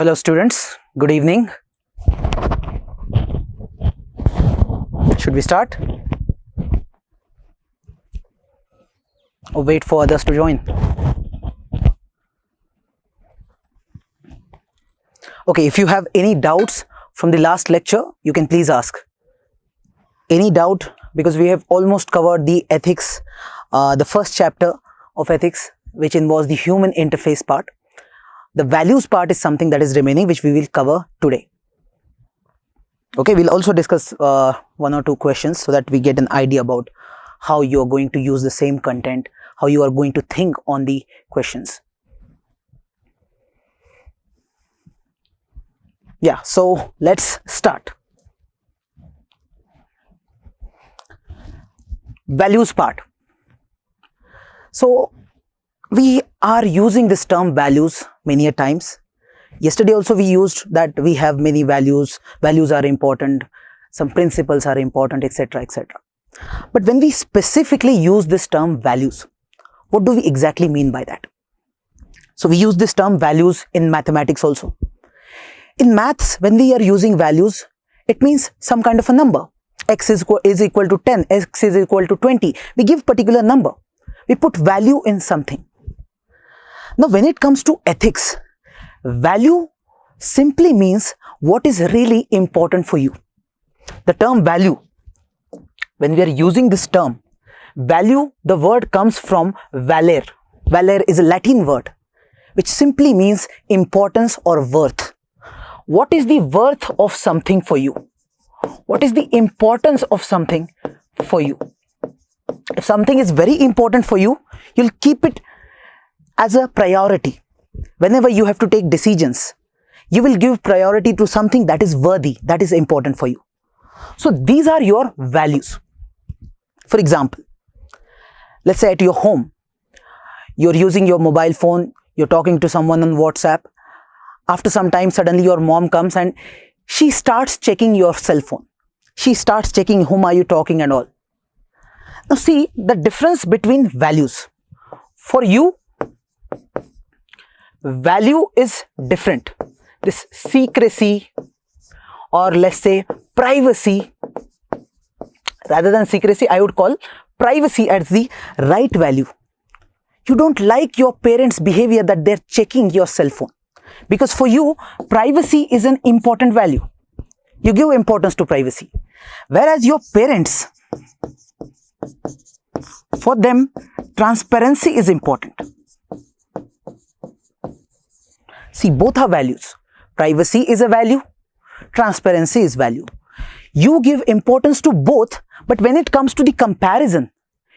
Hello students, good evening. Should we start? Or wait for others to join? Okay, if you have any doubts from the last lecture, you can please ask. Any doubt? Because we have almost covered the ethics, the first chapter of ethics, which involves the human interface part. The values part is something that is remaining, which we will cover today. Okay, we'll also discuss one or two questions so that we get an idea about how you are going to use the same content, how you are going to think on the questions. Yeah, so let's start. Values part. So we are using this term values many a times. Yesterday also we used that we have many values, values are important, some principles are important, etc., etc. But when we specifically use this term values, what do we exactly mean by that? So we use this term values in mathematics also. In maths, when we are using values, it means some kind of a number. X is equal to 10, X is equal to 20. We give particular number. We put value in something. Now when it comes to ethics, value simply means what is really important for you. The term value, when we are using this term, value, the word comes from valere. Valere is a Latin word which simply means importance or worth. What is the worth of something for you? What is the importance of something for you? If something is very important for you, you'll keep it as a priority. Whenever you have to take decisions, you will give priority to something that is worthy, that is important for you. So these are your values. For example, let's say at your home, you're using your mobile phone, you're talking to someone on WhatsApp. After some time, suddenly your mom comes and she starts checking your cell phone. She starts checking whom are you talking and all. Now see the difference between values. For you, value is different. This secrecy, or let's say privacy, rather than secrecy, I would call privacy as the right value. You don't like your parents' behavior that they're checking your cell phone, because for you, privacy is an important value. You give importance to privacy. Whereas your parents, for them, transparency is important. See, both are values. Privacy is a value, transparency is value. You give importance to both, but when it comes to the comparison,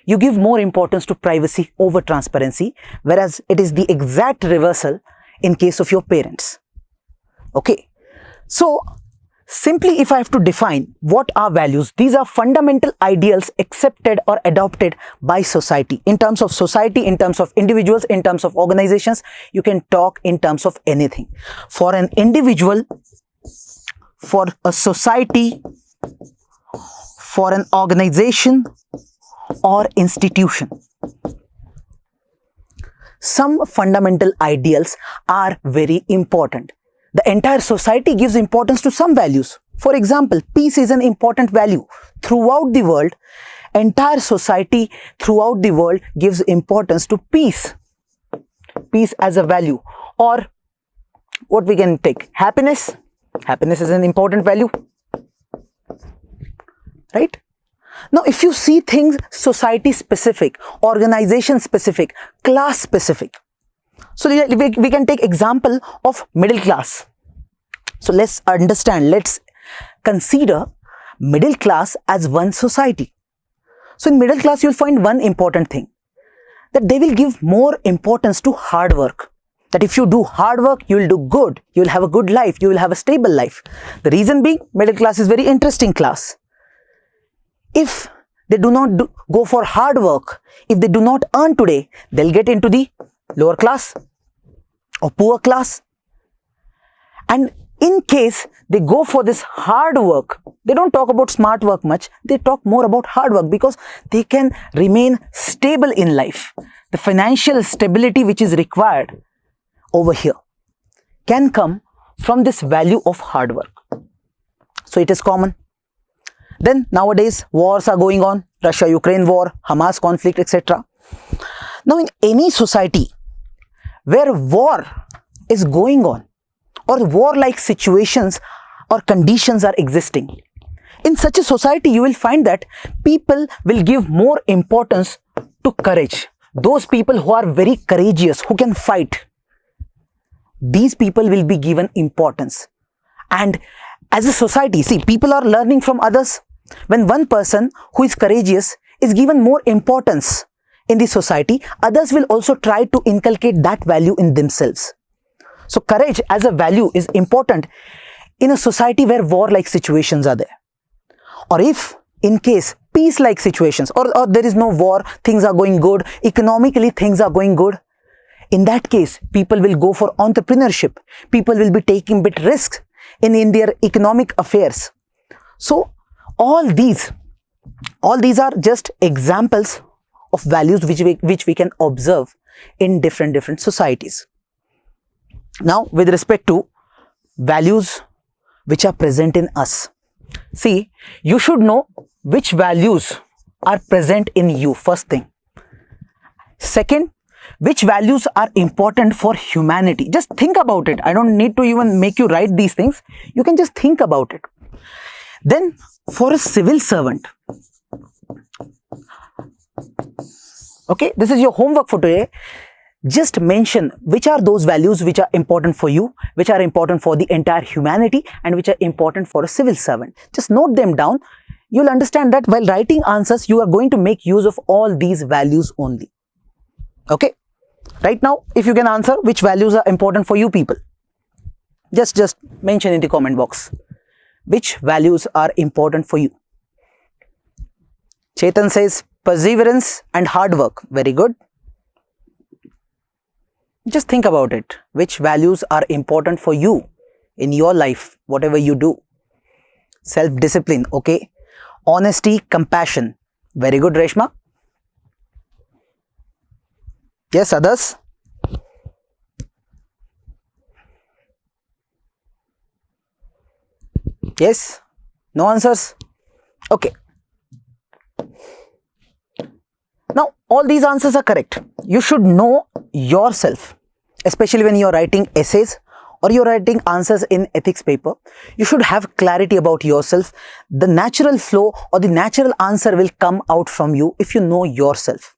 you give more importance to privacy over transparency, whereas it is the exact reversal in case of your parents. Okay, so simply if I have to define what are values, these are fundamental ideals accepted or adopted by society. In terms of society, in terms of individuals, in terms of organizations, you can talk in terms of anything. For an individual, for a society, for an organization or institution, some fundamental ideals are very important. The entire society gives importance to some values. For example, peace is an important value. Throughout the world, entire society throughout the world gives importance to peace. Peace as a value. Or what we can take, happiness. Happiness is an important value. Right? Now, if you see things society specific, organization specific, class specific. So we can take example of middle class. So let's understand, let's consider middle class as one society. So in middle class, you'll find one important thing, that they will give more importance to hard work. That if you do hard work, you will do good, you will have a good life, you will have a stable life. The reason being, middle class is very interesting class. If they do not go for hard work, if they do not earn today, they'll get into the lower class or poor class. And in case they go for this hard work, they don't talk about smart work much, they talk more about hard work, because they can remain stable in life. The financial stability which is required over here can come from this value of hard work. So it is common. Then nowadays wars are going on, Russia-Ukraine war, Hamas conflict, etc. Now in any society where war is going on or war-like situations or conditions are existing, in such a society you will find that people will give more importance to courage. Those people who are very courageous, who can fight, these people will be given importance. And as a society, see, people are learning from others. When one person who is courageous is given more importance in the society, others will also try to inculcate that value in themselves. So courage as a value is important in a society where war-like situations are there. Or if in case peace-like situations or there is no war, things are going good, economically things are going good, in that case people will go for entrepreneurship. People will be taking bit risks in their economic affairs. So all these are just examples of values which we can observe in different societies. Now with respect to values which are present in us, see, you should know which values are present in you, first thing. Second, which values are important for humanity. Just think about it. I don't need to even make you write these things. You can just think about it. Then for a civil servant, okay, this is your homework for today. Just mention which are those values which are important for you, which are important for the entire humanity, and which are important for a civil servant. Just note them down. You'll understand that while writing answers, you are going to make use of all these values only. Okay? Right now, if you can answer which values are important for you people, just mention in the comment box which values are important for you. Chetan says perseverance and hard work. Very good. Just think about it. Which values are important for you in your life, whatever you do? Self-discipline, okay. Honesty, compassion. Very good, Reshma. Yes, others? Yes? No answers? Okay. Now, all these answers are correct. You should know yourself, especially when you are writing essays or you are writing answers in ethics paper. You should have clarity about yourself. The natural flow or the natural answer will come out from you if you know yourself.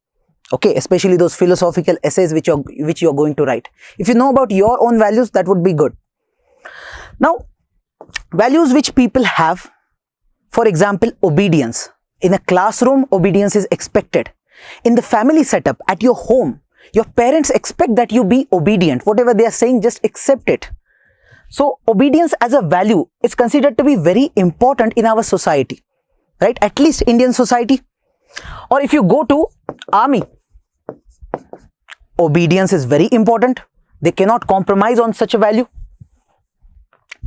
Okay, especially those philosophical essays which you are going to write. If you know about your own values, that would be good. Now, values which people have, for example, obedience. In a classroom, obedience is expected. In the family setup, at your home, your parents expect that you be obedient. Whatever they are saying, just accept it. So, obedience as a value is considered to be very important in our society, right? At least Indian society. Or if you go to army, obedience is very important. They cannot compromise on such a value.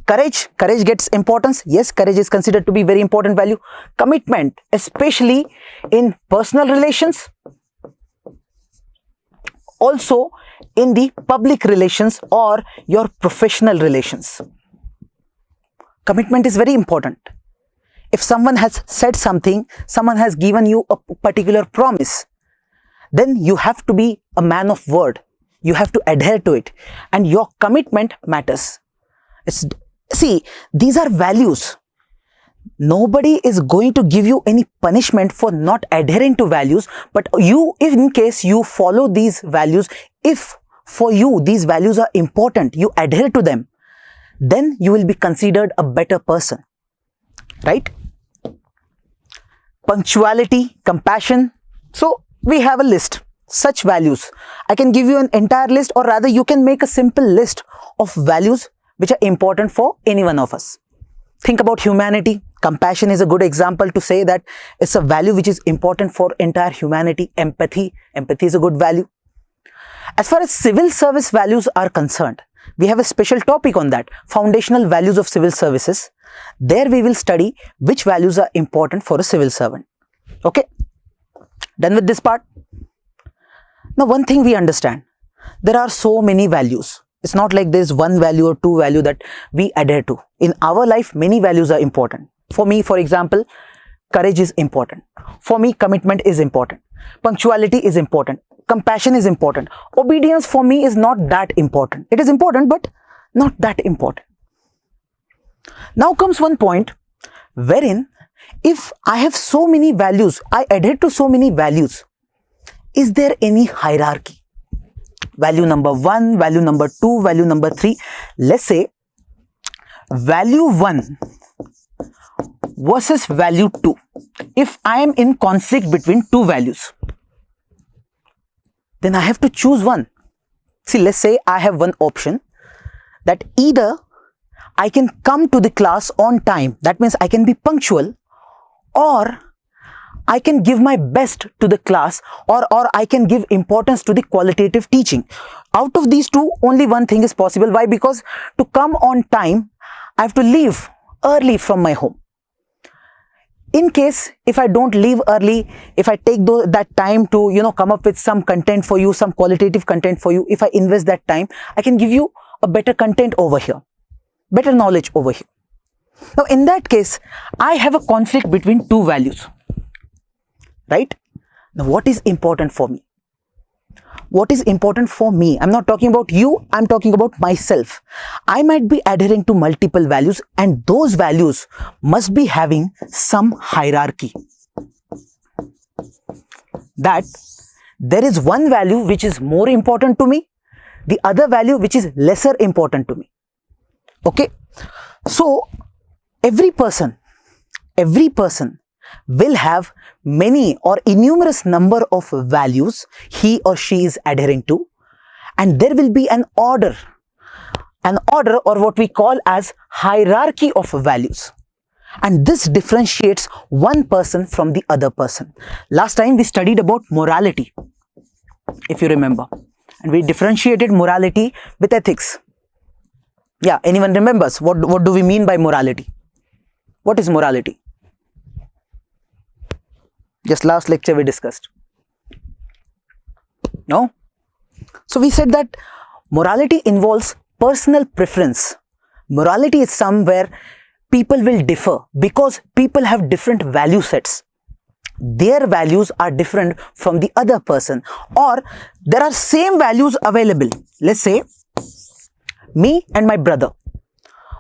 Courage gets importance. Yes, courage is considered to be very important value. Commitment, especially in personal relations, also in the public relations or your professional relations. Commitment is very important. If someone has said something, someone has given you a particular promise, then you have to be a man of word. You have to adhere to it, and your commitment matters. See, these are values. Nobody is going to give you any punishment for not adhering to values, but you, if in case you follow these values, if for you these values are important, you adhere to them, then you will be considered a better person, right? Punctuality, compassion. So we have a list, such values. I can give you an entire list, or rather you can make a simple list of values which are important for any one of us. Think about humanity. Compassion is a good example to say that it's a value which is important for entire humanity. Empathy is a good value. As far as civil service values are concerned, we have a special topic on that, foundational values of civil services. There we will study which values are important for a civil servant. Okay, done with this part. Now one thing we understand, there are so many values. It's not like there's one value or two value that we adhere to. In our life, many values are important. For me, for example, courage is important. For me, commitment is important. Punctuality is important. Compassion is important. Obedience for me is not that important. It is important, but not that important. Now comes one point wherein if I have so many values, I adhere to so many values, is there any hierarchy? Value number 1, value number 2, value number 3. Let's say value 1 versus value 2. If I am in conflict between two values, then I have to choose one. See, let's say I have one option that either I can come to the class on time, that means I can be punctual, or I can give my best to the class, or I can give importance to the qualitative teaching. Out of these two, only one thing is possible. Why? Because to come on time, I have to leave early from my home. In case if I don't leave early, if I take that time to come up with some content for you, some qualitative content for you, if I invest that time, I can give you a better content over here, better knowledge over here. Now in that case, I have a conflict between two values. Right? Now, what is important for me? What is important for me? I'm not talking about you, I'm talking about myself. I might be adhering to multiple values, and those values must be having some hierarchy. That there is one value which is more important to me, the other value which is lesser important to me. Okay? So, every person will have many or innumerous number of values he or she is adhering to, and there will be an order or what we call as hierarchy of values, and this differentiates one person from the other person. Last time we studied about morality, if you remember, and we differentiated morality with ethics. Yeah, anyone remembers what do we mean by morality? What is morality? Just last lecture we discussed. No? So we said that morality involves personal preference. Morality is somewhere people will differ because people have different value sets. Their values are different from the other person, or there are same values available. Let's say me and my brother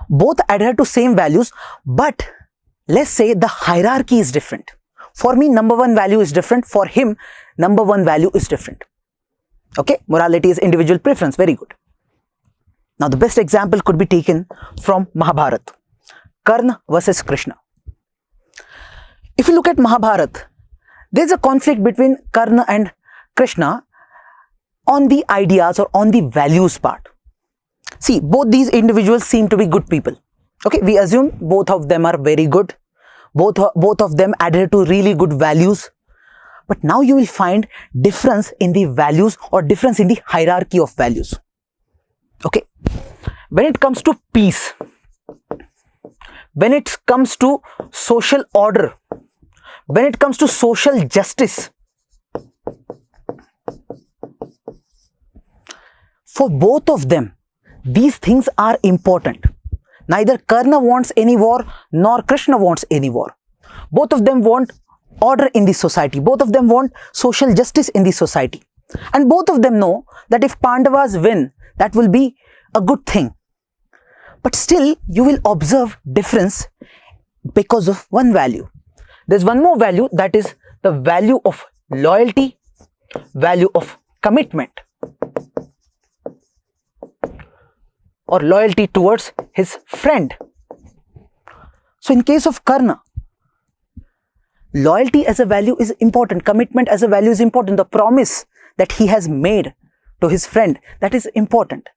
both adhere to same values, but let's say the hierarchy is different. For me, number one value is different. For him, number one value is different. Okay, morality is individual preference. Very good. Now, the best example could be taken from Mahabharata, Karna versus Krishna. If you look at Mahabharata, there is a conflict between Karna and Krishna on the ideas or on the values part. See, both these individuals seem to be good people. Okay, we assume both of them are very good. Both of them adhere to really good values. But now you will find difference in the values or difference in the hierarchy of values. Okay. When it comes to peace, when it comes to social order, when it comes to social justice, for both of them, these things are important. Neither Karna wants any war, nor Krishna wants any war. Both of them want order in the society. Both of them want social justice in the society. And both of them know that if Pandavas win, that will be a good thing. But still, you will observe difference because of one value. There's one more value, that is the value of loyalty, value of commitment, or loyalty towards his friend. So in case of Karna, loyalty as a value is important, commitment as a value is important, the promise that he has made to his friend, that is important.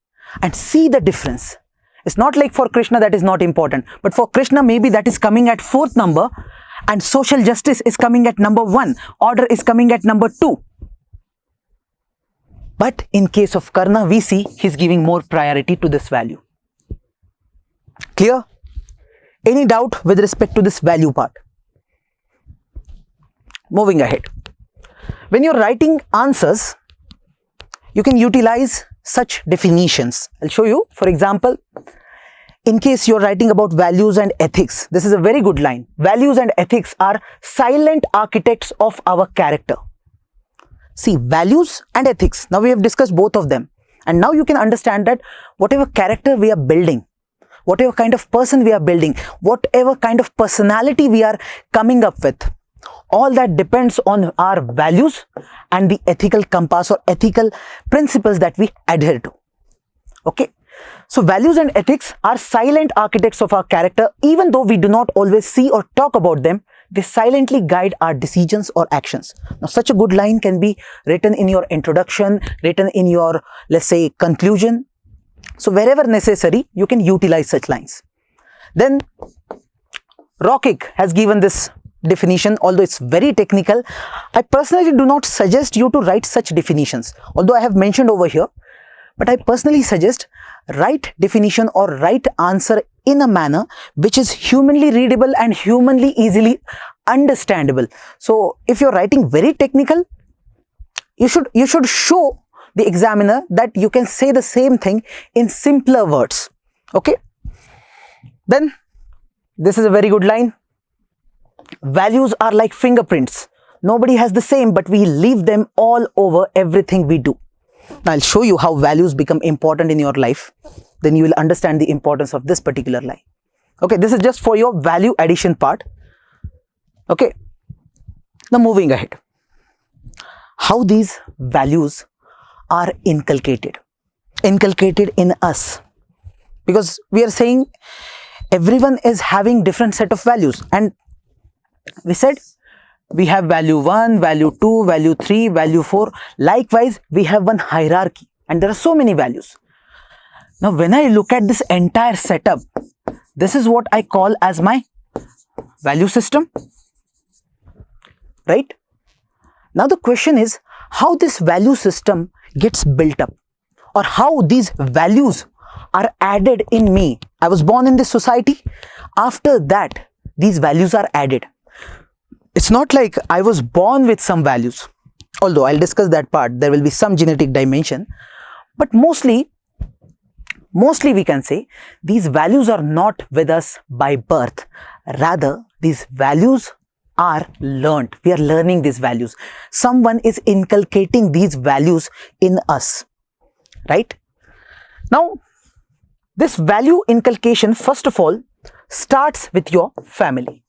And see the difference. It's not like for Krishna that is not important, but for Krishna maybe that is coming at 4th number, and social justice is coming at number 1, order is coming at number 2. But in case of Karna, we see he's giving more priority to this value. Clear? Any doubt with respect to this value part? Moving ahead. When you're writing answers, you can utilize such definitions. I'll show you. For example, in case you're writing about values and ethics, this is a very good line. Values and ethics are silent architects of our character. See, values and ethics, now we have discussed both of them, and now you can understand that whatever character we are building, whatever kind of person we are building, whatever kind of personality we are coming up with, all that depends on our values and the ethical compass or ethical principles that we adhere to. Okay, so values and ethics are silent architects of our character. Even though we do not always see or talk about them, they silently guide our decisions or actions. Now, such a good line can be written in your introduction, written in your, let's say, conclusion. So wherever necessary, you can utilize such lines. Then Rockig has given this definition, although it's very technical. I personally do not suggest you to write such definitions, although I have mentioned over here, but I personally suggest write definition or write answer in a manner which is humanly readable and humanly easily understandable. So if you're writing very technical, you should show the examiner that you can say the same thing in simpler words. Okay, then this is a very good line. Values are like fingerprints. Nobody has the same, but we leave them all over everything we do. Now I'll show you how values become important in your life. Then you will understand the importance of this particular line. Okay, this is just for your value addition part. Okay, now moving ahead. How these values are inculcated in us, because we are saying everyone is having different set of values, and we said we have value 1, value 2, value 3, value 4. Likewise, we have one hierarchy and there are so many values. Now, when I look at this entire setup, this is what I call as my value system, right? Now, the question is how this value system gets built up, or how these values are added in me. I was born in this society. After that, these values are added. It's not like I was born with some values, although I'll discuss that part. There will be some genetic dimension, but mostly we can say these values are not with us by birth. Rather, these values are learned. We are learning these values. Someone is inculcating these values in us, right? Now, this value inculcation, first of all, starts with your family.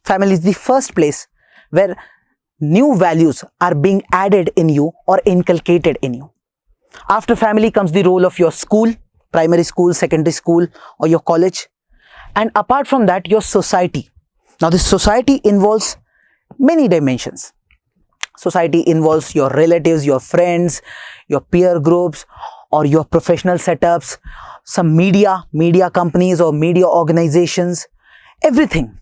Family is the first place where new values are being added in you or inculcated in you. After family comes the role of your school, primary school, secondary school, or your college. And apart from that, your society. Now, this society involves many dimensions. Society involves your relatives, your friends, your peer groups, or your professional setups, some media companies or media organizations, everything.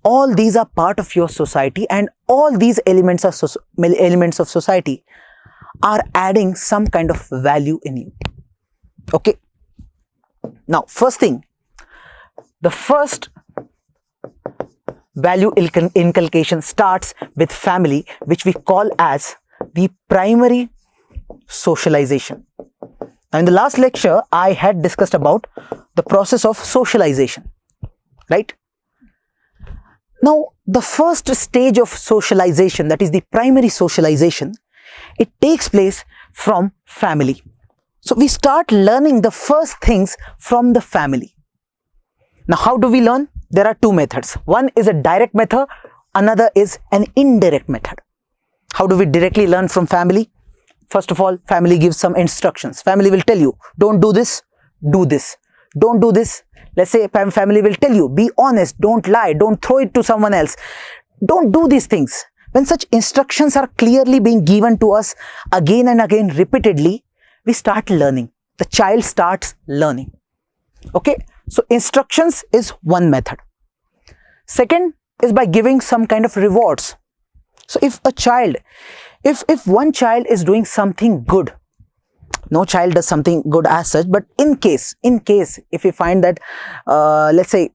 All these are part of your society, and all these elements of society are adding some kind of value in you. Okay. Now, first thing, the first value inculcation starts with family, which we call as the primary socialization. Now, in the last lecture, I had discussed about the process of socialization, right? Now, the first stage of socialization, that is the primary socialization, it takes place from family. So, we start learning the first things from the family. Now, how do we learn? There are two methods. One is a direct method, another is an indirect method. How do we directly learn from family? First of all, family gives some instructions. Family will tell you, don't do this, do this. Don't do this. Let's say family will tell you, be honest, don't lie, don't throw it to someone else. Don't do these things. When such instructions are clearly being given to us again and again repeatedly, we start learning. The child starts learning. Okay. So, instructions is one method. Second is by giving some kind of rewards. So, if one child is doing something good, no child does something good as such, but in case if we find that let's say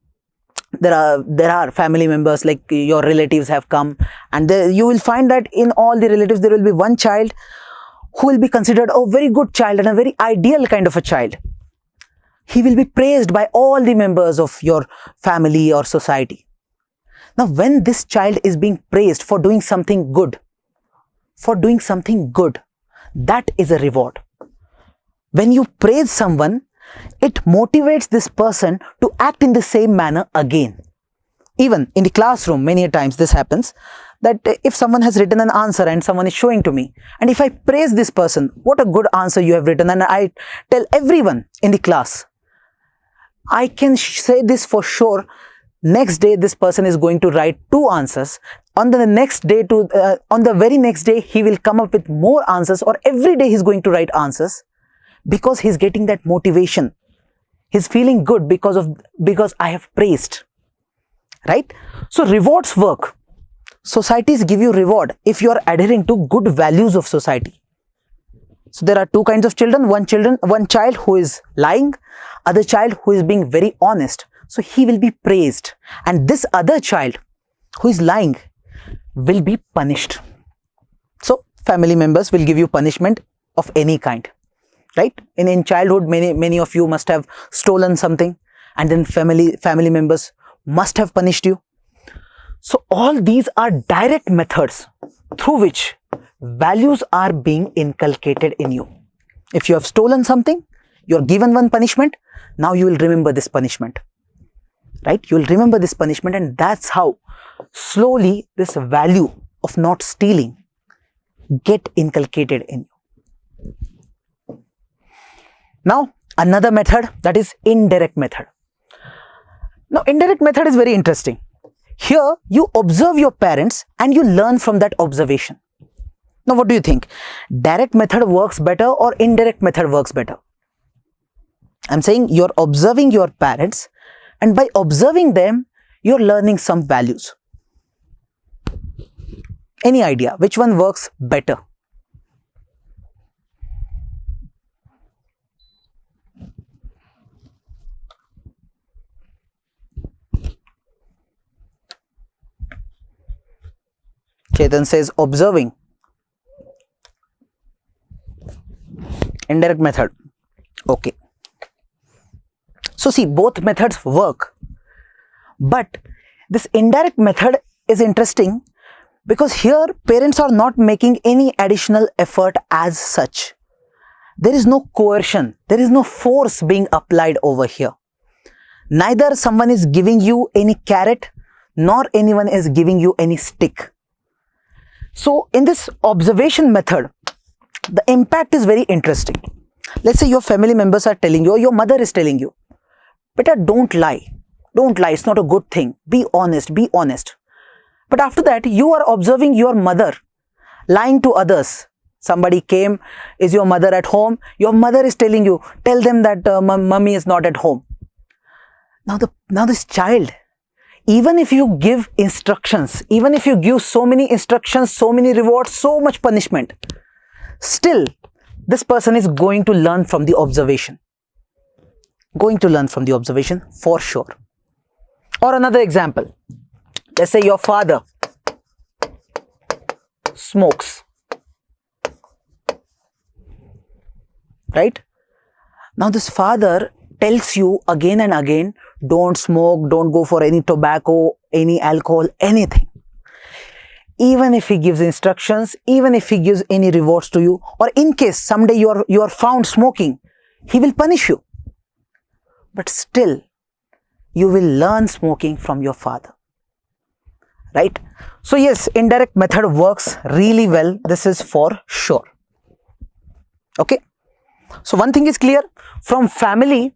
there are family members, like your relatives have come, and you will find that in all the relatives there will be one child who will be considered a very good child and a very ideal kind of a child. He will be praised by all the members of your family or society. Now, when this child is being praised for doing something good, that is a reward. When you praise someone, it motivates this person to act in the same manner again. Even in the classroom, many times this happens, that if someone has written an answer and someone is showing to me, and if I praise this person, what a good answer you have written, and I tell everyone in the class, I can say this for sure, next day this person is going to write 2 answers. On the very next day, he will come up with more answers, or every day he's going to write answers, because he's getting that motivation. He's feeling good because I have praised. Right? So rewards work. Societies give you reward if you are adhering to good values of society. So there are 2 kinds of children. One child who is lying, other child who is being very honest. So he will be praised, and this other child who is lying will be punished. So family members will give you punishment of any kind, right? In childhood, many of you must have stolen something, and then family members must have punished you. So all these are direct methods through which values are being inculcated in you. If you have stolen something, you are given one punishment, now you will remember this punishment. Right? You will remember this punishment, and that's how slowly this value of not stealing get inculcated in you. Now, another method, that is indirect method. Now, indirect method is very interesting. Here, you observe your parents and you learn from that observation. Now, what do you think? Direct method works better or indirect method works better? I'm saying you're observing your parents, and by observing them, you're learning some values. Any idea which one works better? Chetan says observing. Indirect method. Okay. So see, both methods work, but this indirect method is interesting because here parents are not making any additional effort as such. There is no coercion, there is no force being applied over here. Neither someone is giving you any carrot, nor anyone is giving you any stick. So in this observation method, the impact is very interesting. Let's say your family members are telling you, or your mother is telling you, "Beta, don't lie. Don't lie. It's not a good thing. Be honest. Be honest." But after that, you are observing your mother lying to others. Somebody came, is your mother at home? Your mother is telling you, tell them that mummy is not at home. Now this child, even if you give instructions, even if you give so many instructions, so many rewards, so much punishment, still this person is going to learn from the observation. Going to learn from the observation for sure. Or another example, let's say your father smokes, right? Now this father tells you again and again, don't smoke, don't go for any tobacco, any alcohol, anything. Even if he gives instructions, even if he gives any rewards to you, or in case someday you are found smoking, he will punish you. But still, you will learn smoking from your father. Right? So yes, indirect method works really well. This is for sure. Okay? So one thing is clear, from family,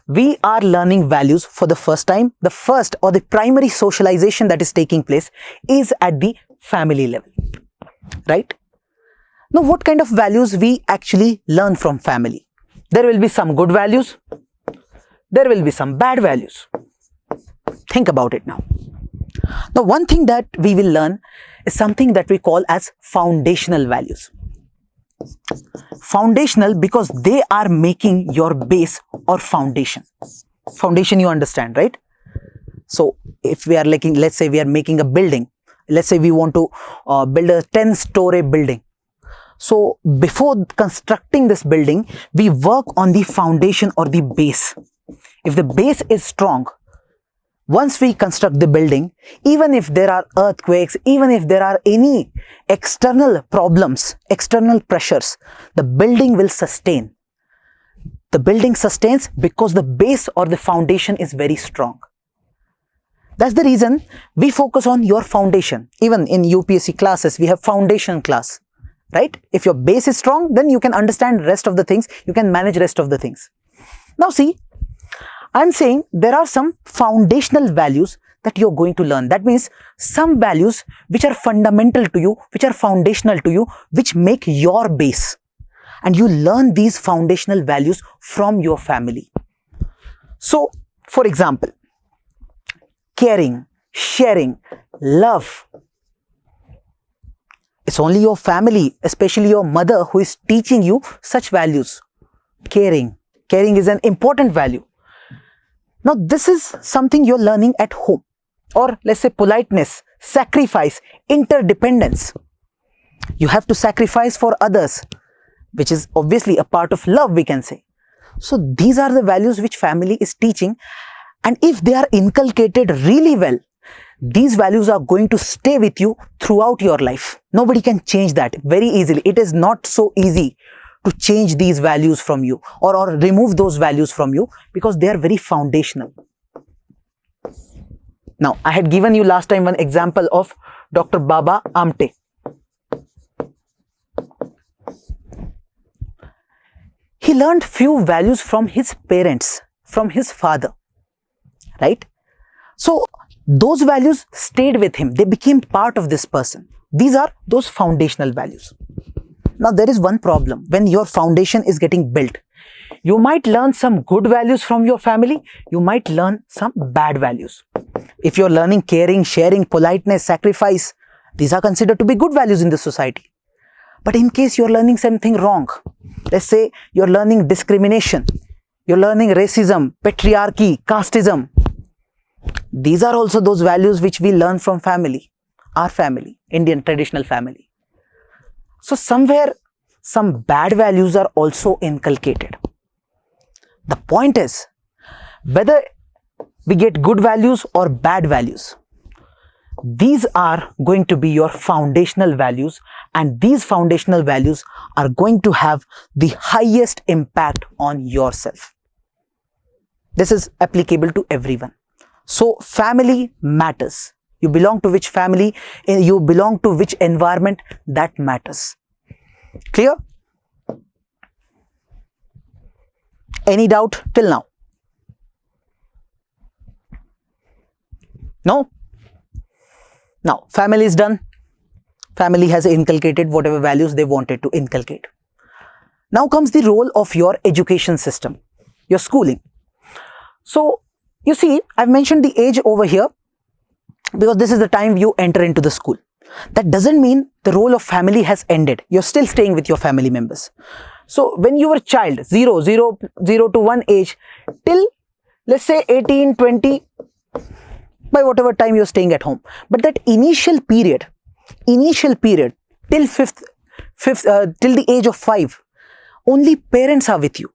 we are learning values for the first time. The first or the primary socialization that is taking place is at the family level, right? Now, what kind of values we actually learn from family? There will be some good values. There will be some bad values. Think about it now. Now, one thing that we will learn is something that we call as foundational values. Foundational because they are making your base or foundation. Foundation, you understand, right? So if we are let's say we are making a building, let's say we want to build a 10-story building. So before constructing this building, we work on the foundation or the base. If the base is strong, once we construct the building, even if there are earthquakes, even if there are any external problems, external pressures, the building will sustain. The building sustains because the base or the foundation is very strong. That's the reason we focus on your foundation. Even in UPSC classes, we have foundation class, right? If your base is strong, then you can understand rest of the things, you can manage rest of the things. Now see, I'm saying there are some foundational values that you're going to learn. That means some values which are fundamental to you, which are foundational to you, which make your base. And you learn these foundational values from your family. So, for example, caring, sharing, love. It's only your family, especially your mother, who is teaching you such values. Caring. Caring is an important value. Now, this is something you're learning at home. Or let's say politeness, sacrifice, interdependence. You have to sacrifice for others, which is obviously a part of love, we can say. So these are the values which family is teaching, and if they are inculcated really well, these values are going to stay with you throughout your life. Nobody can change that very easily. It is not so easy to change these values from you or remove those values from you, because they are very foundational. Now, I had given you last time one example of Dr. Baba Amte. He learned few values from his parents, from his father, right? So those values stayed with him. They became part of this person. These are those foundational values. Now there is one problem. When your foundation is getting built, you might learn some good values from your family. You might learn some bad values. If you're learning caring, sharing, politeness, sacrifice, these are considered to be good values in the society. But in case you're learning something wrong, let's say you're learning discrimination, you're learning racism, patriarchy, casteism, these are also those values which we learn from family, our family, Indian traditional family. So somewhere some bad values are also inculcated. The point is, whether we get good values or bad values, these are going to be your foundational values, and these foundational values are going to have the highest impact on yourself. This is applicable to everyone. So family matters. You belong to which family, you belong to which environment, that matters. Clear? Any doubt till now? No? Now, family is done. Family has inculcated whatever values they wanted to inculcate. Now comes the role of your education system, your schooling. So, you see, I've mentioned the age over here because this is the time you enter into the school. That doesn't mean the role of family has ended. You're still staying with your family members. So, when you were a child, 0 to 1 age, till let's say 18, 20, by whatever time you're staying at home. But that initial period till till the age of 5, only parents are with you,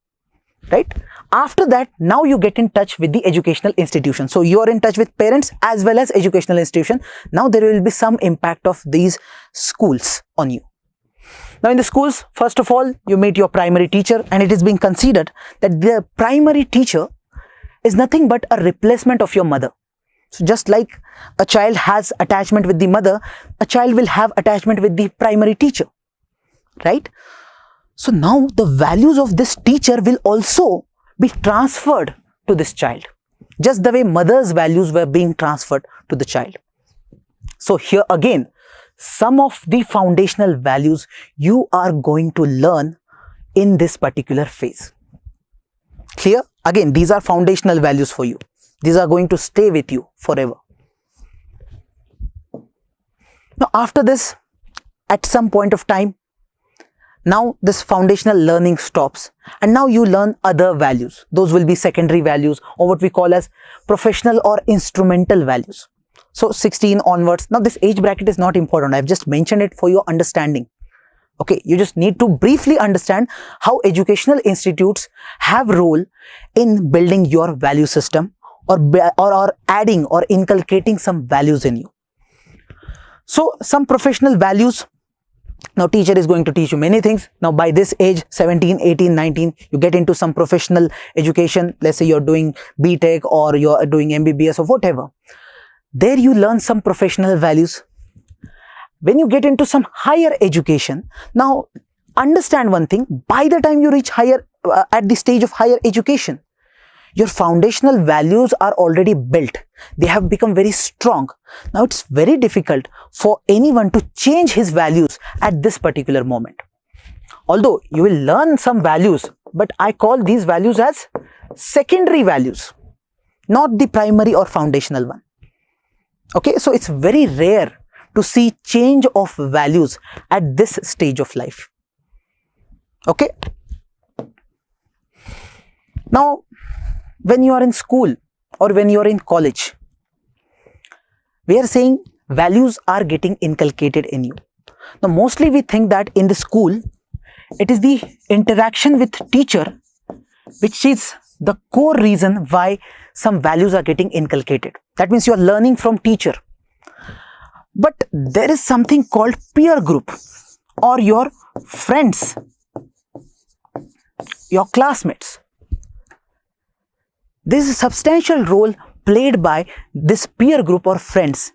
right? After that, now you get in touch with the educational institution. So you are in touch with parents as well as educational institution. Now there will be some impact of these schools on you. Now in the schools, first of all, you meet your primary teacher, and it is being considered that the primary teacher is nothing but a replacement of your mother. So just like a child has attachment with the mother, a child will have attachment with the primary teacher, right? So now the values of this teacher will also be transferred to this child, just the way mother's values were being transferred to the child. So here again, some of the foundational values you are going to learn in this particular phase. Clear? Again, these are foundational values for you. These are going to stay with you forever. Now, after this, at some point of time, Now this foundational learning stops and now you learn other values. Those will be secondary values or what we call as professional or instrumental values. So 16 onwards. Now this age bracket is not important. I've just mentioned it for your understanding. Okay, you just need to briefly understand how educational institutes have role in building your value system or adding or inculcating some values in you. So some professional values. Now teacher is going to teach you many things. Now by this age 17, 18, 19 you get into some professional education. Let's say you're doing BTech or you're doing MBBS or whatever. There you learn some professional values. When you get into some higher education, now understand one thing, by the time you reach at the stage of higher education, your foundational values are already built. They have become very strong. Now it's very difficult for anyone to change his values at this particular moment. Although you will learn some values, but I call these values as secondary values, not the primary or foundational one. Okay, so it's very rare to see change of values at this stage of life. Okay. Now, when you are in school or when you are in college, we are saying values are getting inculcated in you. Now, mostly we think that in the school, it is the interaction with teacher which is the core reason why some values are getting inculcated. That means you are learning from teacher. But there is something called peer group or your friends, your classmates. There is a substantial role played by this peer group or friends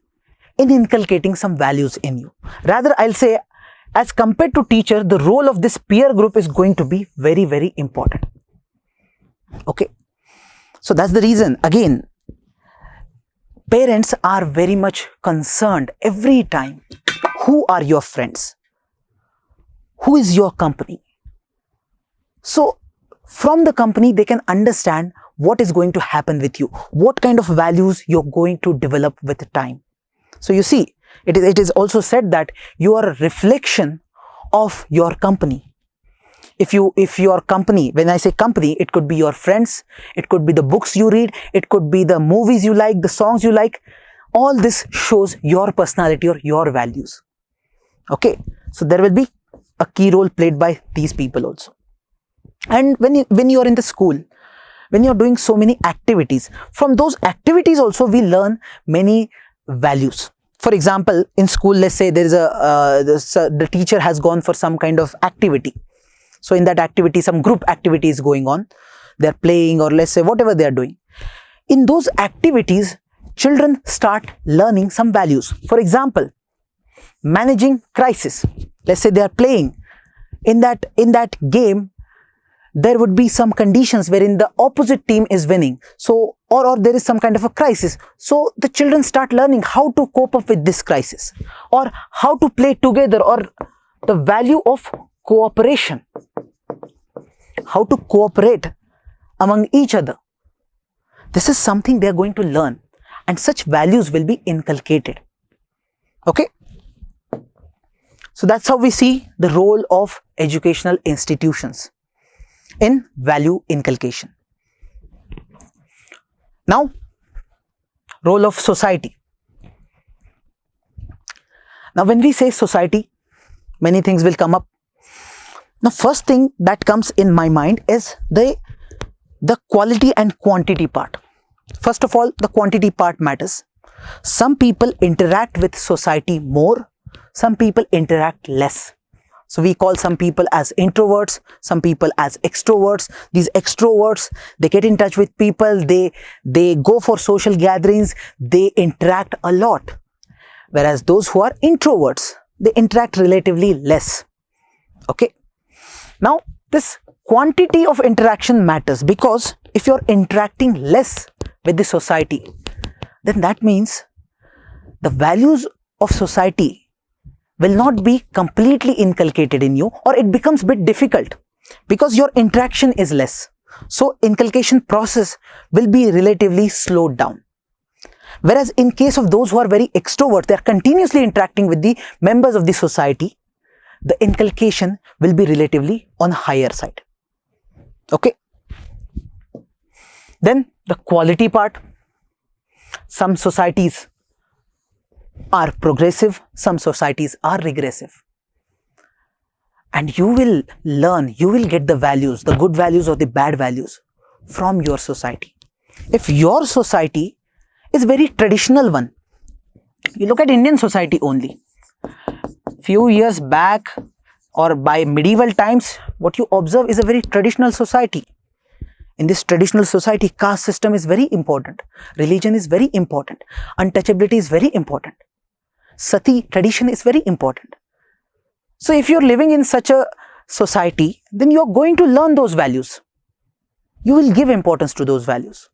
in inculcating some values in you. Rather, I'll say as compared to teacher, the role of this peer group is going to be very, very important. Okay. So that's the reason, again, parents are very much concerned every time. Who are your friends? Who is your company? So from the company, they can understand what is going to happen with you, what kind of values you're going to develop with time. So you see, it is also said that you are a reflection of your company. If your company, when I say company, it could be your friends, it could be the books you read, it could be the movies you like, the songs you like. All this shows your personality or your values. Okay, so there will be a key role played by these people also. And when you are in the school, when you are doing so many activities, from those activities also we learn many values. For example, in school, let's say there is the teacher has gone for some kind of activity. So in that activity, some group activity is going on. They're playing or let's say whatever they're doing. In those activities, children start learning some values. For example, managing crisis. Let's say they are playing. In that game, there would be some conditions wherein the opposite team is winning. So, or there is some kind of a crisis. So the children start learning how to cope up with this crisis or how to play together or the value of cooperation. How to cooperate among each other. This is something they are going to learn and such values will be inculcated. Okay. So that's how we see the role of educational institutions in value inculcation. Now, role of society. Now, when we say society, many things will come up. Now, first thing that comes in my mind is the quality and quantity part. First of all, the quantity part matters. Some people interact with society more, some people interact less. So we call some people as introverts, some people as extroverts. These extroverts, they get in touch with people, they go for social gatherings, they interact a lot. Whereas those who are introverts, they interact relatively less. Okay. Now, this quantity of interaction matters because if you're interacting less with the society, then that means the values of society will not be completely inculcated in you, or it becomes a bit difficult because your interaction is less. So inculcation process will be relatively slowed down. Whereas in case of those who are very extrovert, they are continuously interacting with the members of the society, the inculcation will be relatively on higher side. Okay. Then the quality part. Some societies are progressive, some societies are regressive. And you will learn, you will get the values, the good values or the bad values from your society. If your society is very traditional one, you look at Indian society only. Few years back or by medieval times, what you observe is a very traditional society. In this traditional society, caste system is very important. Religion is very important. Untouchability is very important. Sati tradition is very important. So if you're living in such a society, then you're going to learn those values. You will give importance to those values.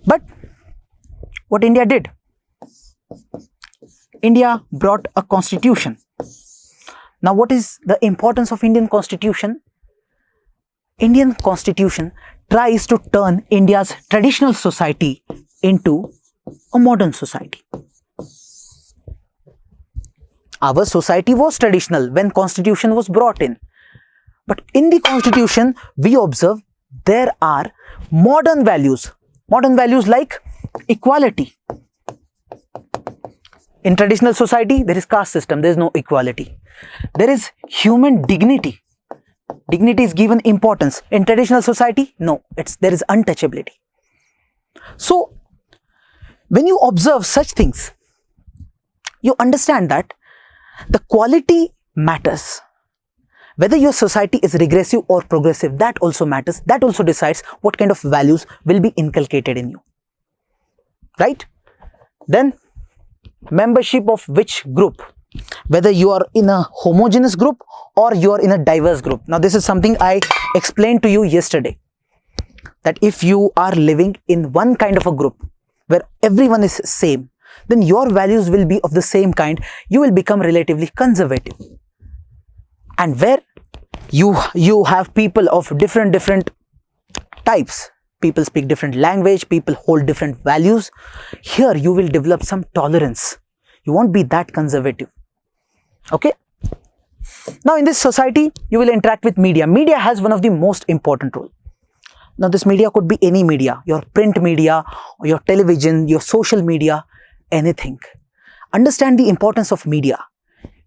But what India did? India brought a constitution. Now what is the importance of Indian constitution? Indian constitution tries to turn India's traditional society into a modern society. Our society was traditional when constitution was brought in. But in the constitution, we observe there are modern values. Modern values like equality. In traditional society, there is caste system, there is no equality. There is human dignity. Dignity is given importance. In traditional society, no, there is untouchability. So, when you observe such things, you understand that the quality matters. Whether your society is regressive or progressive, that also matters. That also decides what kind of values will be inculcated in you. Right? Then, membership of which group? Whether you are in a homogeneous group or you are in a diverse group. Now, this is something I explained to you yesterday. That if you are living in one kind of a group where everyone is same, then your values will be of the same kind. You will become relatively conservative. And where you have people of different types, people speak different language, people hold different values, here you will develop some tolerance. You won't be that conservative. Okay. Now in this society, you will interact with media. Media has one of the most important role. Now this media could be any media, your print media, or your television, your social media, anything. Understand the importance of media.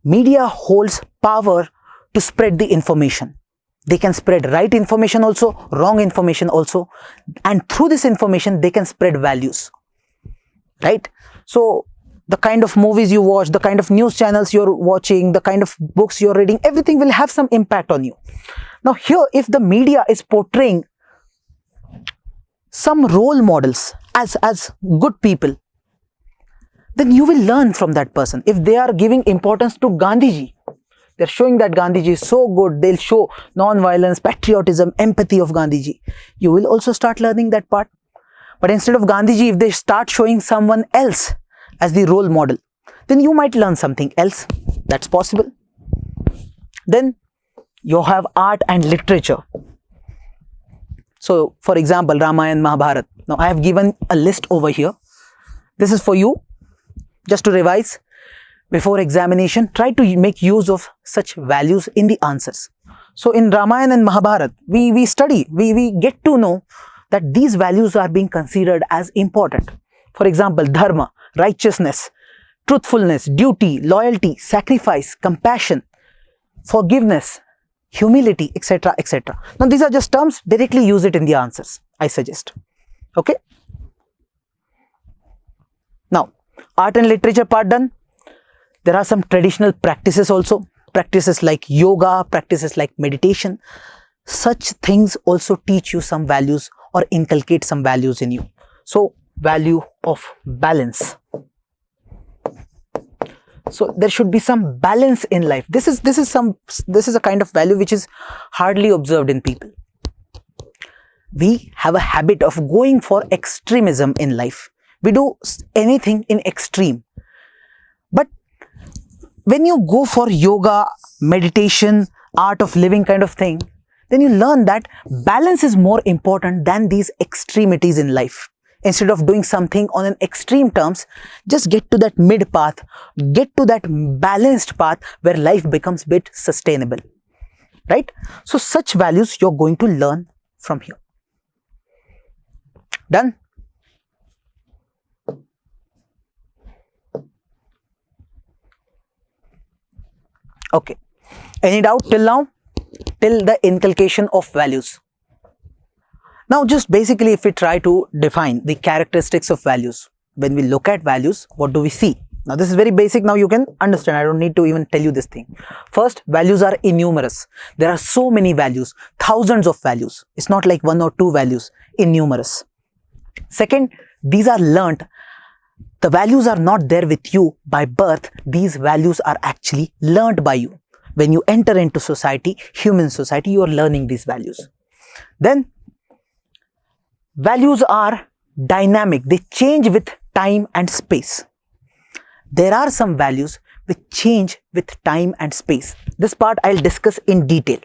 Media holds power to spread the information. They can spread right information also, wrong information also, and through this information they can spread values. Right? So the kind of movies you watch, the kind of news channels you're watching, the kind of books you're reading, everything will have some impact on you. Now here, if the media is portraying some role models as good people, then you will learn from that person. If they are giving importance to Gandhiji, they're showing that Gandhiji is so good, they'll show non-violence, patriotism, empathy of Gandhiji. You will also start learning that part. But instead of Gandhiji, if they start showing someone else as the role model, then you might learn something else. That's possible. Then you have art and literature. So, for example, Ramayana, Mahabharata. Now, I have given a list over here. This is for you. Just to revise, before examination, try to make use of such values in the answers. So in Ramayana and Mahabharata, we study, we get to know that these values are being considered as important. For example, dharma, righteousness, truthfulness, duty, loyalty, sacrifice, compassion, forgiveness, humility, etc., etc. Now these are just terms, directly use it in the answers, I suggest. Okay? Now, art and literature part done. There are some traditional practices also, practices like yoga, practices like meditation. Such things also teach you some values or inculcate some values in you. So, value of balance. So, there should be some balance in life. This is a kind of value which is hardly observed in people. We have a habit of going for extremism in life. We do anything in extreme. But when you go for yoga, meditation, art of living kind of thing, then you learn that balance is more important than these extremities in life. Instead of doing something on an extreme terms, just get to that mid path, get to that balanced path where life becomes a bit sustainable, right? So such values you're going to learn from here. Done? Okay. Any doubt till now? Till the inculcation of values. Now just basically if we try to define the characteristics of values, when we look at values, what do we see? Now this is very basic, now you can understand, I don't need to even tell you this thing. First, values are innumerous. There are so many values, thousands of values. It's not like one or two values, innumerous. Second, these are learnt. The values are not there with you by birth, these values are actually learnt by you. When you enter into society, human society, you are learning these values. Then, values are dynamic, they change with time and space. There are some values which change with time and space. This part I'll discuss in detail.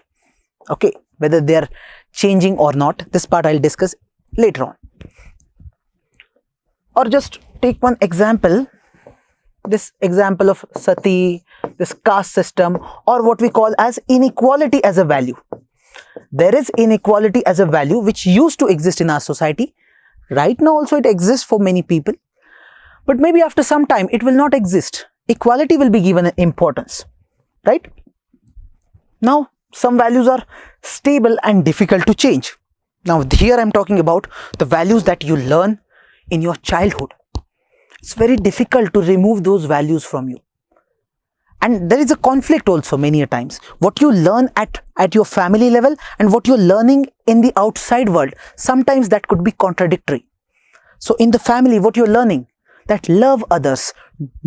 Okay, whether they are changing or not, this part I'll discuss later on. Or just take one example, this example of sati, this caste system, or what we call as inequality as a value. There is inequality as a value which used to exist in our society. Right now also it exists for many people. But maybe after some time it will not exist. Equality will be given importance, right? Now some values are stable and difficult to change. Now here I am talking about the values that you learn in your childhood. It's very difficult to remove those values from you. And there is a conflict also many a times. What you learn at your family level and what you're learning in the outside world, sometimes that could be contradictory. So in the family, what you're learning, that love others,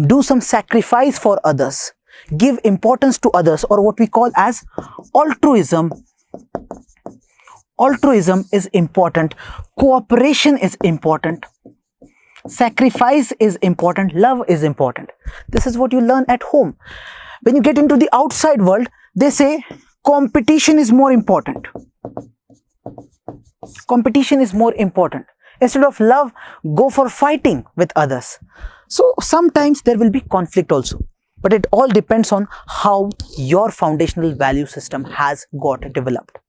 do some sacrifice for others, give importance to others, or what we call as altruism. Altruism is important, cooperation is important, sacrifice is important, love is important. This is what you learn at home. When you get into the outside world, they say competition is more important. Competition is more important. Instead of love, go for fighting with others. So sometimes there will be conflict also. But it all depends on how your foundational value system has got developed.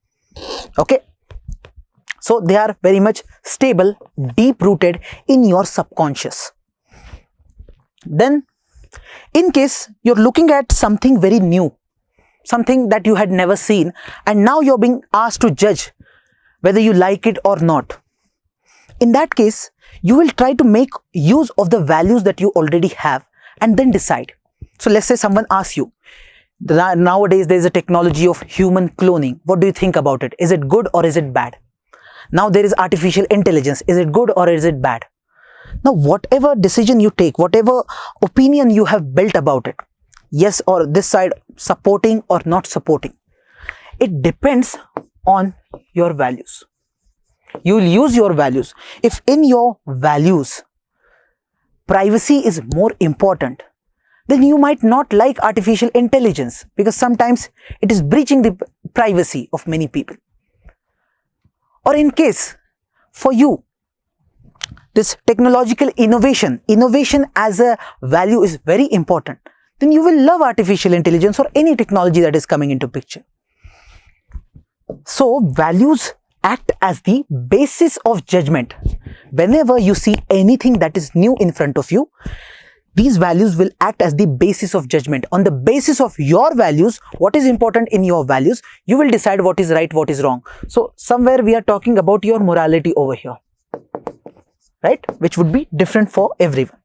Okay. So they are very much stable, deep rooted in your subconscious. Then in case you're looking at something very new, something that you had never seen, and now you're being asked to judge whether you like it or not. In that case, you will try to make use of the values that you already have and then decide. So let's say someone asks you, nowadays there is a technology of human cloning. What do you think about it? Is it good or is it bad? Now there is artificial intelligence. Is it good or is it bad? Now whatever decision you take, whatever opinion you have built about it, yes or this side, supporting or not supporting, it depends on your values. You will use your values. If in your values, privacy is more important, then you might not like artificial intelligence because sometimes it is breaching the privacy of many people. Or in case for you, this technological innovation as a value is very important, then you will love artificial intelligence or any technology that is coming into picture. So values act as the basis of judgment. Whenever you see anything that is new in front of you, these values will act as the basis of judgment. On the basis of your values, what is important in your values, you will decide what is right, what is wrong. So somewhere we are talking about your morality over here, right? Which would be different for everyone.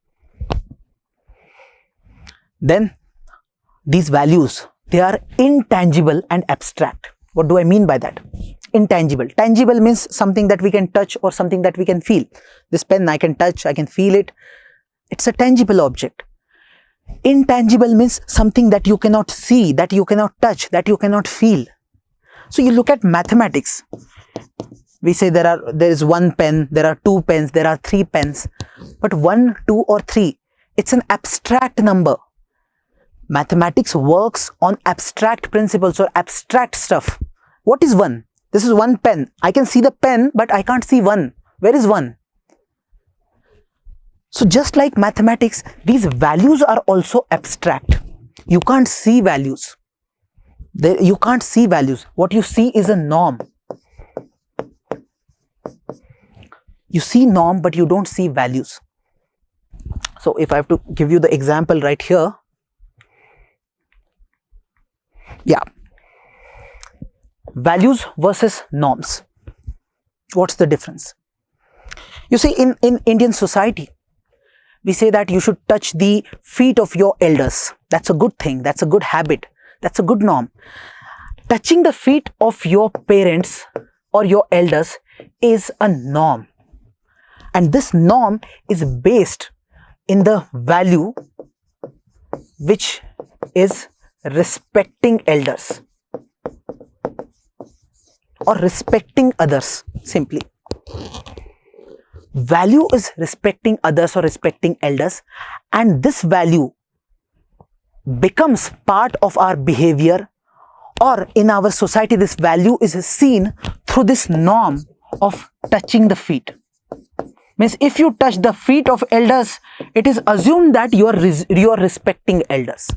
Then these values, they are intangible and abstract. What do I mean by that? Intangible. Tangible means something that we can touch or something that we can feel. This pen I can touch, I can feel it. It's a tangible object. Intangible means something that you cannot see, that you cannot touch, that you cannot feel. So you look at mathematics. We say there is one pen, there are two pens, there are three pens. But 1, 2 or 3, it's an abstract number. Mathematics works on abstract principles or abstract stuff. What is 1? This is one pen. I can see the pen, but I can't see 1. Where is 1? So just like mathematics, these values are also abstract. You can't see values. You can't see values. What you see is a norm. You see norm, but you don't see values. So if I have to give you the example right here, yeah, values versus norms. What's the difference? You see, in Indian society, we say that you should touch the feet of your elders. That's a good thing. That's a good habit. That's a good norm. Touching the feet of your parents or your elders is a norm. And this norm is based in the value which is respecting elders or respecting others simply. Value is respecting others or respecting elders, and this value becomes part of our behavior, or in our society this value is seen through this norm of touching the feet. Means if you touch the feet of elders, it is assumed that you are respecting elders.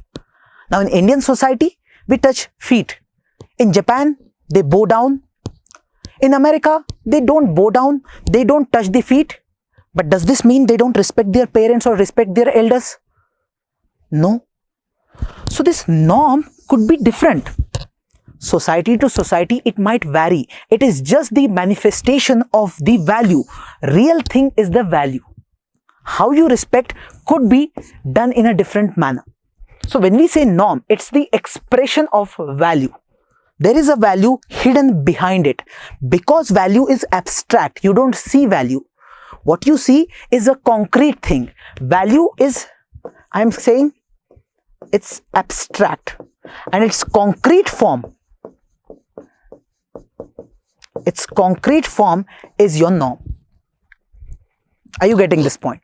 Now in Indian society, we touch feet. In Japan, they bow down. In America, they don't bow down, they don't touch the feet. But does this mean they don't respect their parents or respect their elders? No. So this norm could be different. Society to society, it might vary. It is just the manifestation of the value. Real thing is the value. How you respect could be done in a different manner. So when we say norm, it's the expression of value. There is a value hidden behind it. Because value is abstract, you don't see value. What you see is a concrete thing. Value is, I am saying, it's abstract and its concrete form. Its concrete form is your norm. Are you getting this point?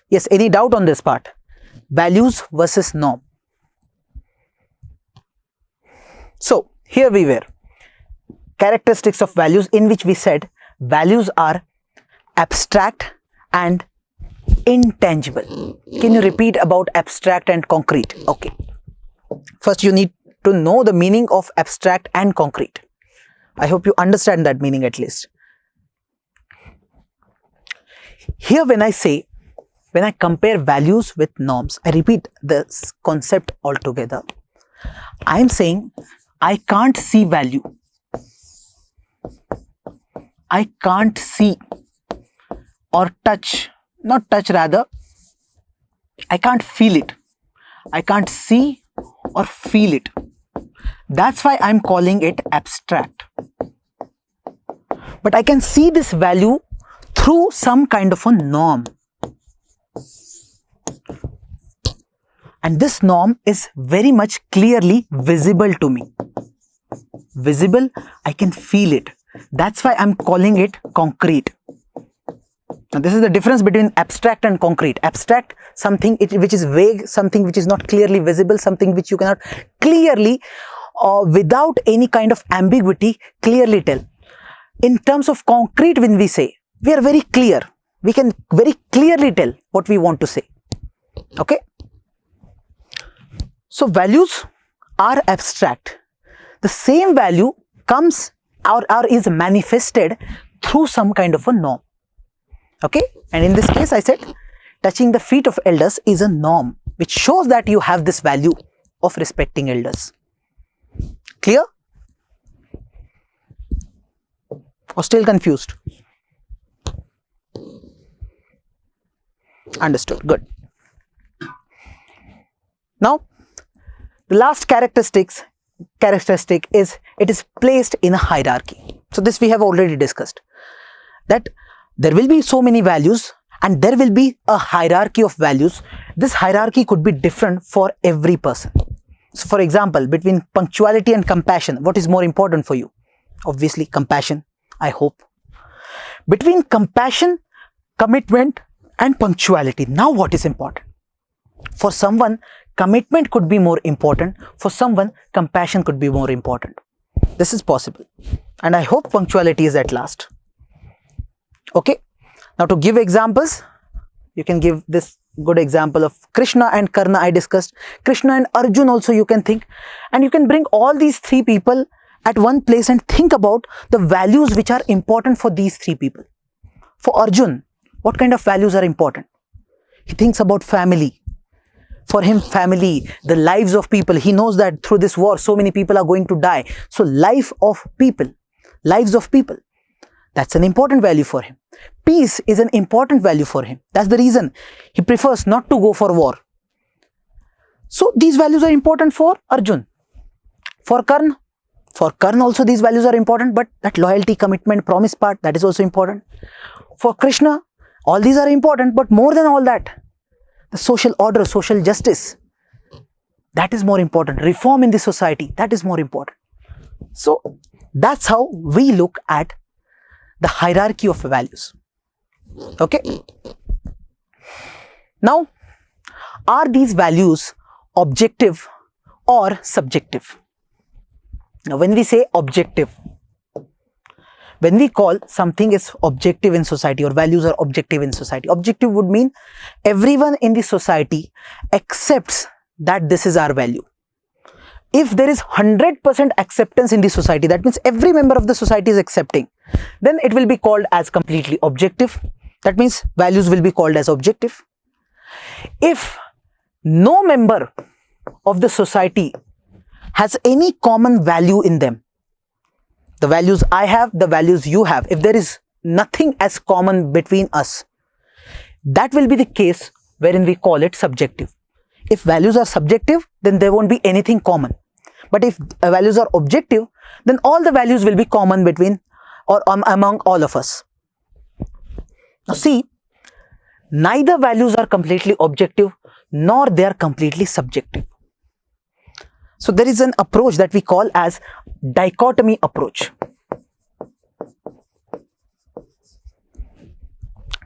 Yes, any doubt on this part? Values versus norm. So here we were. Characteristics of values, in which we said values are abstract and intangible. Can you repeat about abstract and concrete? Okay. First you need to know the meaning of abstract and concrete. I hope you understand that meaning at least. Here when I compare values with norms, I repeat this concept altogether. I am saying I can't see value. I can't see or touch, not touch rather, I can't feel it. I can't see or feel it. That's why I'm calling it abstract. But I can see this value through some kind of a norm. And this norm is very much clearly visible to me. Visible, I can feel it. That's why I'm calling it concrete. Now this is the difference between abstract and concrete. Abstract, something which is vague, something which is not clearly visible, something which you cannot clearly or without any kind of ambiguity clearly tell. In terms of concrete, when we say, we are very clear. We can very clearly tell what we want to say. Okay? So values are abstract. The same value comes or is manifested through some kind of a norm. Okay? And in this case, I said touching the feet of elders is a norm which shows that you have this value of respecting elders. Clear? Or still confused? Understood. Good. Now, the last characteristic is it is placed in a hierarchy. So this we have already discussed, that there will be so many values and there will be a hierarchy of values. This hierarchy could be different for every person. So for example, between punctuality and compassion, what is more important for you? Obviously compassion, I hope. Between compassion, commitment and punctuality, now what is important? For someone, commitment could be more important. For someone, compassion could be more important. This is possible. And I hope punctuality is at last. Okay, now to give examples, you can give this good example of Krishna and Karna I discussed. Krishna and Arjun also you can think, and you can bring all these three people at one place and think about the values which are important for these three people. For Arjun, what kind of values are important? He thinks about family. For him, family, the lives of people. He knows that through this war, so many people are going to die. So lives of people. That's an important value for him. Peace is an important value for him. That's the reason he prefers not to go for war. So these values are important for Arjun. For Karna also these values are important, but that loyalty, commitment, promise part, that is also important. For Krishna, all these are important, but more than all that, the social order, social justice, that is more important. Reform in the society, that is more important. So that's how we look at the hierarchy of values. Okay. Now, are these values objective or subjective? Now, when we say objective, when we call something is objective in society or values are objective in society, objective would mean everyone in the society accepts that this is our value. If there is 100% acceptance in the society, that means every member of the society is accepting, then it will be called as completely objective. That means values will be called as objective. If no member of the society has any common value in them, the values I have, the values you have, if there is nothing as common between us, that will be the case wherein we call it subjective. If values are subjective, then there won't be anything common. But if values are objective, then all the values will be common between or among all of us. Now see, neither values are completely objective nor they are completely subjective. So there is an approach that we call as dichotomy approach.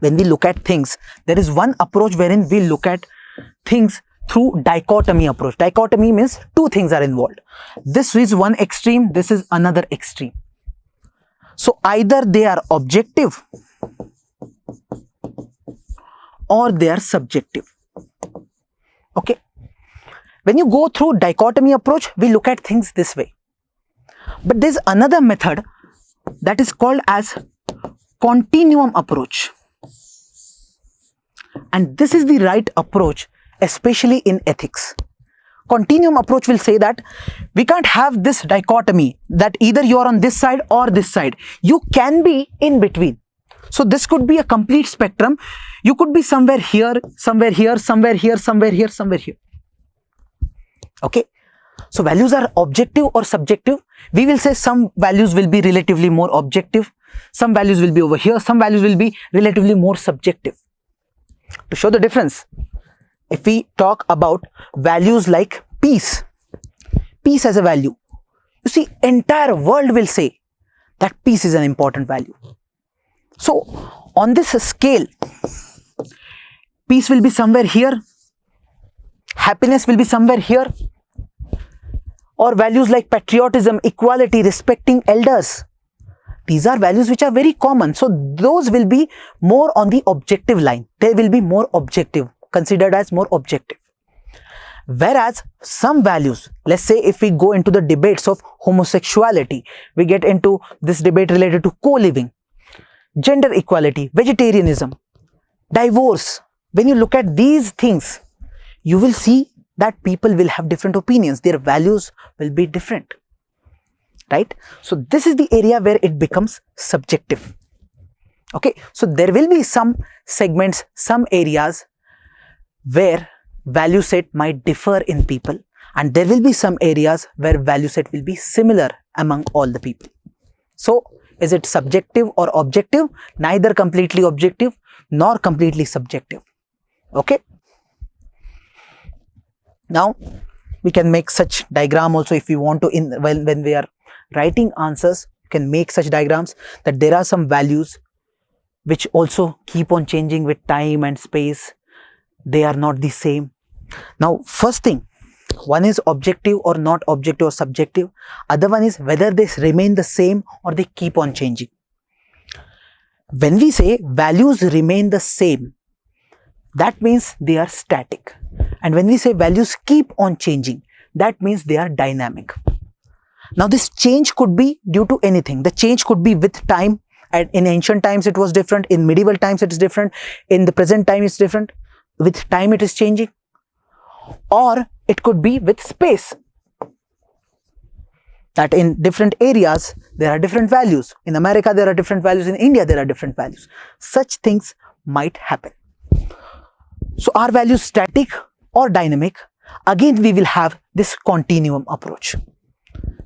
When we look at things, there is one approach wherein we look at things through dichotomy approach. Dichotomy means two things are involved. This is one extreme, this is another extreme. So either they are objective or they are subjective. Okay. When you go through dichotomy approach, we look at things this way. But there's another method that is called as continuum approach. And this is the right approach, especially in ethics. Continuum approach will say that we can't have this dichotomy that either you are on this side or this side. You can be in between. So this could be a complete spectrum. You could be somewhere here, somewhere here, somewhere here, somewhere here, somewhere here. Okay. So values are objective or subjective. We will say some values will be relatively more objective. Some values will be over here. Some values will be relatively more subjective. To show the difference, if we talk about values like peace, peace as a value, you see, entire world will say that peace is an important value. So on this scale, peace will be somewhere here, happiness will be somewhere here, or values like patriotism, equality, respecting elders. These are values which are very common. So those will be more on the objective line. They will be more objective, considered as more objective. Whereas some values, let's say if we go into the debates of homosexuality, we get into this debate related to co-living, gender equality, vegetarianism, divorce. When you look at these things, you will see that people will have different opinions. Their values will be different. Right? So this is the area where it becomes subjective. Okay. So there will be some segments, some areas where value set might differ in people, and there will be some areas where value set will be similar among all the people. So is it subjective or objective? Neither completely objective nor completely subjective. Okay. Now we can make such diagram also if we want to, when we are writing answers, you can make such diagrams that there are some values which also keep on changing with time and space. They are not the same. Now first thing, one is objective or not objective or subjective. Other one is whether they remain the same or they keep on changing. When we say values remain the same, that means they are static. And when we say values keep on changing, that means they are dynamic. Now this change could be due to anything. The change could be with time. And in ancient times it was different, in medieval times it is different, in the present time it's different. With time it is changing. Or it could be with space. That in different areas there are different values. In America there are different values, in India there are different values. Such things might happen. So are values static or dynamic? Again we will have this continuum approach.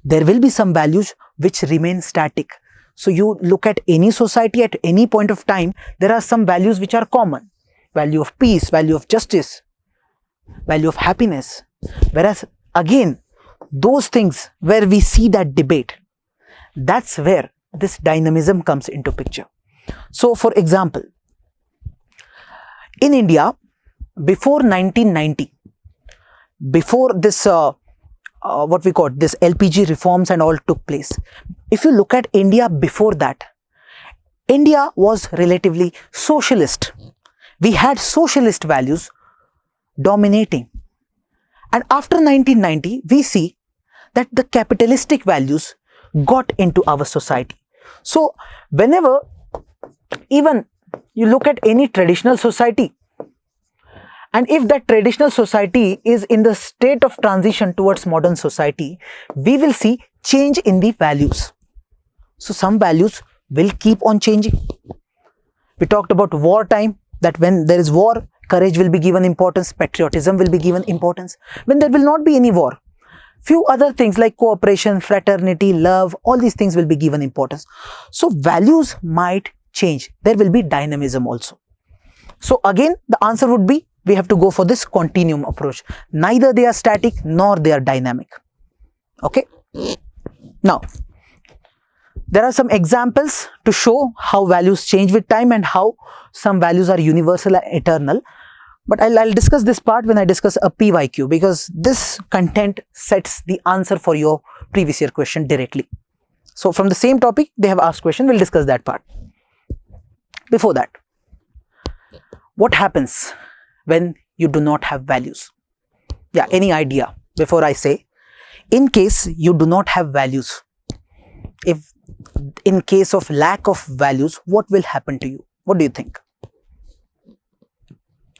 There will be some values which remain static. So you look at any society at any point of time, there are some values which are common. Value of peace, value of justice, value of happiness. Whereas again, those things where we see that debate, that's where this dynamism comes into picture. So for example, in India, before 1990, before this what we call this LPG reforms and all took place, if you look at India before that, India was relatively socialist. We had socialist values dominating. And after 1990, we see that the capitalistic values got into our society. So whenever even you look at any traditional society, and if that traditional society is in the state of transition towards modern society, we will see change in the values. So some values will keep on changing. We talked about wartime, that when there is war, courage will be given importance, patriotism will be given importance. When there will not be any war, few other things like cooperation, fraternity, love, all these things will be given importance. So values might change. There will be dynamism also. So again, the answer would be, we have to go for this continuum approach. Neither they are static nor they are dynamic. Okay. Now, there are some examples to show how values change with time and how some values are universal and eternal. But I'll discuss this part when I discuss a PYQ, because this content sets the answer for your previous year question directly. So from the same topic, they have asked question, we'll discuss that part. Before that, what happens when you do not have values? Yeah, any idea before I say? In case you do not have values, if in case of lack of values, what will happen to you? What do you think?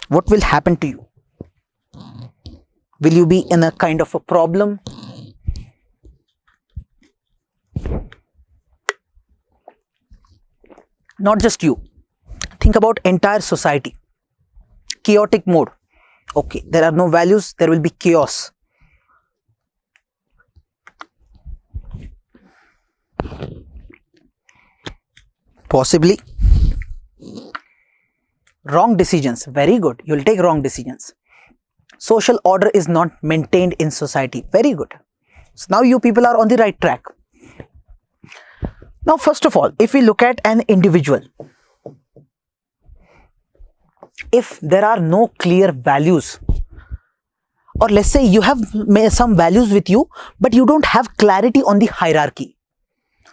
What will happen to you? Will you be in a kind of a problem? Not just you. Think about entire society. Chaotic mode. Okay, there are no values, there will be chaos. Possibly. Wrong decisions. Very good. You will take wrong decisions. Social order is not maintained in society. Very good. So now you people are on the right track. Now first of all, if we look at an individual, if there are no clear values, or let's say you have some values with you, but you don't have clarity on the hierarchy.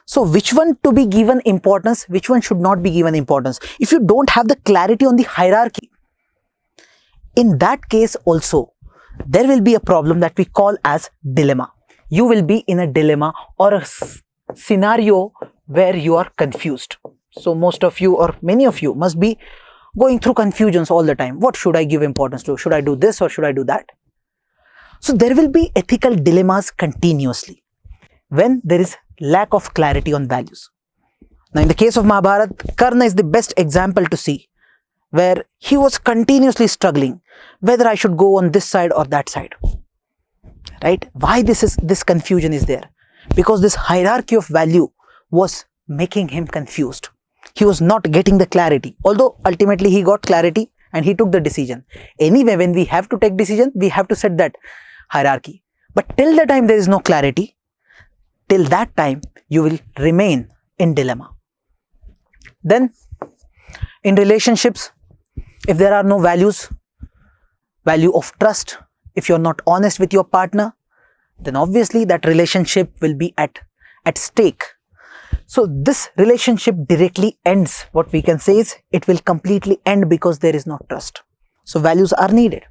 So which one to be given importance, which one should not be given importance? If you don't have the clarity on the hierarchy, in that case also, there will be a problem that we call as dilemma. You will be in a dilemma or a scenario where you are confused. So most of you or many of you must be going through confusions all the time. What should I give importance to? Should I do this or should I do that? So there will be ethical dilemmas continuously when there is lack of clarity on values. Now in the case of Mahabharata, Karna is the best example to see, where he was continuously struggling whether I should go on this side or that side. Right? Why this confusion is there? Because this hierarchy of value was making him confused. He was not getting the clarity, although ultimately he got clarity and he took the decision. Anyway, when we have to take decision, we have to set that hierarchy. But till the time there is no clarity, till that time you will remain in dilemma. Then in relationships, if there are no values, value of trust, if you're not honest with your partner, then obviously that relationship will be at stake. So this relationship directly ends. What we can say is it will completely end because there is no trust. So values are needed.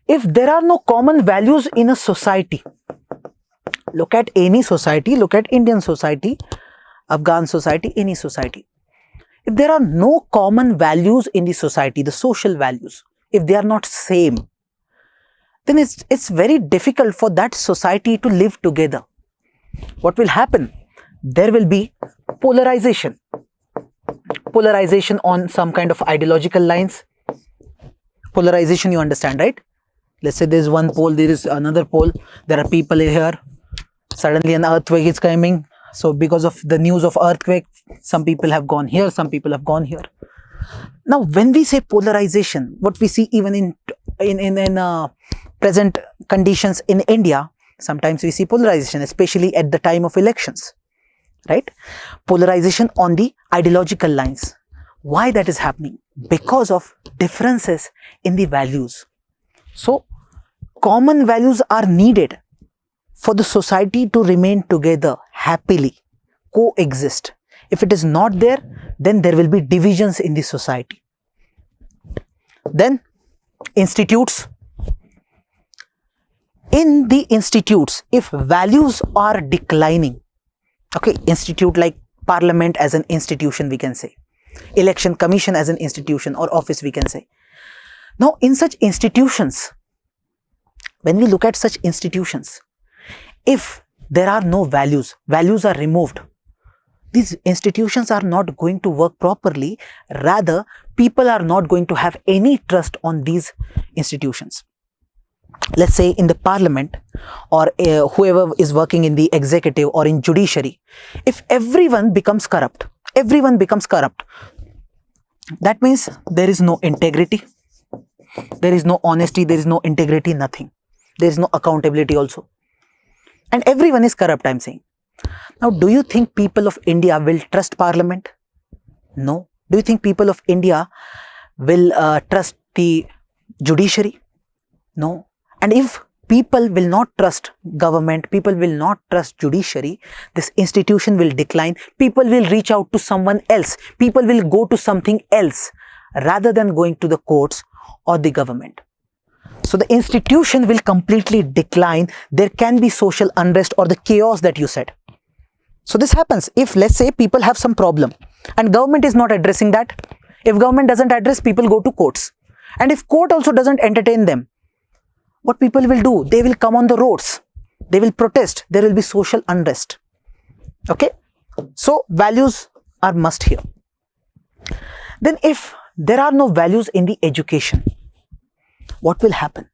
If there are no common values in a society, look at any society, look at Indian society, Afghan society, any society. If there are no common values in the society, the social values, if they are not same, then it's very difficult for that society to live together. What will happen? There will be polarization. Polarization on some kind of ideological lines. Polarization, you understand, right? Let's say there is one pole, there is another pole, there are people here, suddenly an earthquake is coming. So because of the news of earthquake, some people have gone here, some people have gone here. Now, when we say polarization, what we see even in present conditions in India, sometimes we see polarization, especially at the time of elections, right? Polarization on the ideological lines. Why that is happening? Because of differences in the values. So, common values are needed for the society to remain together happily, coexist. If it is not there, then there will be divisions in the society. Then, institutes. In the institutes, if values are declining, okay, institute like parliament as an institution, we can say, election commission as an institution or office, we can say. Now, in such institutions, when we look at such institutions, if there are no values, values are removed, these institutions are not going to work properly. Rather, people are not going to have any trust on these institutions. Let's say in the parliament or whoever is working in the executive or in judiciary, if everyone becomes corrupt, that means there is no integrity, there is no honesty, there is no integrity, nothing. There is no accountability also. And everyone is corrupt, I'm saying. Now, do you think people of India will trust parliament? No. Do you think people of India will trust the judiciary? No. And if people will not trust government, people will not trust judiciary, this institution will decline. People will reach out to someone else. People will go to something else rather than going to the courts or the government. So the institution will completely decline. There can be social unrest or the chaos that you said. So this happens if, let's say, people have some problem and government is not addressing that. If government doesn't address, people go to courts. And if court also doesn't entertain them, what people will do? They will come on the roads. They will protest. There will be social unrest. Okay. So values are must here. Then if there are no values in the education, what will happen?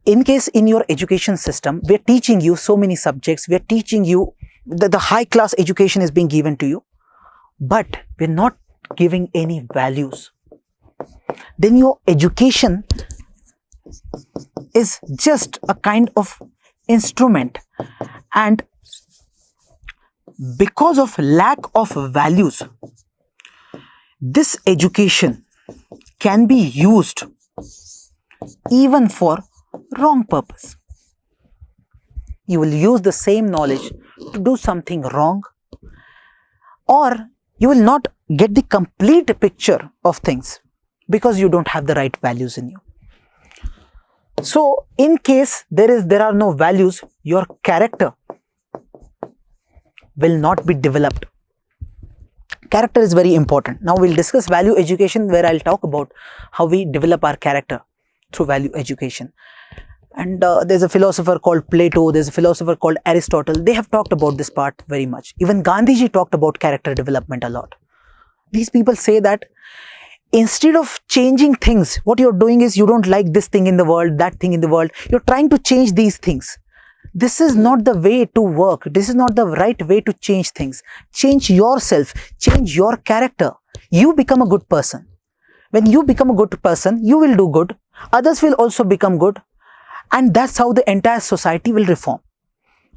In case in your education system, we are teaching you so many subjects, we are teaching you, the high class education is being given to you, but we are not giving any values. Then your education is just a kind of instrument, and because of lack of values, this education can be used even for wrong purpose. You will use the same knowledge to do something wrong, or you will not get the complete picture of things because you don't have the right values in you. So in case there are no values, your character will not be developed. Character is very important. Now we'll discuss value education, where I'll talk about how we develop our character through value education. And there's a philosopher called Plato, there's a philosopher called Aristotle. They have talked about this part very much. Even Gandhiji talked about character development a lot. These people say that instead of changing things, what you're doing is you don't like this thing in the world, that thing in the world. You're trying to change these things. This is not the way to work. This is not the right way to change things. Change yourself, change your character. You become a good person. When you become a good person, you will do good. Others will also become good. And that's how the entire society will reform.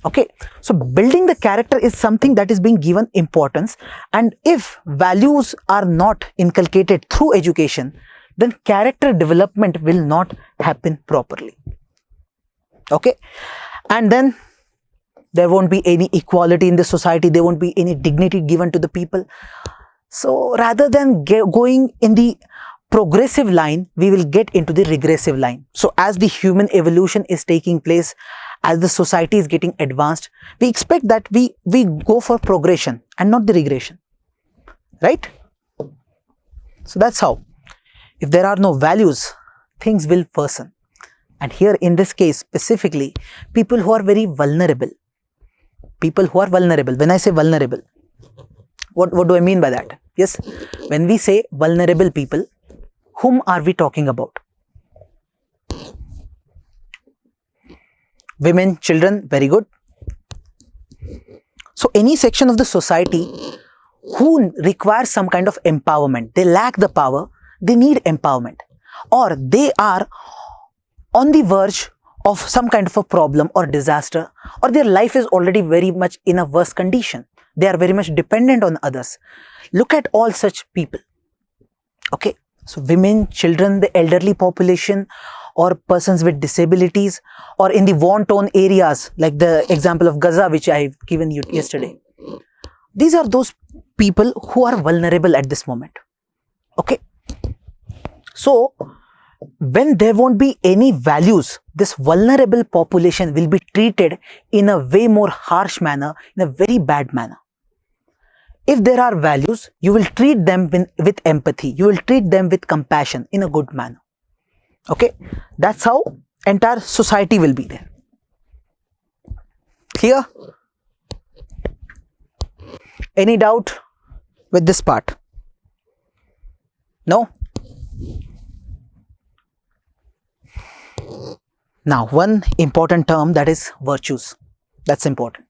Okay. So building the character is something that is being given importance. And if values are not inculcated through education, then character development will not happen properly. Okay. And then There won't be any equality in the society. There won't be any dignity given to the people. So rather than going in the progressive line, we will get into the regressive line. So as the human evolution is taking place, as the society is getting advanced, we expect that we go for progression and not the regression, right? So that's how. If there are no values, things will worsen. And here in this case specifically, people who are very vulnerable, when I say vulnerable, what do I mean by that? Yes, when we say vulnerable people, whom are we talking about? Women, children, very good. So any section of the society who requires some kind of empowerment, they lack the power, they need empowerment, or they are on the verge of some kind of a problem or disaster, or their life is already very much in a worse condition. They are very much dependent on others. Look at all such people. Okay, so women, children, the elderly population, or persons with disabilities, or in the war-torn areas like the example of Gaza which I have given you yesterday. These are those people who are vulnerable at this moment. Okay, so when there won't be any values, this vulnerable population will be treated in a way more harsh manner, in a very bad manner. If there are values, you will treat them with empathy, you will treat them with compassion in a good manner. Okay, that's how entire society will be there. Clear? Any doubt with this part? No? Now, one important term, that is virtues. That's important.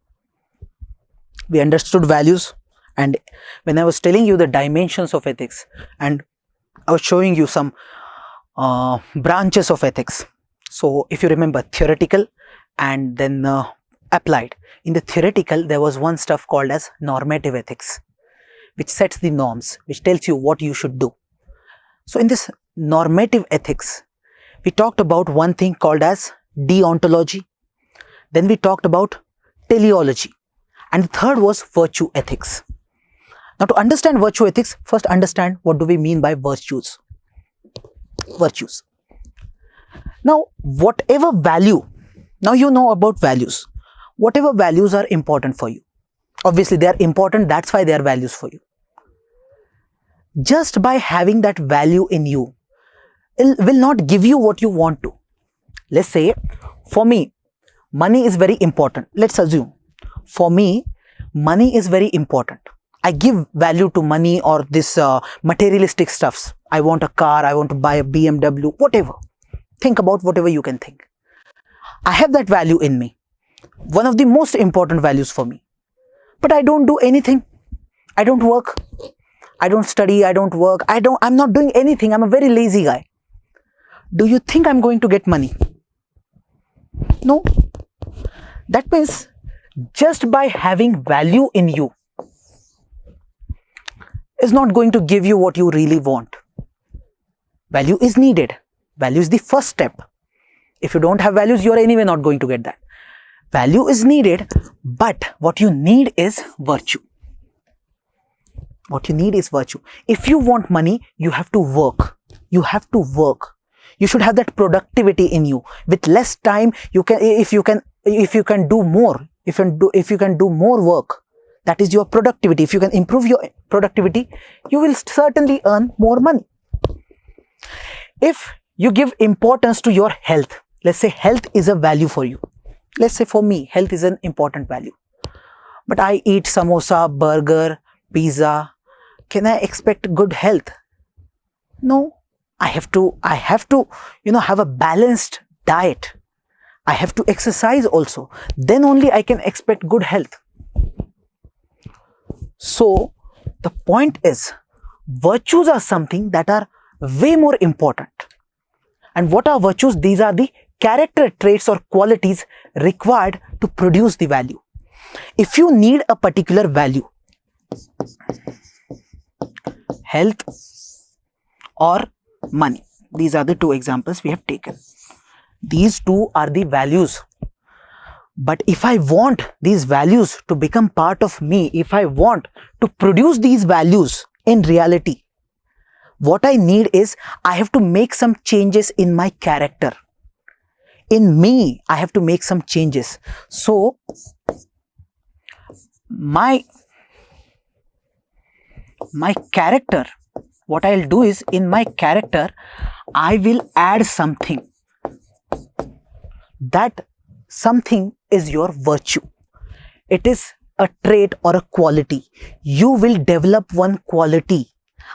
We understood values, and when I was telling you the dimensions of ethics, and I was showing you some branches of ethics. So, if you remember, theoretical and then applied. In the theoretical, there was one stuff called as normative ethics, which sets the norms, which tells you what you should do. So, in this normative ethics, we talked about one thing called as deontology. Then we talked about teleology. And the third was virtue ethics. Now, to understand virtue ethics, first understand what do we mean by virtues. Virtues. Now, whatever value, now you know about values. Whatever values are important for you. Obviously, they are important, that's why they are values for you. Just by having that value in you, it will not give you what you want to. Let's say, for me, money is very important. Let's assume, for me, money is very important. I give value to money or this materialistic stuffs. I want a car, I want to buy a BMW, whatever. Think about whatever you can think. I have that value in me. One of the most important values for me. But I don't do anything. I don't work. I don't study, I don't work. I'm not doing anything. I'm a very lazy guy. Do you think I'm going to get money? No. That means just by having value in you is not going to give you what you really want. Value is needed. Value is the first step. If you don't have values, you are anyway not going to get that. Value is needed, but what you need is virtue. What you need is virtue. If you want money, you have to work. You have to work. You should have that productivity in you. With less time, you can, if you can do more, if you can do more work, that is your productivity. If you can improve your productivity, you will certainly earn more money. If you give importance to your health, let's say health is a value for you. Let's say for me, health is an important value. But I eat samosa, burger, pizza. Can I expect good health? No. I have to, have a balanced diet. I have to exercise also. Then only I can expect good health. So, the point is, virtues are something that are way more important. And what are virtues? These are the character traits or qualities required to produce the value. If you need a particular value, health or money, these are the two examples we have taken. These two are the values. But if I want these values to become part of me, if I want to produce these values in reality, what I need is I have to make some changes in my character. In me, I have to make some changes. So, my character, what I'll do is in my character, I will add something. That something is your virtue. It is a trait or a quality. You will develop one quality.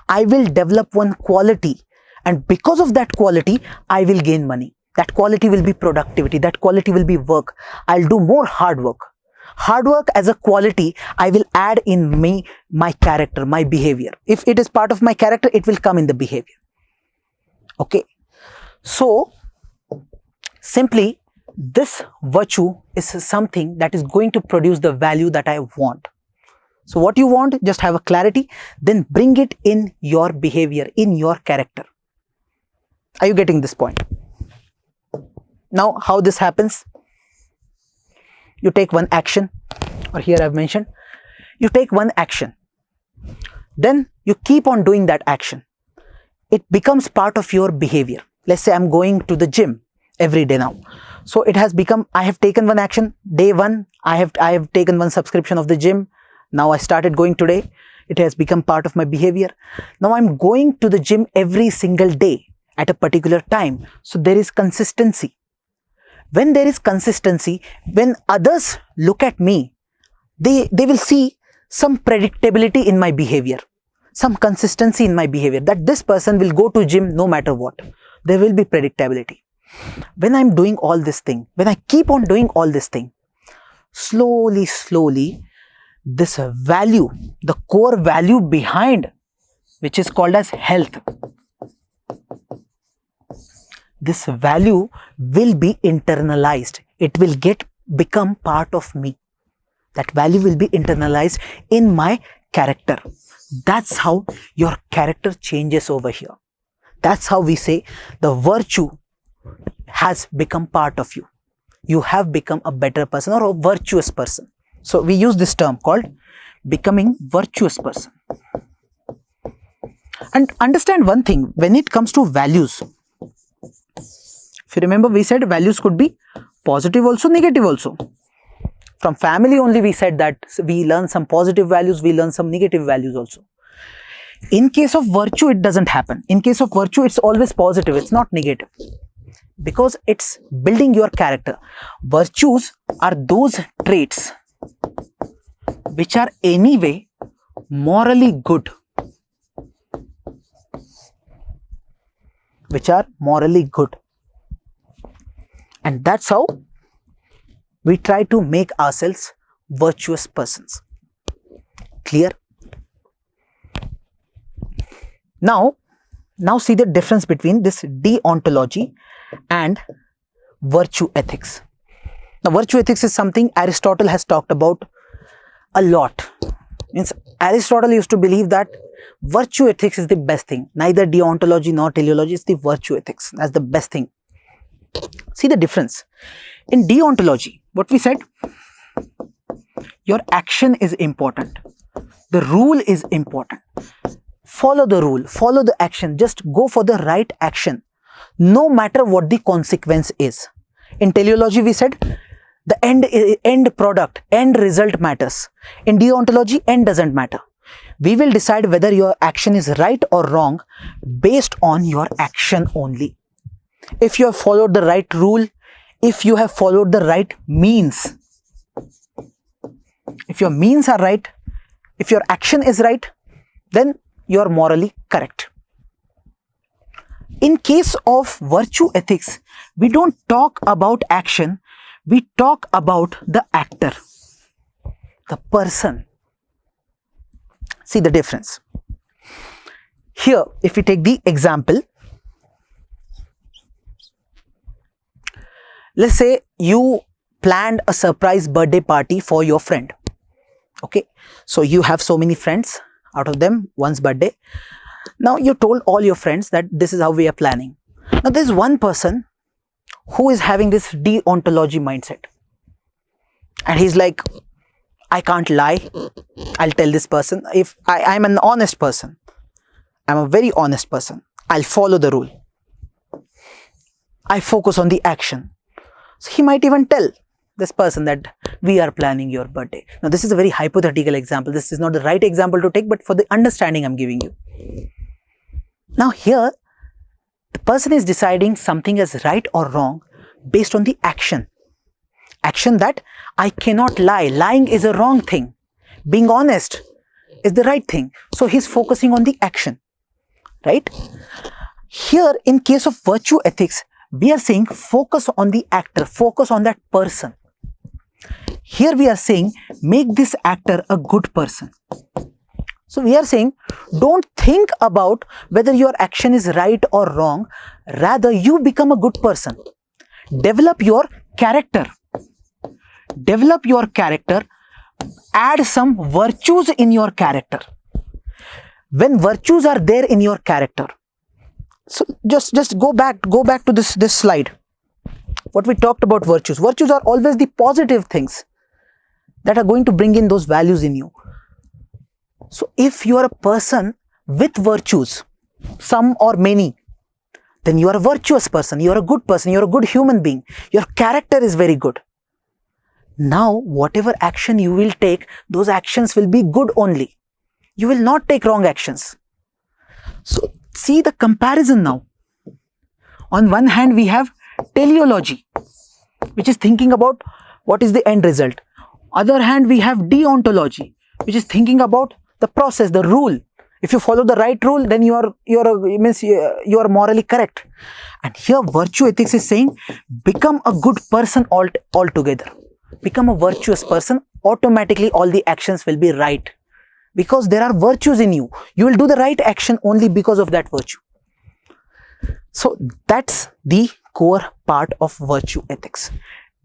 I will develop one quality, and because of that quality, I will gain money. That quality will be productivity. That quality will be work. I'll do more hard work. Hard work as a quality, I will add in me, my character, my behavior. If it is part of my character, it will come in the behavior. Okay. So, simply, this virtue is something that is going to produce the value that I want. So, what you want, just have a clarity, then bring it in your behavior, in your character. Are you getting this point? Now, how this happens? You take one action, or here I have mentioned, you take one action, then you keep on doing that action. It becomes part of your behavior. Let's say I'm going to the gym every day now. So it has become, I have taken one action, day one, I have taken one subscription of the gym. Now I started going today. It has become part of my behavior. Now I'm going to the gym every single day at a particular time. So there is consistency. When there is consistency, when others look at me, they will see some predictability in my behavior, some consistency in my behavior, that this person will go to gym no matter what. There will be predictability. When I'm doing all this thing, when I keep on doing all this thing, slowly, this value, the core value behind, which is called as health, this value will be internalized. It will become part of me. That value will be internalized in my character. That's how your character changes over here. That's how we say the virtue has become part of you. You have become a better person or a virtuous person. So we use this term called becoming virtuous person. And understand one thing, when it comes to values, if you remember, we said values could be positive also, negative also. From family only we said that we learn some positive values, we learn some negative values also. In case of virtue, it doesn't happen. In case of virtue, it's always positive, it's not negative. Because it's building your character. Virtues are those traits which are anyway morally good. Which are morally good. And that's how we try to make ourselves virtuous persons. Clear? Now see the difference between this deontology and virtue ethics. Now, virtue ethics is something Aristotle has talked about a lot. Means Aristotle used to believe that virtue ethics is the best thing. Neither deontology nor teleology is the virtue ethics. That's the best thing. See the difference. In deontology, what we said, your action is important. The rule is important. Follow the rule, follow the action, just go for the right action, no matter what the consequence is. In teleology, we said the end product, end result matters. In deontology, end doesn't matter. We will decide whether your action is right or wrong based on your action only. If you have followed the right rule, if you have followed the right means, if your means are right, if your action is right, then you are morally correct. In case of virtue ethics, we don't talk about action, we talk about the actor, the person. See the difference. Here, if we take the example, let's say you planned a surprise birthday party for your friend. Okay, so you have so many friends, out of them one's birthday. Now you told all your friends that this is how we are planning. Now there's one person who is having this deontology mindset. and he's like, I can't lie, I'll tell this person. If I'm an honest person, I'm a very honest person, I'll follow the rule, I focus on the action. So he might even tell this person that we are planning your birthday. Now this is a very hypothetical example, this is not the right example to take, but for the understanding I'm giving you. Now here, the person is deciding something as right or wrong based on the action. Action that I cannot lie, lying is a wrong thing, being honest is the right thing. So he's focusing on the action, right? Here in case of virtue ethics, we are saying focus on the actor, focus on that person. Here we are saying make this actor a good person. So we are saying don't think about whether your action is right or wrong, rather you become a good person. Develop your character. Develop your character, add some virtues in your character. When virtues are there in your character, so just go back to this slide. What we talked about virtues. Virtues are always the positive things that are going to bring in those values in you. So if you are a person with virtues, some or many, then you are a virtuous person, you are a good person, you are a good human being. Your character is very good. Now whatever action you will take, those actions will be good only. You will not take wrong actions. So see the comparison now. On one hand we have teleology, which is thinking about what is the end result. Other hand we have deontology, which is thinking about the process, the rule. If you follow the right rule, then you are morally correct. And here virtue ethics is saying become a good person altogether. Become a virtuous person, automatically all the actions will be right. Because there are virtues in you. You will do the right action only because of that virtue. So that's the core part of virtue ethics.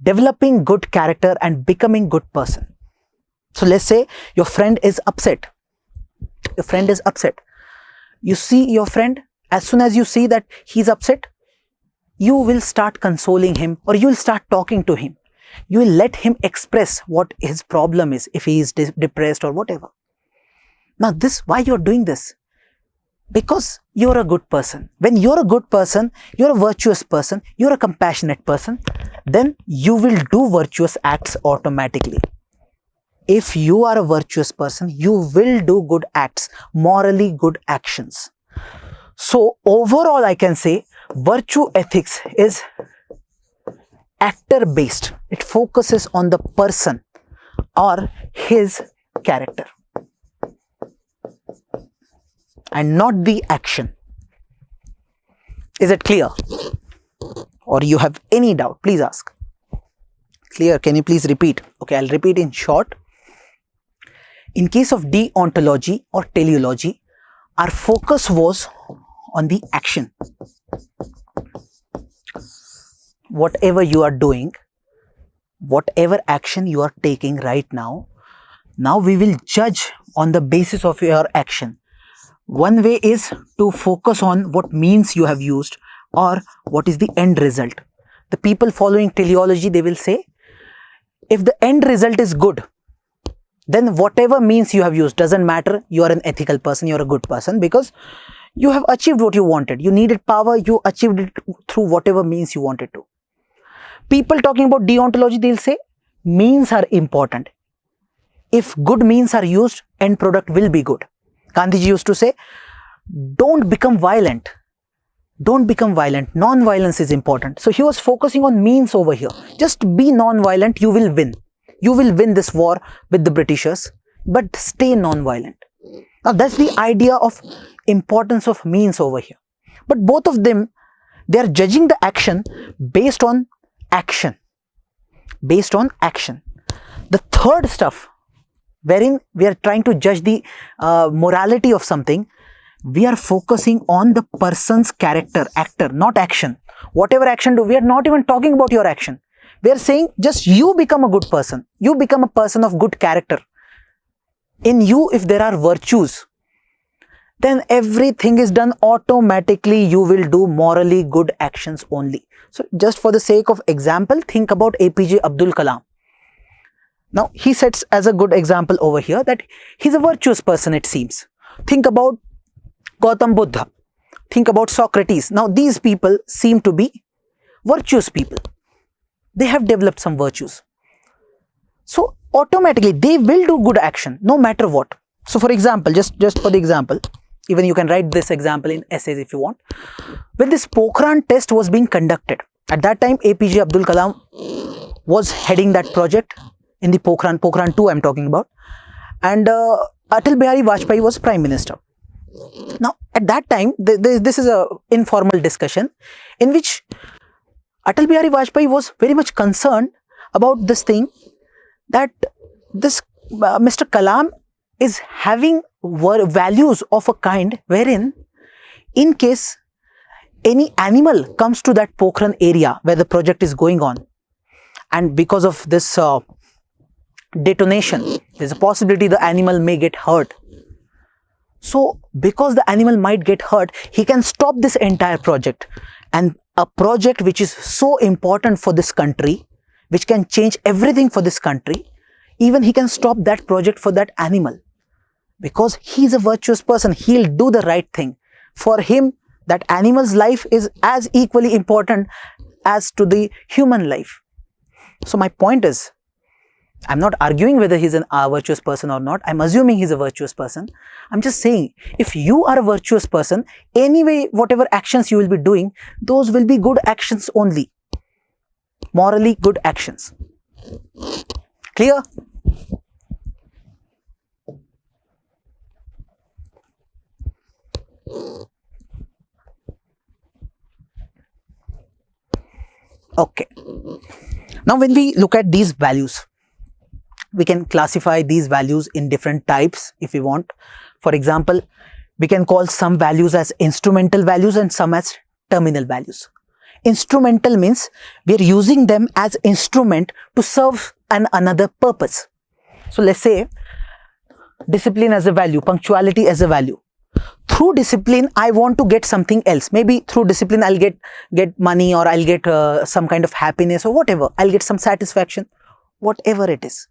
Developing good character and becoming good person. So let's say your friend is upset. Your friend is upset. You see your friend, as soon as you see that he's upset, you will start consoling him or you will start talking to him. You will let him express what his problem is, if he is depressed or whatever. Now why you're doing this? Because you're a good person. When you're a good person, you're a virtuous person, you're a compassionate person, then you will do virtuous acts automatically. If you are a virtuous person, you will do good acts, morally good actions. So overall I can say virtue ethics is actor based. It focuses on the person or his character and not the action. Is it clear? Or you have any doubt? Please ask. Clear? Can you please repeat? Okay, I'll repeat in short. In case of deontology or teleology, our focus was on the action. Whatever you are doing, whatever action you are taking right now, we will judge on the basis of your action. One way is to focus on what means you have used or what is the end result. The people following teleology, they will say, if the end result is good, then whatever means you have used doesn't matter. You are an ethical person, you are a good person because you have achieved what you wanted. You needed power, you achieved it through whatever means you wanted to. People talking about deontology, they'll say means are important. If good means are used, end product will be good. Gandhiji used to say, don't become violent. Don't become violent. Non-violence is important. So he was focusing on means over here. Just be non-violent, you will win. You will win this war with the Britishers, but stay non-violent. Now that's the idea of importance of means over here. But both of them, they are judging the action based on action. Based on action. The third stuff, wherein we are trying to judge the morality of something, we are focusing on the person's character, actor, not action. Whatever action do, we are not even talking about your action. We are saying just you become a good person. You become a person of good character. In you, if there are virtues, then everything is done automatically. You will do morally good actions only. So just for the sake of example, think about APJ Abdul Kalam. Now he sets as a good example over here that he's a virtuous person, it seems. Think about Gautam Buddha. Think about Socrates. Now these people seem to be virtuous people. They have developed some virtues. So automatically they will do good action no matter what. So for example, just for the example, even you can write this example in essays if you want. When this Pokhran test was being conducted, at that time APJ Abdul Kalam was heading that project in the Pokhran 2 I'm talking about, and Atal Bihari Vajpayee was Prime Minister. Now at that time, this is a informal discussion in which Atal Bihari Vajpayee was very much concerned about this thing, that this Mr. Kalam is having values of a kind wherein in case any animal comes to that Pokhran area where the project is going on, and because of this detonation, there's a possibility the animal may get hurt. So because the animal might get hurt, he can stop this entire project, and a project which is so important for this country, which can change everything for this country, even he can stop that project for that animal. Because he's a virtuous person, he'll do the right thing. For him, that animal's life is as equally important as to the human life. So my point is, I'm not arguing whether he's a virtuous person or not. I'm assuming he's a virtuous person. I'm just saying, if you are a virtuous person, anyway, whatever actions you will be doing, those will be good actions only. Morally good actions. Clear? Okay. Now when we look at these values, we can classify these values in different types if we want. For example, we can call some values as instrumental values and some as terminal values. Instrumental means we are using them as instrument to serve another purpose. So let's say discipline as a value, punctuality as a value. Through discipline, I want to get something else. Maybe through discipline, I'll get money, or I'll get some kind of happiness, or whatever. I'll get some satisfaction, whatever it is.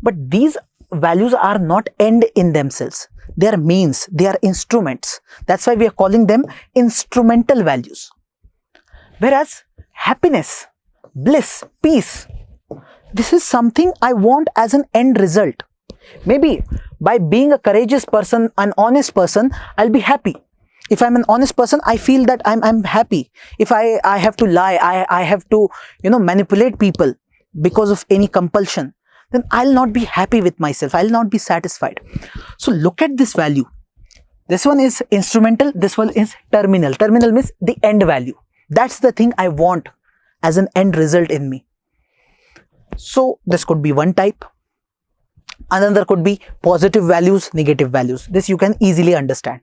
But these values are not end in themselves. They are means, they are instruments. That's why we are calling them instrumental values. Whereas happiness, bliss, peace, this is something I want as an end result. Maybe by being a courageous person, an honest person, I'll be happy. If I'm an honest person, I feel that I'm happy. If I have to lie, I have to, manipulate people because of any compulsion, then I'll not be happy with myself. I'll not be satisfied. So look at this value. This one is instrumental. This one is terminal. Terminal means the end value. That's the thing I want as an end result in me. So this could be one type. Another could be positive values, negative values. This you can easily understand.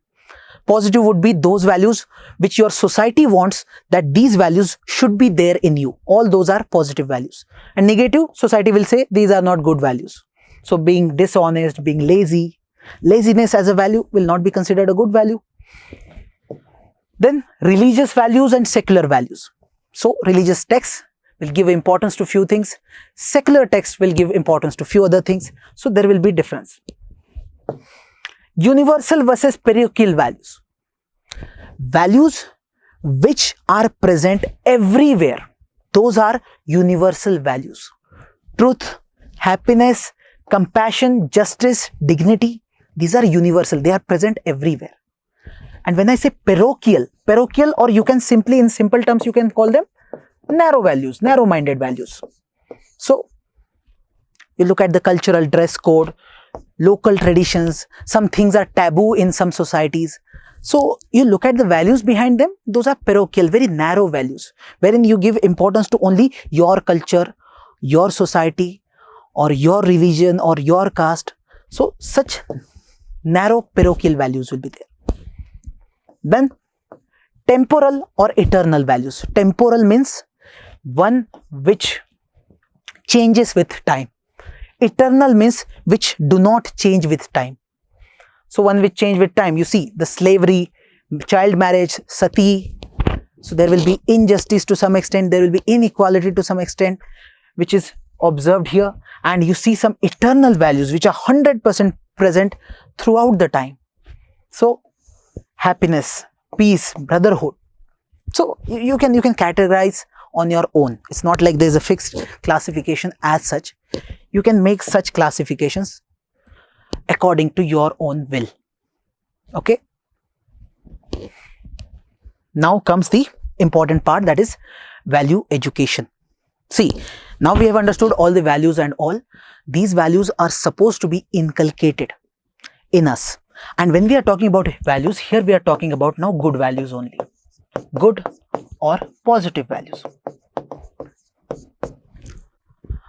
Positive would be those values which your society wants that these values should be there in you. All those are positive values. And negative, society will say these are not good values. So being dishonest, being lazy, laziness as a value will not be considered a good value. Then religious values and secular values. So religious texts will give importance to few things. Secular texts will give importance to few other things. So there will be difference. Universal versus parochial values. Values which are present everywhere. Those are universal values. Truth, happiness, compassion, justice, dignity. These are universal. They are present everywhere. And when I say parochial, or you can simply, in simple terms, you can call them narrow values, narrow-minded values. So you look at the cultural dress code, local traditions, some things are taboo in some societies. So you look at the values behind them, those are parochial, very narrow values, wherein you give importance to only your culture, your society, or your religion, or your caste. So such narrow parochial values will be there. Then temporal or eternal values. Temporal means one which changes with time. Eternal means which do not change with time. So one which change with time, you see the slavery, child marriage, sati. So there will be injustice to some extent, there will be inequality to some extent, which is observed here, and you see some eternal values which are 100% present throughout the time. So happiness, peace, brotherhood. So you can categorize on your own. It's not like there's a fixed classification as such. You can make such classifications according to your own will. Okay. Now comes the important part, that is value education. See, now we have understood all the values and all. These values are supposed to be inculcated in us. And when we are talking about values, here we are talking about now good values only. Good or positive values.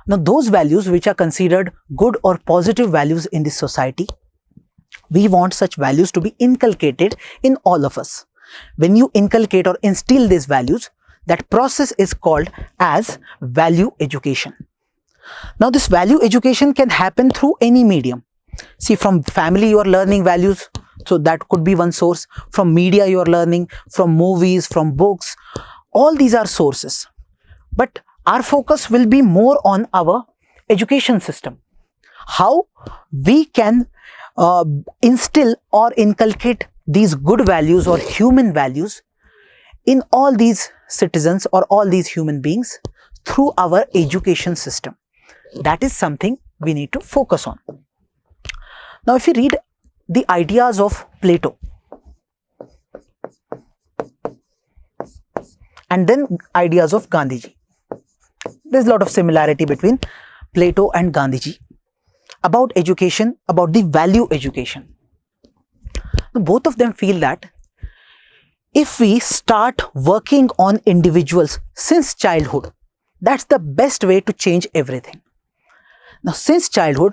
Now those values which are considered good or positive values in this society, we want such values to be inculcated in all of us. When you inculcate or instill these values, that process is called as value education. Now this value education can happen through any medium. See, from family you are learning values, so that could be one source. From media you are learning, from movies, from books, all these are sources. But our focus will be more on our education system. How we can instill or inculcate these good values or human values in all these citizens or all these human beings through our education system. That is something we need to focus on. Now if you read the ideas of Plato and then ideas of Gandhiji, there's a lot of similarity between Plato and Gandhiji about education, about the value education. Now, both of them feel that if we start working on individuals since childhood, that's the best way to change everything. Now, since childhood,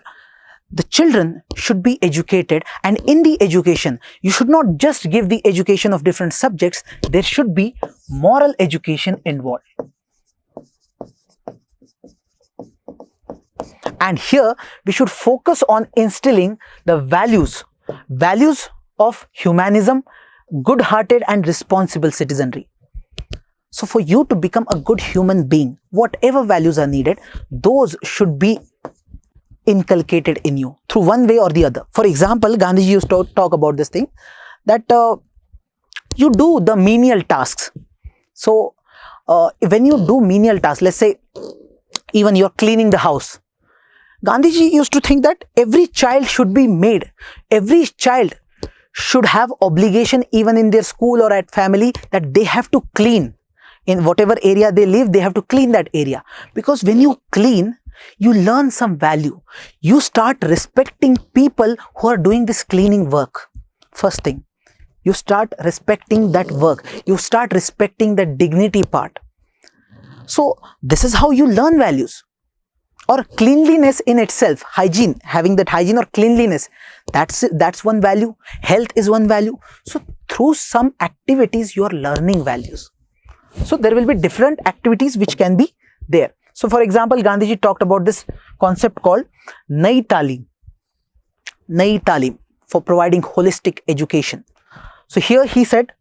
the children should be educated, and in the education, you should not just give the education of different subjects, there should be moral education involved. And here, we should focus on instilling the values of humanism, good-hearted and responsible citizenry. So for you to become a good human being, whatever values are needed, those should be inculcated in you through one way or the other. For example, Gandhiji used to talk about this thing that you do the menial tasks. So when you do menial tasks, let's say even you're cleaning the house, Gandhiji used to think that every child should be made, every child should have obligation even in their school or at family, that they have to clean. In whatever area they live, they have to clean that area. Because when you clean, you learn some value. You start respecting people who are doing this cleaning work. First thing, you start respecting that work. You start respecting the dignity part. So this is how you learn values. Or cleanliness in itself, hygiene, having that hygiene or cleanliness, that's one value. Health is one value. So through some activities, you are learning values. So there will be different activities which can be there. So for example, Gandhiji talked about this concept called Nai Talim, for providing holistic education. So here he said,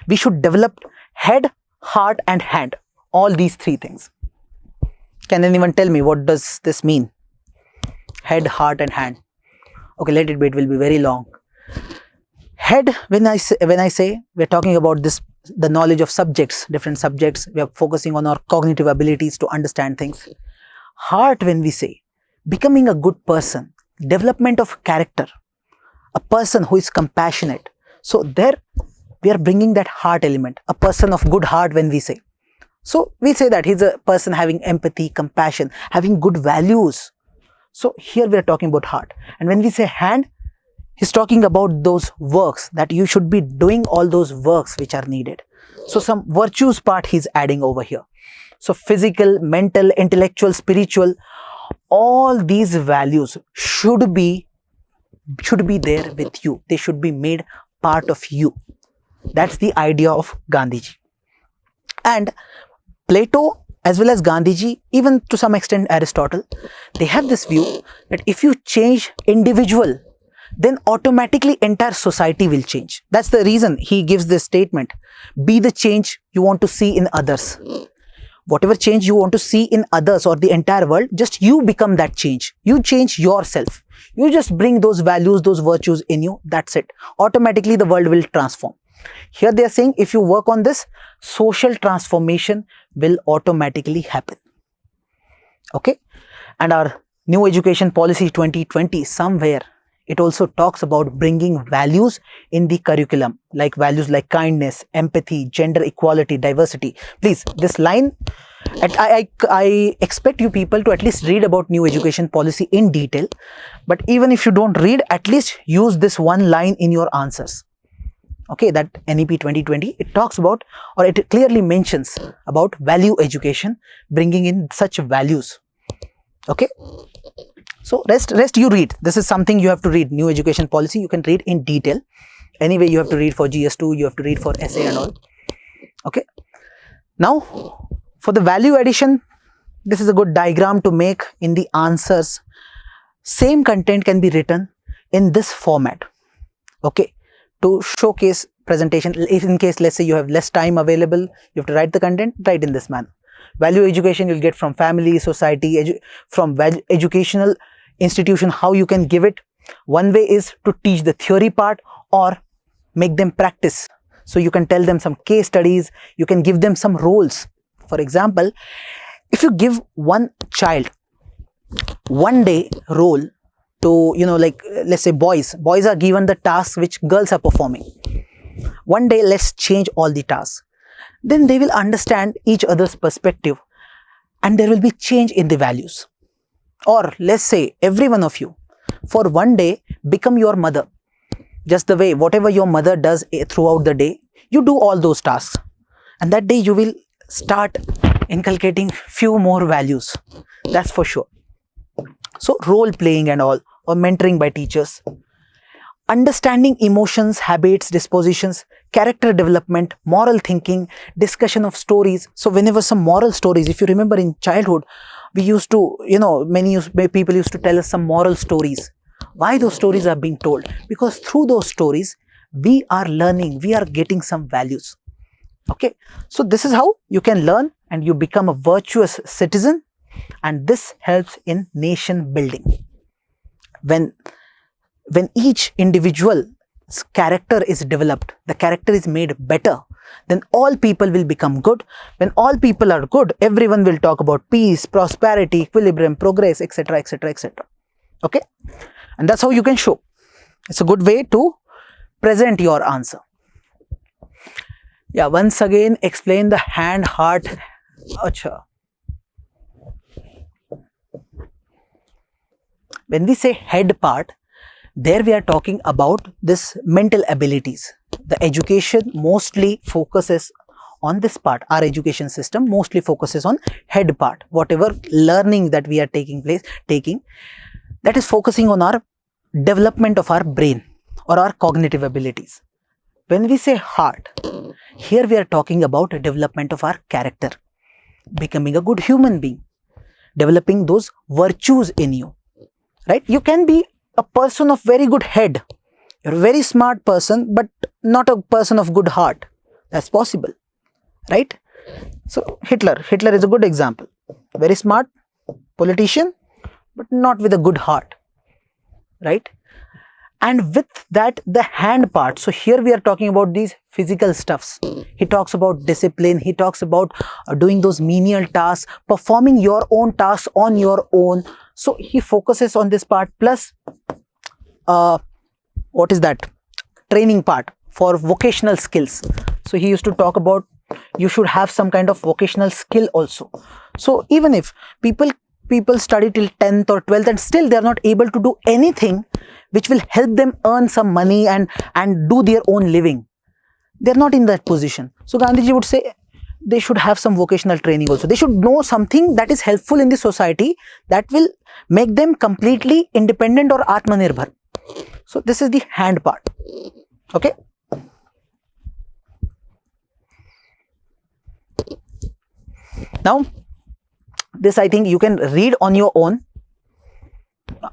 we should develop head, heart and hand, all these three things. Can anyone tell me what does this mean? Head, heart and hand. Okay, let it be, it will be very long. Head, when I say we're talking about this, the knowledge of subjects, different subjects, we are focusing on our cognitive abilities to understand things. Heart, when we say becoming a good person, development of character, a person who is compassionate. So there we are bringing that heart element, a person of good heart when we say. So we say that he's a person having empathy, compassion, having good values. So here we are talking about heart. And when we say hand, he's talking about those works, that you should be doing all those works which are needed. So some virtues part he's adding over here. So physical, mental, intellectual, spiritual, all these values should be there with you. They should be made part of you. That's the idea of Gandhiji. And Plato as well as Gandhiji, even to some extent Aristotle, they have this view that if you change individual, then automatically entire society will change. That's the reason he gives this statement, be the change you want to see in others. Whatever change you want to see in others or the entire world, just you become that change. You change yourself. You just bring those values, those virtues in you. That's it. Automatically the world will transform. Here they are saying if you work on this, social transformation will automatically happen. Okay. And our new education policy 2020, somewhere it also talks about bringing values in the curriculum, like values like kindness, empathy, gender equality, diversity. Please, this line, I expect you people to at least read about new education policy in detail. But even if you don't read, at least use this one line in your answers. Okay, that NEP 2020, it talks about, or it clearly mentions about value education, bringing in such values. Okay. So rest you read. This is something you have to read. New education policy, you can read in detail. Anyway, you have to read for GS2, you have to read for essay and all. Okay. Now, for the value addition, this is a good diagram to make in the answers. Same content can be written in this format. Okay. To showcase presentation, if in case, let's say you have less time available, you have to write the content, write in this manner. Value education you'll get from family, society, from educational institution, how you can give it. One way is to teach the theory part or make them practice. So you can tell them some case studies, you can give them some roles. For example, if you give one child one day role to, like let's say boys are given the tasks which girls are performing. One day let's change all the tasks. Then they will understand each other's perspective and there will be change in the values. Or let's say every one of you for one day become your mother. Just the way whatever your mother does throughout the day, you do all those tasks. And that day you will start inculcating few more values. That's for sure. So role playing and all, or mentoring by teachers. Understanding emotions, habits, dispositions, character development, moral thinking, discussion of stories. So whenever some moral stories, if you remember in childhood, we used to, many people used to tell us some moral stories. Why those stories are being told? Because through those stories, we are learning, we are getting some values. Okay. So this is how you can learn and you become a virtuous citizen, and this helps in nation building. When each individual's character is developed, the character is made better, then all people will become good. When all people are good, everyone will talk about peace, prosperity, equilibrium, progress, etc., etc., etc. Okay? And that's how you can show. It's a good way to present your answer. Yeah, once again, explain the hand, heart. Acha. When we say head part, there we are talking about this mental abilities. The education mostly focuses on this part. Our education system mostly focuses on head part. Whatever learning that we are taking, that is focusing on our development of our brain or our cognitive abilities. When we say heart, here we are talking about the development of our character, becoming a good human being, developing those virtues in you. Right? You can be a person of very good head. You're a very smart person, but not a person of good heart. That's possible. Right? So Hitler is a good example. Very smart politician, but not with a good heart. Right? And with that, the hand part. So here we are talking about these physical stuffs. He talks about discipline. He talks about doing those menial tasks, performing your own tasks on your own. So he focuses on this part, plus what is that? Training part for vocational skills. So he used to talk about you should have some kind of vocational skill also. So even if people study till 10th or 12th and still they are not able to do anything which will help them earn some money and do their own living, they are not in that position. So Gandhiji would say they should have some vocational training also. They should know something that is helpful in the society that will make them completely independent or Atmanirbhar. So this is the hand part. Okay. Now, this I think you can read on your own.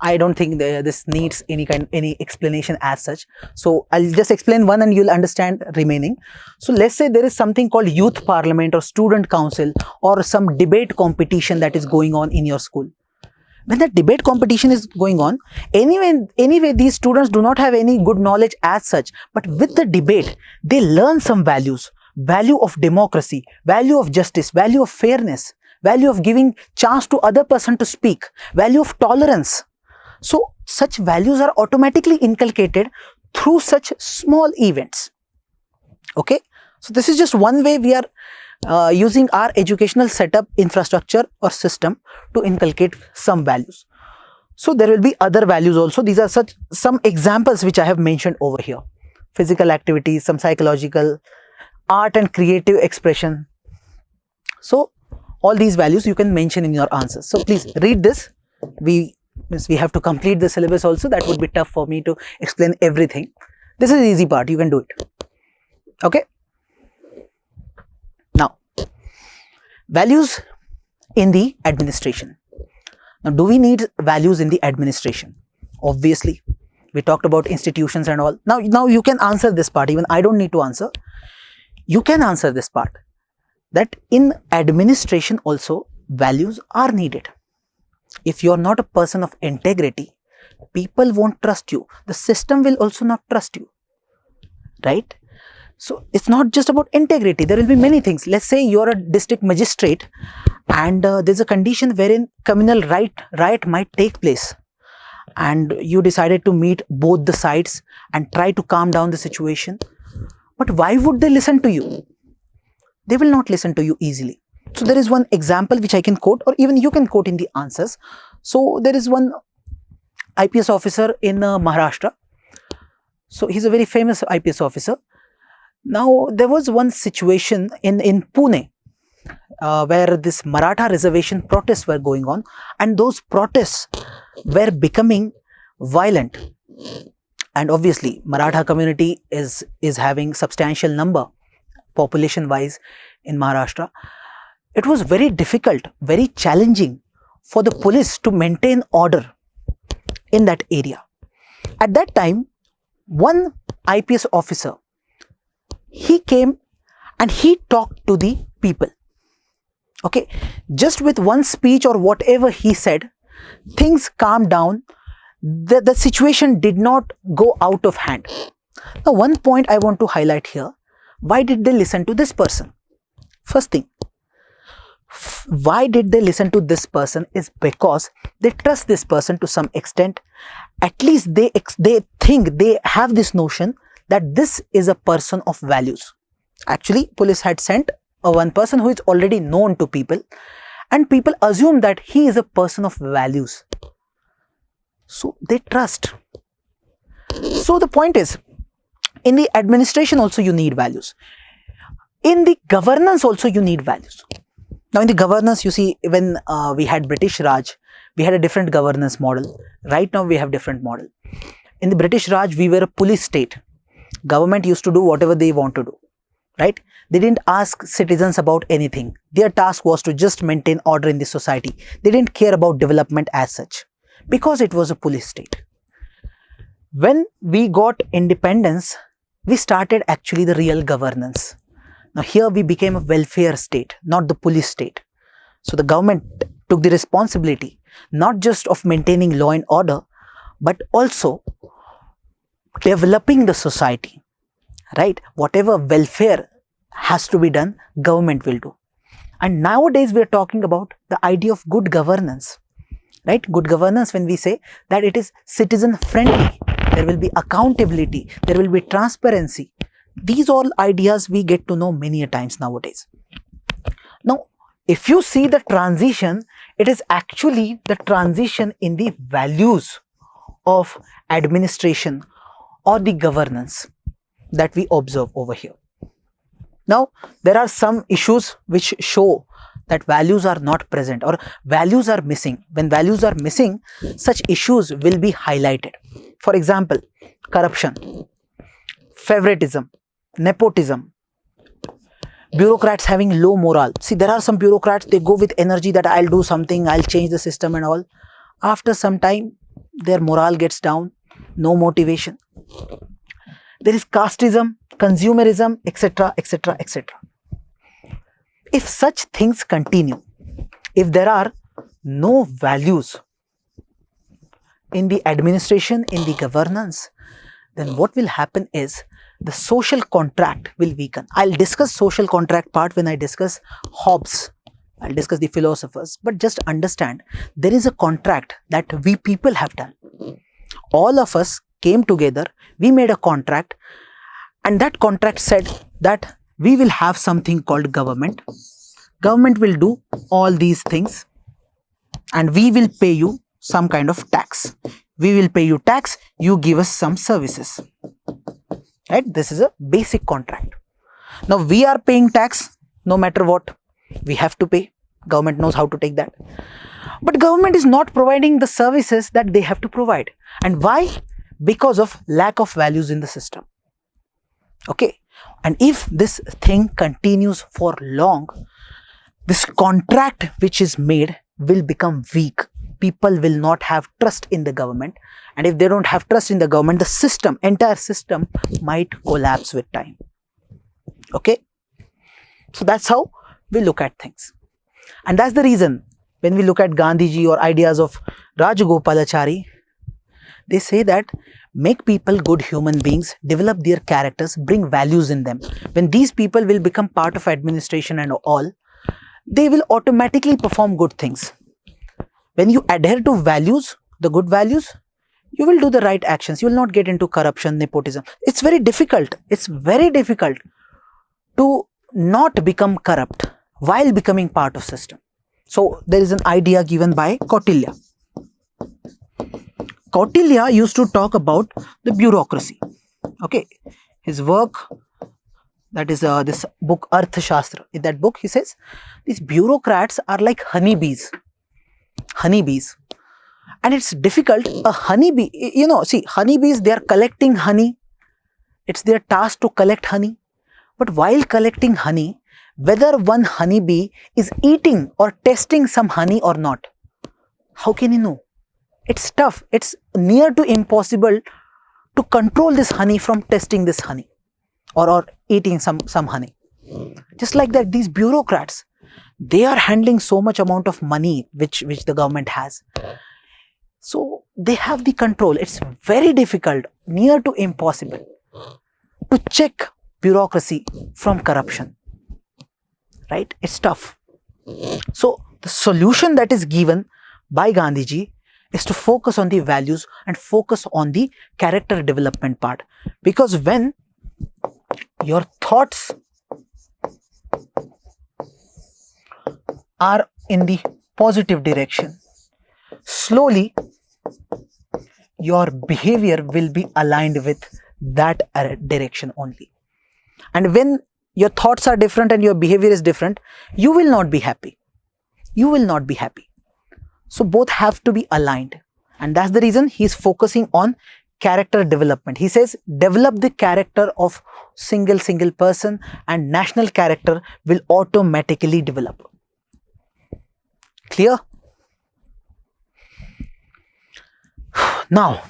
I don't think this needs any explanation as such. So I'll just explain one and you'll understand remaining. So let's say there is something called youth parliament or student council or some debate competition that is going on in your school. When that debate competition is going on, anyway, these students do not have any good knowledge as such, but with the debate, they learn some values, value of democracy, value of justice, value of fairness, value of giving chance to other person to speak, value of tolerance. So such values are automatically inculcated through such small events. Okay, so this is just one way we are using our educational setup, infrastructure or system to inculcate some values. So there will be other values also. These are some examples which I have mentioned over here. Physical activities, some psychological, art and creative expression. So all these values you can mention in your answers. So please read this. We have to complete the syllabus also. That would be tough for me to explain everything. This is the easy part. You can do it. Okay. Now, values in the administration. Now, do we need values in the administration? Obviously, we talked about institutions and all. Now you can answer this part. Even I don't need to answer. You can answer this part. That in administration also values are needed. If you are not a person of integrity, people won't trust you. The system will also not trust you, right? So it's not just about integrity. There will be many things. Let's say you are a district magistrate and there's a condition wherein communal riot might take place, and you decided to meet both the sides and try to calm down the situation. But why would they listen to you? They will not listen to you easily. So there is one example which I can quote, or even you can quote in the answers. So there is one IPS officer in Maharashtra. So he's a very famous IPS officer. Now there was one situation in Pune where this Maratha reservation protests were going on, and those protests were becoming violent. And obviously Maratha community is having substantial number population wise in Maharashtra. It was very difficult, very challenging for the police to maintain order in that area. At that time, one IPS officer, he came and he talked to the people. Okay, just with one speech or whatever he said, things calmed down. The situation did not go out of hand. Now, one point I want to highlight here. Why did they listen to this person? First thing, why did they listen to this person is because they trust this person to some extent. At least they think, they have this notion that this is a person of values. Actually, police had sent one person who is already known to people, and people assume that he is a person of values. So they trust. So the point is, in the administration also you need values. In the governance also you need values. Now in the governance, you see, when we had British Raj, we had a different governance model. Right now we have different model. In the British Raj, we were a police state. Government used to do whatever they want to do, right? They didn't ask citizens about anything. Their task was to just maintain order in the society. They didn't care about development as such, because it was a police state. When we got independence, we started actually the real governance. Now here we became a welfare state, not the police state. So the government took the responsibility not just of maintaining law and order, but also developing the society, right? Whatever welfare has to be done, government will do. And nowadays we are talking about the idea of good governance, right? Good governance, when we say that it is citizen friendly, there will be accountability, there will be transparency. These all ideas we get to know many a times nowadays. Now, if you see the transition, it is actually the transition in the values of administration or the governance that we observe over here. Now, there are some issues which show that values are not present or values are missing. When values are missing, such issues will be highlighted. For example, corruption, favoritism, nepotism, bureaucrats having low morale. See, there are some bureaucrats, they go with energy that I'll do something, I'll change the system and all. After some time, their morale gets down, no motivation. There is casteism, consumerism, etc., etc., etc. If such things continue, if there are no values in the administration, in the governance, then what will happen is the social contract will weaken. I'll discuss social contract part when I discuss Hobbes. I'll discuss the philosophers, but just understand there is a contract that we people have done. All of us came together, we made a contract, and that contract said that we will have something called government. Government will do all these things and we will pay you some kind of tax. We will pay you tax, you give us some services. Right? This is a basic contract. Now we are paying tax no matter what. We have to pay. Government knows how to take that. But government is not providing the services that they have to provide. And why? Because of lack of values in the system. Okay. And if this thing continues for long, this contract which is made will become weak. People will not have trust in the government. And if they don't have trust in the government, the system, entire system might collapse with time. Okay. So that's how we look at things. And that's the reason when we look at Gandhiji or ideas of Rajagopalachari, they say that make people good human beings, develop their characters, bring values in them. When these people will become part of administration and all, they will automatically perform good things. When you adhere to values, the good values, you will do the right actions. You will not get into corruption, nepotism. It's very difficult. It's very difficult to not become corrupt while becoming part of system. So there is an idea given by Kautilya. Kautilya used to talk about the bureaucracy. Okay, his work, that is this book Arthashastra. In that book he says these bureaucrats are like honeybees. Honeybees. And it's difficult. A honeybee, you know, see, honeybees, they are collecting honey. It's their task to collect honey. But while collecting honey, whether one honeybee is eating or testing some honey or not, how can you know? It's tough. It's near to impossible to control this honey from testing this honey or eating some honey. Just like that, these bureaucrats, they are handling so much amount of money which the government has. So they have the control. It's very difficult, near to impossible to check bureaucracy from corruption. Right? It's tough. So the solution that is given by Gandhiji is to focus on the values and focus on the character development part. Because when your thoughts are in the positive direction, slowly your behavior will be aligned with that direction only. And when your thoughts are different and your behavior is different, you will not be happy. You will not be happy. So both have to be aligned. And that's the reason he is focusing on character development. He says, develop the character of single person and national character will automatically develop. Clear? Now,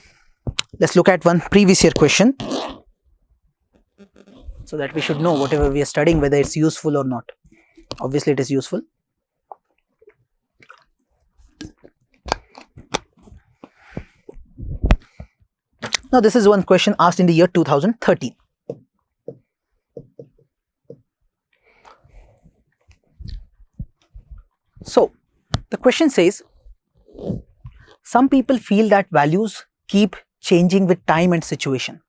let's look at one previous year question, so that we should know whatever we are studying, whether it's useful or not. Obviously, it is useful. Now, this is one question asked in the year 2013. So, the question says, some people feel that values keep changing with time and situation,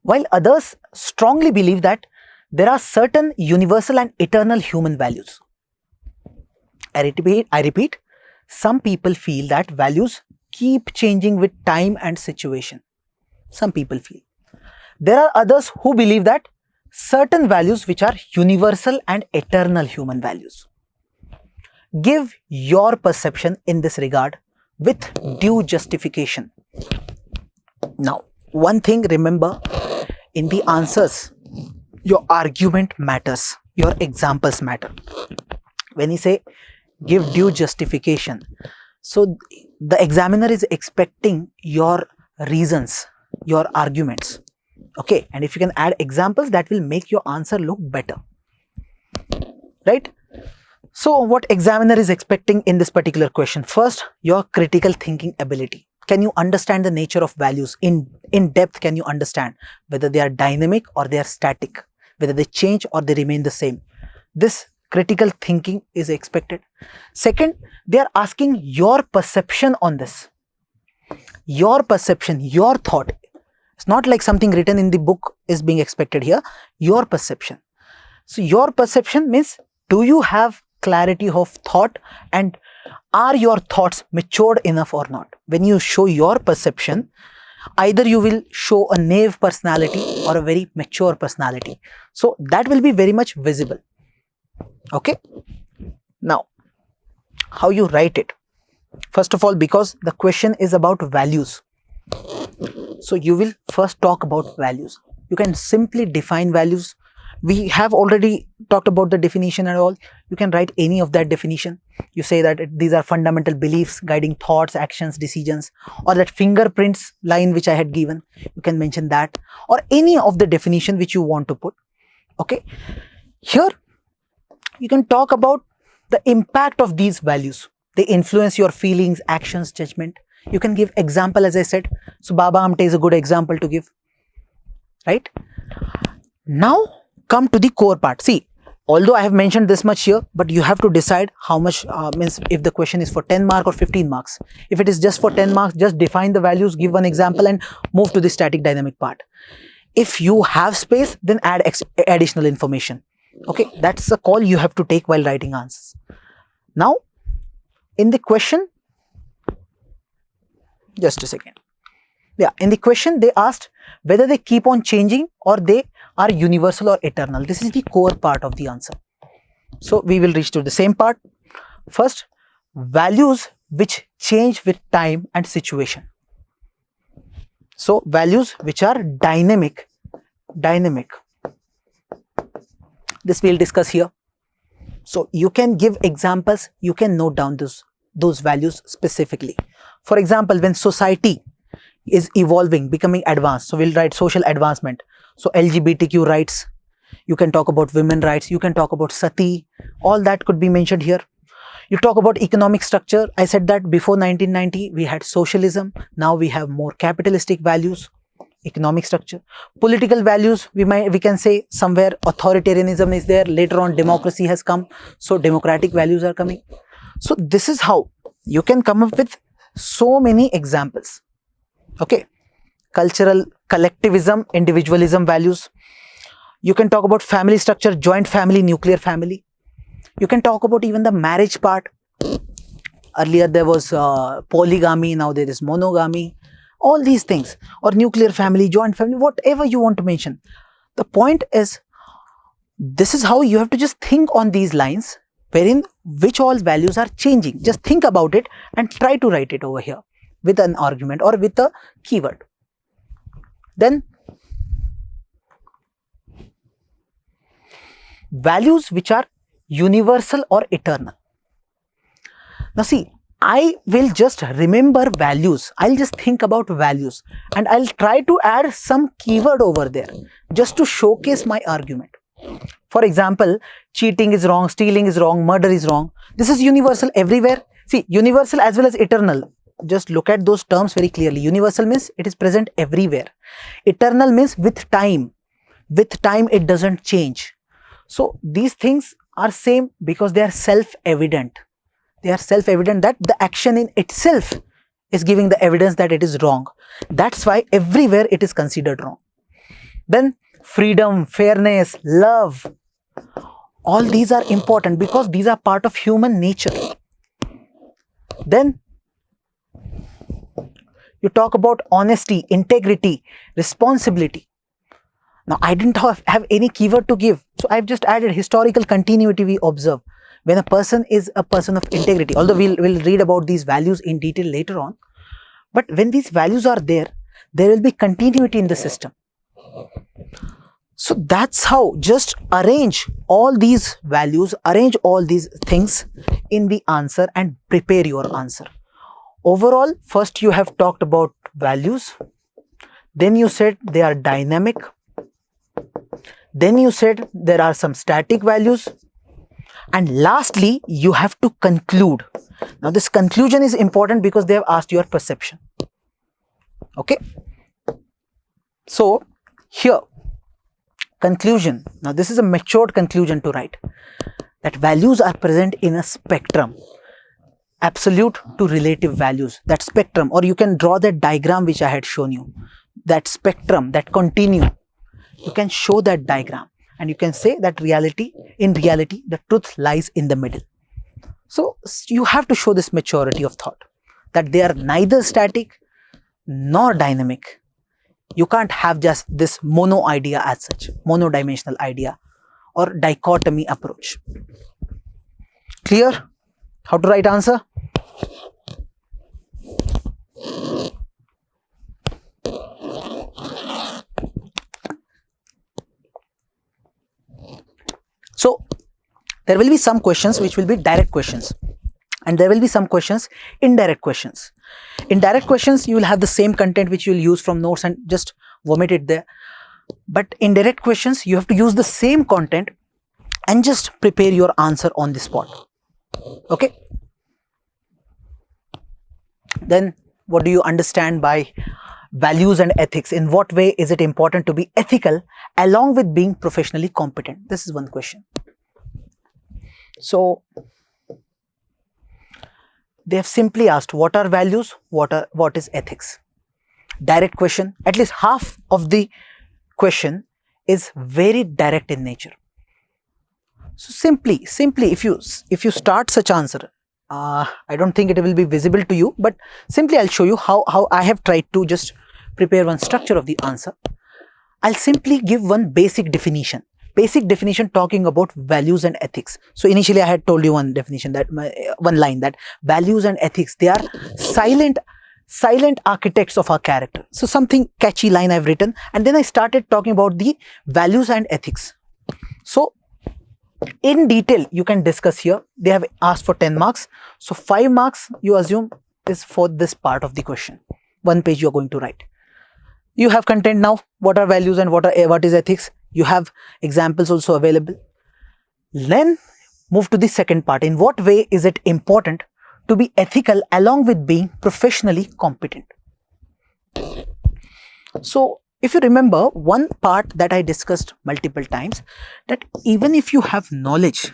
while others strongly believe that there are certain universal and eternal human values. I repeat, some people feel that values keep changing with time and situation. Some people feel. There are others who believe that certain values which are universal and eternal human values. Give your perception in this regard with due justification. Now, one thing remember, in the answers, your argument matters, your examples matter. When you say give due justification, So the examiner is expecting your reasons, your arguments. Okay, and if you can add examples, that will make your answer look better, right? So what examiner is expecting in this particular question? First, your critical thinking ability. Can you understand the nature of values in depth? Can you understand whether they are dynamic or they are static, whether they change or they remain the same? This critical thinking is expected. Second, they are asking your perception on this. Your perception, your thought. It's not like something written in the book is being expected here. Your perception. So your perception means, do you have clarity of thought, and are your thoughts matured enough or not? When you show your perception, either you will show a naive personality or a very mature personality. So that will be very much visible. Okay. Now, how you write it? First of all, because the question is about values, so you will first talk about values. You can simply define values. We have already talked about the definition and all. You can write any of that definition. You say that these are fundamental beliefs guiding thoughts, actions, decisions, or that fingerprints line which I had given. You can mention that, or any of the definition which you want to put. Okay. Here, you can talk about the impact of these values. They influence your feelings, actions, judgment. You can give example, as I said. So Baba Amte is a good example to give, right? Now come to the core part. See, although I have mentioned this much here, but you have to decide how much, means if the question is for 10 marks or 15 marks. If it is just for 10 marks, just define the values, give one example and move to the static dynamic part. If you have space, then add additional information. Okay, that's a call you have to take while writing answers. Now, in the question, just a second. Yeah, in the question they asked whether they keep on changing or they are universal or eternal. This is the core part of the answer. So we will reach to the same part. First, values which change with time and situation. So values which are dynamic. This we'll discuss here. So you can give examples, you can note down those values specifically. For example, when society is evolving, becoming advanced, so we'll write social advancement. So LGBTQ rights, you can talk about women rights, you can talk about sati, all that could be mentioned here. You talk about economic structure. I said that before 1990 we had socialism, now we have more capitalistic values, economic structure. Political values, we can say somewhere authoritarianism is there, later on democracy has come, so democratic values are coming. So this is how you can come up with so many examples. Okay, cultural collectivism, individualism values. You can talk about family structure, joint family, nuclear family. You can talk about even the marriage part. Earlier there was polygamy, now there is monogamy. All these things, or nuclear family, joint family, whatever you want to mention. The point is, this is how you have to just think on these lines, wherein which all values are changing. Just think about it and try to write it over here with an argument or with a keyword. Then values which are universal or eternal. Now see, I will just remember values. I'll just think about values and I'll try to add some keyword over there just to showcase my argument. For example, cheating is wrong, stealing is wrong, murder is wrong. This is universal everywhere. See, universal as well as eternal. Just look at those terms very clearly. Universal means it is present everywhere. Eternal means with time. With time it doesn't change. So these things are same because they are self-evident. They are self-evident that the action in itself is giving the evidence that it is wrong. That's why everywhere it is considered wrong. Then freedom, fairness, love, all these are important because these are part of human nature. Then you talk about honesty, integrity, responsibility. Now I didn't have any keyword to give, so I've just added historical continuity we observe. When a person is a person of integrity, although we'll read about these values in detail later on, but when these values are there, there will be continuity in the system. So that's how, just arrange all these values, arrange all these things in the answer and prepare your answer. Overall, first you have talked about values, then you said they are dynamic, then you said there are some static values, and lastly you have to conclude. Now this conclusion is important because they have asked your perception. Okay, so here conclusion. Now this is a matured conclusion to write, that values are present in a spectrum, absolute to relative values. That spectrum, or you can draw that diagram which I had shown you, that spectrum, that continuum, you can show that diagram and you can say that in reality the truth lies in the middle. So you have to show this maturity of thought, that they are neither static nor dynamic. You can't have just this mono idea as such, monodimensional idea or dichotomy approach. Clear? How to write answer? So there will be some questions which will be direct questions, and there will be some questions indirect questions. In direct questions you will have the same content which you will use from notes and just vomit it there, but in direct questions you have to use the same content and just prepare your answer on the spot. Okay, then what do you understand by values and ethics? In what way is it important to be ethical along with being professionally competent? This is one question. So they have simply asked what are values, what is ethics. Direct question. At least half of the question is very direct in nature. So simply if you start such answer, I don't think it will be visible to you, but simply I'll show you how I have tried to just prepare one structure of the answer. I'll simply give one basic definition talking about values and ethics. So initially I had told you one definition, that one line, that values and ethics, they are silent architects of our character. So something catchy line I've written, and then I started talking about the values and ethics. So in detail you can discuss here. They have asked for 10 marks. So 5 marks you assume is for this part of the question. One page you are going to write. You have content now. What are values and what is ethics? You have examples also available. Then move to the second part. In what way is it important to be ethical along with being professionally competent? So if you remember one part that I discussed multiple times, that even if you have knowledge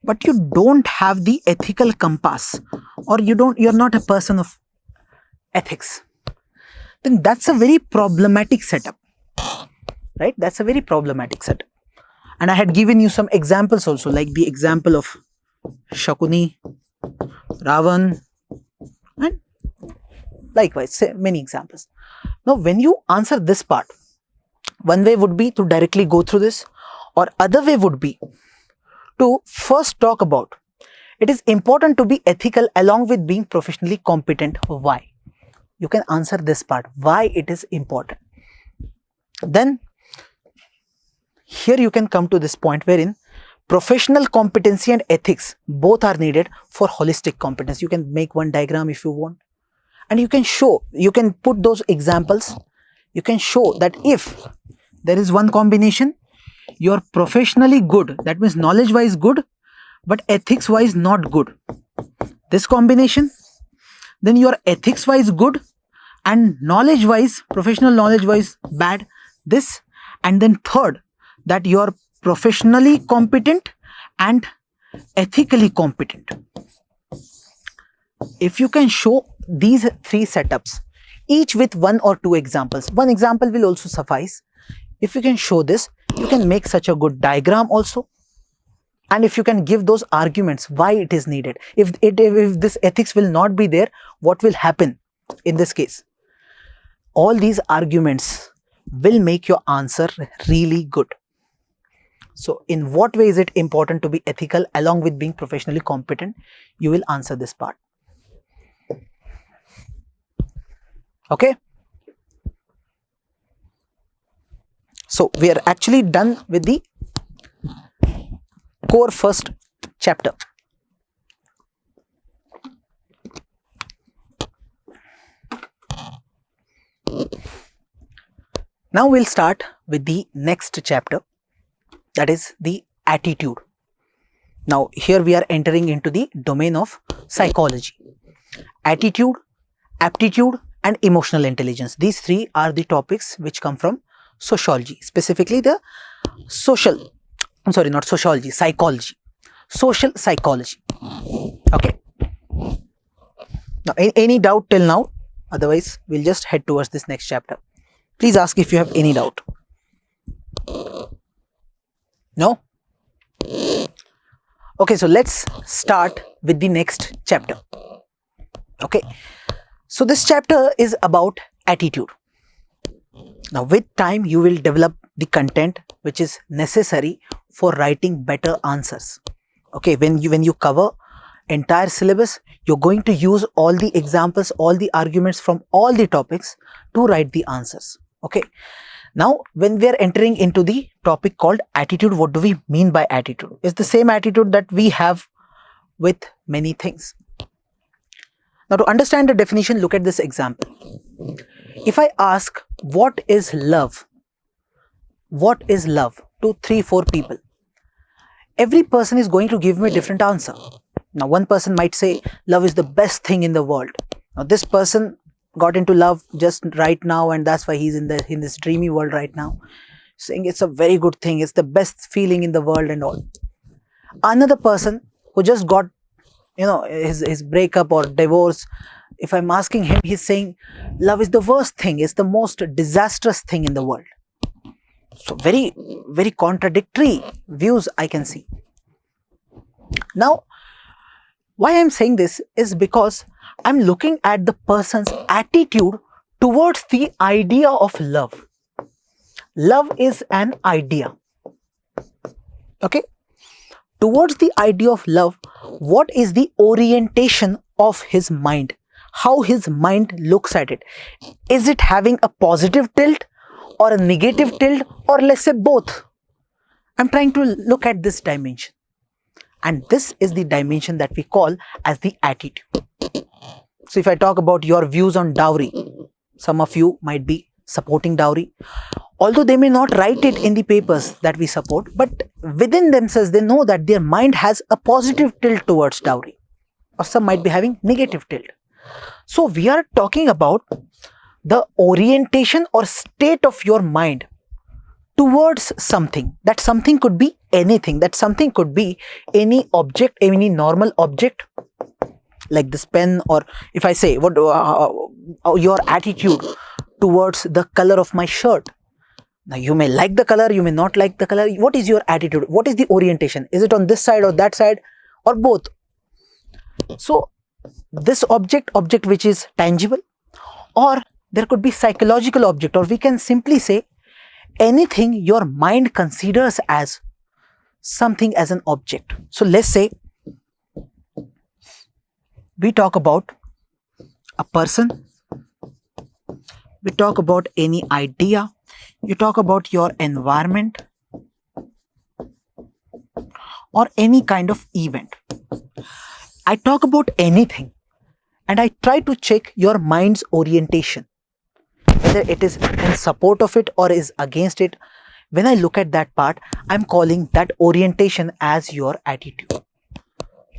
but you don't have the ethical compass, or you're not a person of ethics, then that's a very problematic setup. Right? That's a very problematic setup. And I had given you some examples also, like the example of Shakuni, Ravan, and likewise many examples. Now when you answer this part, one way would be to directly go through this, or other way would be to first talk about it is important to be ethical along with being professionally competent. Why? You can answer this part, why it is important. Then here you can come to this point wherein professional competency and ethics both are needed for holistic competence. You can make one diagram if you want, and you can show, you can put those examples. You can show that if there is one combination, you are professionally good, that means knowledge wise good, but ethics wise not good. This combination, then you are ethics wise good and knowledge wise, professional knowledge wise bad. This, and then third, that you are professionally competent and ethically competent. If you can show these 3 setups, each with 1 or 2 examples, one example will also suffice. If you can show this, you can make such a good diagram also. And if you can give those arguments why it is needed, if this ethics will not be there, what will happen in this case? All these arguments will make your answer really good. So in what way is it important to be ethical along with being professionally competent? You will answer this part. Okay. So we are actually done with the core first chapter. Now we'll start with the next chapter, that is the attitude. Now here we are entering into the domain of psychology. Attitude, aptitude and emotional intelligence. These three are the topics which come from sociology, specifically the psychology, social psychology. Okay. Now any doubt till now? Otherwise we'll just head towards this next chapter. Please ask if you have any doubt. No? Okay, so let's start with the next chapter. Okay, so this chapter is about attitude. Now with time you will develop the content which is necessary for writing better answers. Okay, when you cover entire syllabus, you're going to use all the examples, all the arguments from all the topics to write the answers. Okay, now when we are entering into the topic called attitude, what do we mean by attitude? It's the same attitude that we have with many things. Now to understand the definition, look at this example. If I ask what is love to 3-4 people, every person is going to give me a different answer. Now one person might say love is the best thing in the world. Now this person got into love just right now and that's why he's in this dreamy world right now, saying it's a very good thing, it's the best feeling in the world and all. Another person who just got his breakup or divorce, if I'm asking him, he's saying love is the worst thing, it's the most disastrous thing in the world. So very, very contradictory views I can see. Now why I'm saying this is because I'm looking at the person's attitude towards the idea of love. Love is an idea. Okay? Towards the idea of love, what is the orientation of his mind? How his mind looks at it? Is it having a positive tilt or a negative tilt, or let's say both? I'm trying to look at this dimension. And this is the dimension that we call as the attitude. So if I talk about your views on dowry, some of you might be supporting dowry, although they may not write it in the papers that we support, but within themselves they know that their mind has a positive tilt towards dowry, or some might be having negative tilt. So we are talking about the orientation or state of your mind towards something. That something could be anything, that something could be any object, any normal object like this pen, or if I say what your attitude towards the color of my shirt. Now you may like the color, you may not like the color. What is your attitude? What is the orientation? Is it on this side or that side or both? So this object which is tangible, or there could be psychological object, or we can simply say anything your mind considers as something as an object. So let's say we talk about a person, we talk about any idea, you talk about your environment or any kind of event. I talk about anything and I try to check your mind's orientation, whether it is in support of it or is against it. When I look at that part, I'm calling that orientation as your attitude.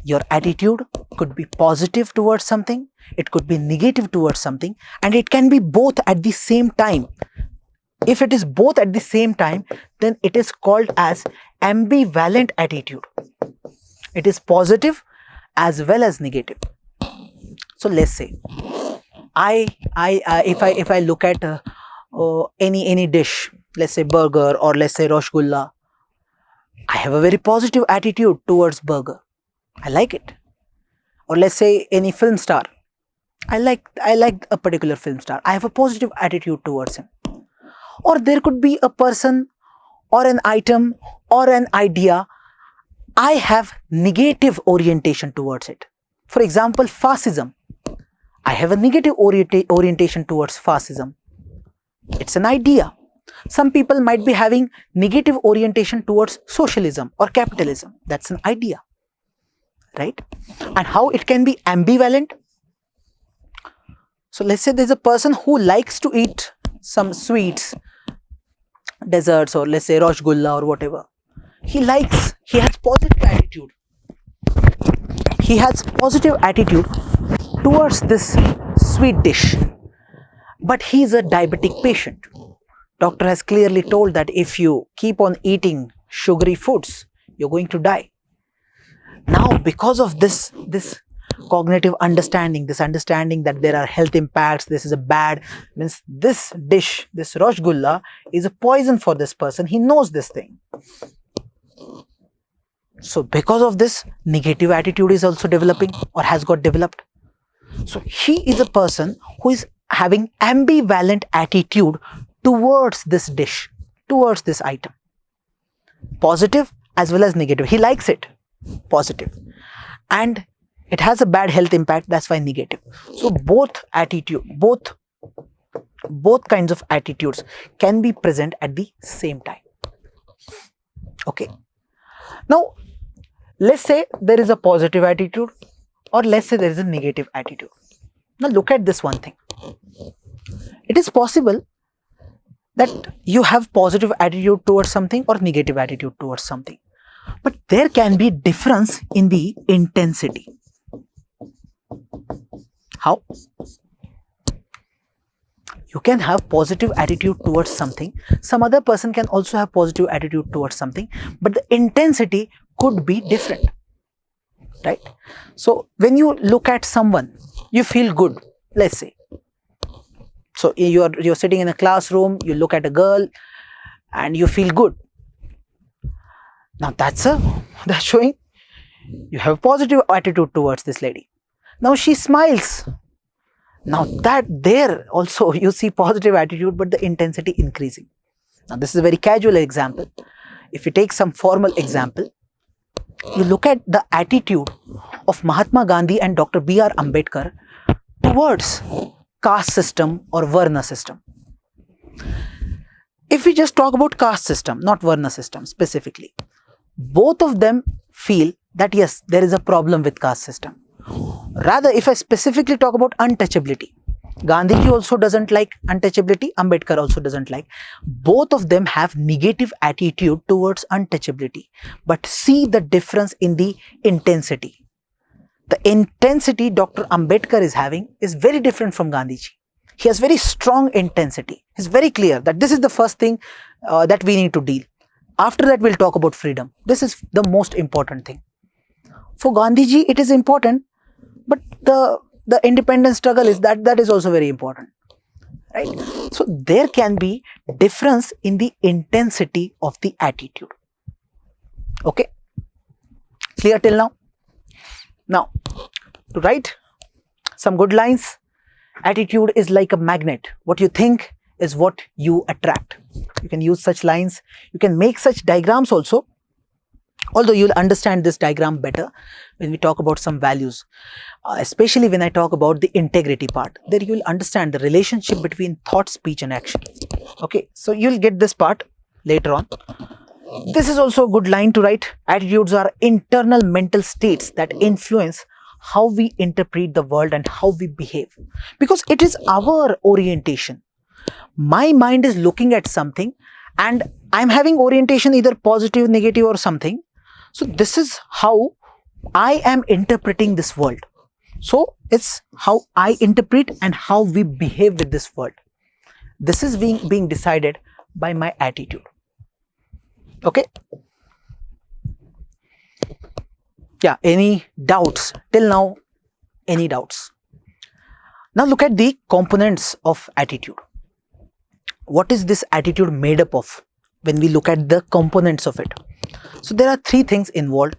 Your attitude could be positive towards something, it could be negative towards something, and it can be both at the same time. If it is both at the same time, then it is called as ambivalent attitude. It is positive as well as negative. So let's say if I look at any dish, let's say burger or let's say rasgulla, I have a very positive attitude towards burger. I like it. Or let's say any film star, I like a particular film star, I have a positive attitude towards him. Or there could be a person or an item or an idea, I have negative orientation towards it. For example, fascism, I have a negative orientation towards fascism. It's an idea. Some people might be having negative orientation towards socialism or capitalism. That's an idea, right? And how it can be ambivalent? So let's say there's a person who likes to eat some sweets desserts, or let's say Rosgulla or whatever. He has positive attitude. He has positive attitude towards this sweet dish. But he is a diabetic patient. Doctor has clearly told that if you keep on eating sugary foods, you're going to die. Now, because of this cognitive understanding, this understanding that there are health impacts, this is a bad, means this dish, this Rosgulla is a poison for this person. He knows this thing. So because of this, negative attitude is also developing or has got developed. So he is a person who is having ambivalent attitude towards this dish, towards this item. Positive as well as negative. He likes it, positive. And it has a bad health impact, that's why negative. So both kinds of attitudes can be present at the same time. Okay. Now, let's say there is a positive attitude, or let's say there is a negative attitude. Now look at this one thing. It is possible that you have positive attitude towards something or negative attitude towards something. But there can be difference in the intensity. How? You can have positive attitude towards something. Some other person can also have positive attitude towards something, but the intensity could be different. Right? So when you look at someone, you feel good, let's say. So you're sitting in a classroom, you look at a girl and you feel good. Now that's showing you have positive attitude towards this lady. Now she smiles. Now that there also you see positive attitude, but the intensity increasing. Now this is a very casual example. If you take some formal example, you look at the attitude of Mahatma Gandhi and Dr. B.R. Ambedkar towards caste system or Varna system. If we just talk about caste system, not Varna system specifically, both of them feel that yes, there is a problem with caste system. Rather, if I specifically talk about untouchability, Gandhiji also doesn't like untouchability, Ambedkar also doesn't like. Both of them have negative attitude towards untouchability, but see the difference in the intensity. The intensity Dr. Ambedkar is having is very different from Gandhiji. He has very strong intensity. It's very clear that this is the first thing that we need to deal. After that, we'll talk about freedom. This is the most important thing. For Gandhiji, it is important, but the independence struggle is that is also very important. Right? So there can be difference in the intensity of the attitude. Okay? Clear till now? Now, to write some good lines, attitude is like a magnet. What you think is what you attract. You can use such lines. You can make such diagrams also. Although you'll understand this diagram better when we talk about some values. Especially when I talk about the integrity part. There you will understand the relationship between thought, speech and action. Okay, so you'll get this part later on. This is also a good line to write. Attitudes are internal mental states that influence how we interpret the world and how we behave. Because it is our orientation. My mind is looking at something and I'm having orientation either positive, negative or something. So this is how I am interpreting this world. So it's how I interpret and how we behave with this world. This is being decided by my attitude. Okay. Yeah, any doubts? Till now, any doubts? Now look at the components of attitude. What is this attitude made up of when we look at the components of it? So there are three things involved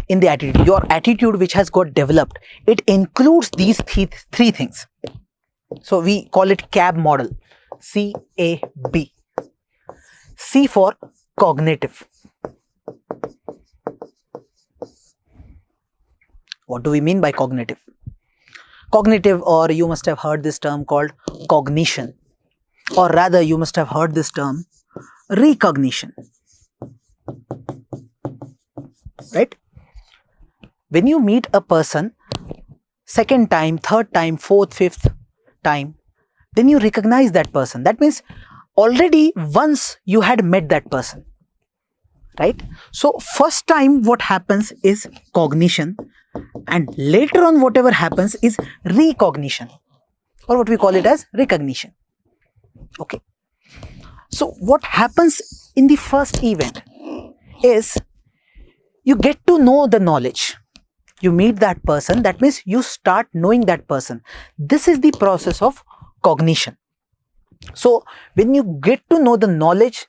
in the attitude. Your attitude which has got developed, it includes these three things. So we call it CAB model. C-A-B. C for cognitive. What do we mean by cognitive? Cognitive, or you must have heard this term called cognition, or rather you must have heard this term recognition. Right? When you meet a person second time, third time, fourth, fifth time, then you recognize that person. That means already once you had met that person, right? So first time what happens is cognition, and later on whatever happens is recognition, or what we call it as recognition. Okay. So what happens in the first event is you get to know the knowledge. You meet that person, that means you start knowing that person. This is the process of cognition. So when you get to know the knowledge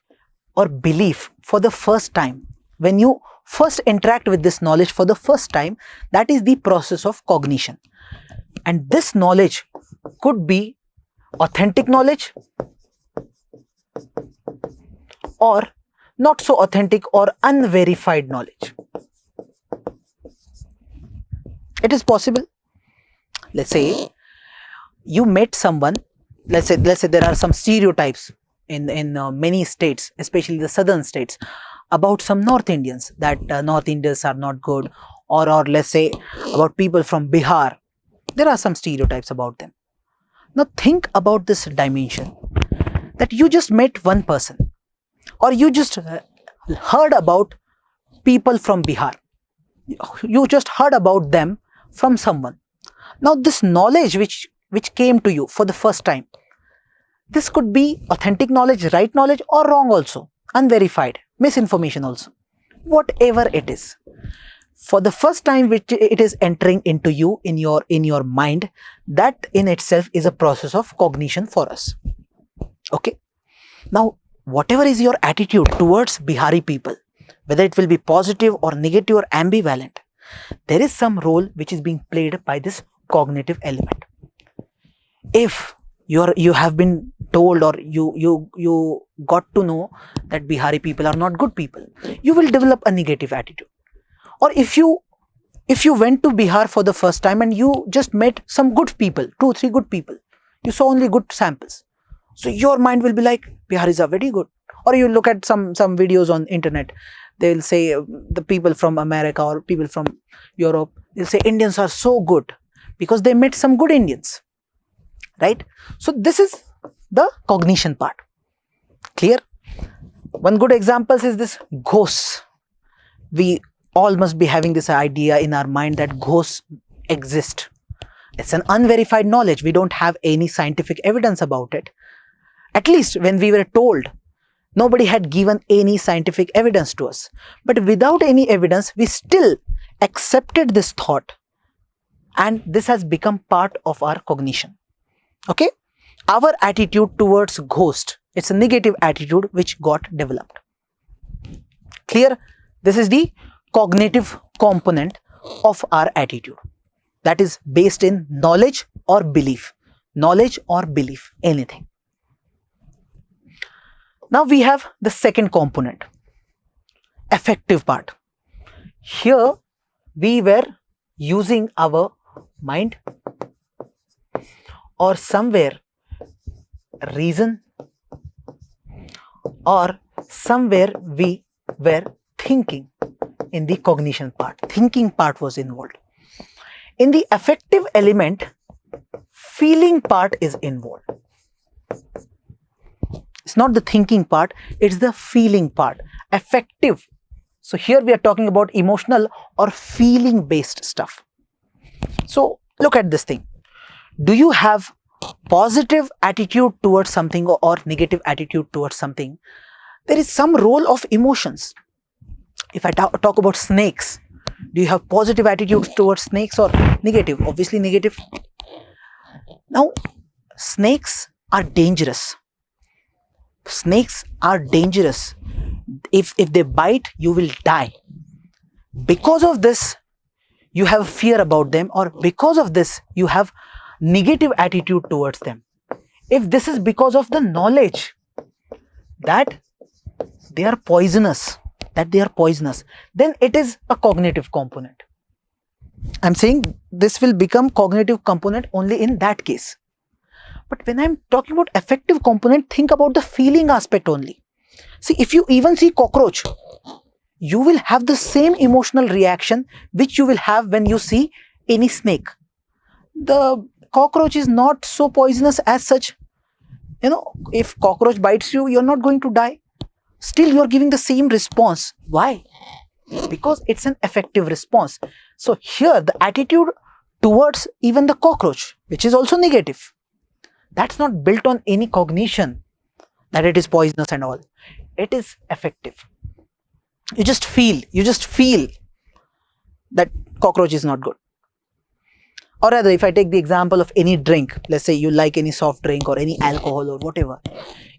or belief for the first time, when you first interact with this knowledge for the first time, that is the process of cognition. And this knowledge could be authentic knowledge or not so authentic or unverified knowledge. It is possible. Let's say you met someone, let's say there are some stereotypes in many states, especially the southern states, about some North Indians, that North Indians are not good, or let's say about people from Bihar. There are some stereotypes about them. Now think about this dimension, that you just met one person, or you just heard about people from Bihar. You just heard about them from someone. Now this knowledge which came to you for the first time, this could be authentic knowledge, right knowledge, or wrong also, unverified, misinformation also, whatever it is. For the first time which it is entering into you in your mind, that in itself is a process of cognition for us. Okay. Now whatever is your attitude towards Bihari people, whether it will be positive or negative or ambivalent, there is some role which is being played by this cognitive element. If you have been told, or you got to know that Bihari people are not good people, you will develop a negative attitude. Or if you went to Bihar for the first time and you just met some good people, 2-3 good people, you saw only good samples, so your mind will be like, Biharis are very good. Or you look at some videos on internet, they will say the people from America or people from Europe, they'll say Indians are so good because they met some good Indians, right? So this is the cognition part. Clear? One good example is this ghosts. We all must be having this idea in our mind that ghosts exist. It's an unverified knowledge. We don't have any scientific evidence about it. At least when we were told, nobody had given any scientific evidence to us. But without any evidence, we still accepted this thought, and this has become part of our cognition. Okay? Our attitude towards ghost, it's a negative attitude which got developed. Clear? This is the cognitive component of our attitude, that is based in knowledge or belief. Knowledge or belief, anything. Now we have the second component, affective part. Here we were using our mind, or somewhere reason, or somewhere we were thinking. In the cognition part, thinking part was involved. In the affective element, feeling part is involved. It's not the thinking part, it's the feeling part, affective. So here we are talking about emotional or feeling based stuff. So look at this thing. Do you have positive attitude towards something or negative attitude towards something? There is some role of emotions. If I talk about snakes, do you have positive attitudes towards snakes or negative? Obviously negative. Now, snakes are dangerous. Snakes are dangerous. If they bite, you will die. Because of this, you have fear about them, or because of this, you have negative attitude towards them. If this is because of the knowledge that they are poisonous, then it is a cognitive component. I'm saying this will become cognitive component only in that case. But when I'm talking about affective component, think about the feeling aspect only. See, if you even see cockroach, you will have the same emotional reaction which you will have when you see any snake. The cockroach is not so poisonous as such. if cockroach bites you, you're not going to die. Still, you're giving the same response. Why? Because it's an effective response. So here, the attitude towards even the cockroach, which is also negative, that's not built on any cognition that it is poisonous and all. It is effective. You just feel that cockroach is not good. Or rather, if I take the example of any drink, let's say you like any soft drink or any alcohol or whatever,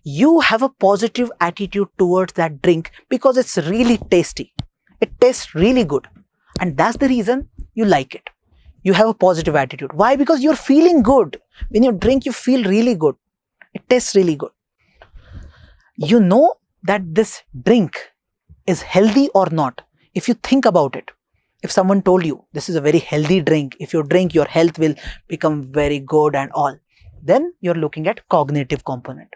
you have a positive attitude towards that drink because it's really tasty. It tastes really good. And that's the reason you like it. You have a positive attitude. Why? Because you're feeling good. When you drink, you feel really good. It tastes really good. You know that this drink is healthy or not. If you think about it, if someone told you this is a very healthy drink, if you drink, your health will become very good and all, then you're looking at cognitive component.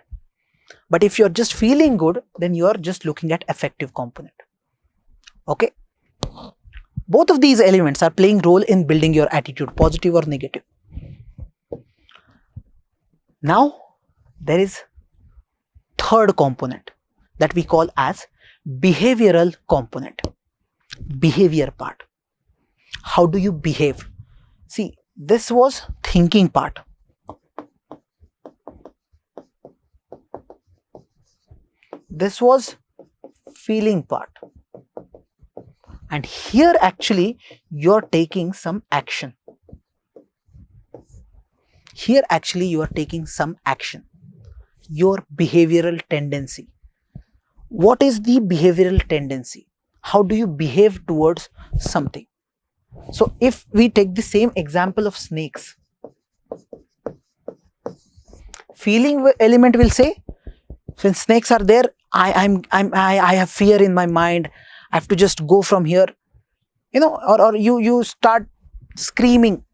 But if you're just feeling good, then you're just looking at affective component. Okay? Both of these elements are playing role in building your attitude, positive or negative. Now, there is third component that we call as behavioral component. Behavior part. How do you behave? See, this was thinking part. This was feeling part. And here actually you're taking some action. Here actually you are taking some action. Your behavioral tendency. What is the behavioral tendency? How do you behave towards something? So if we take the same example of snakes, feeling element will say, when snakes are there, I have fear in my mind. I have to just go from here, or you start screaming.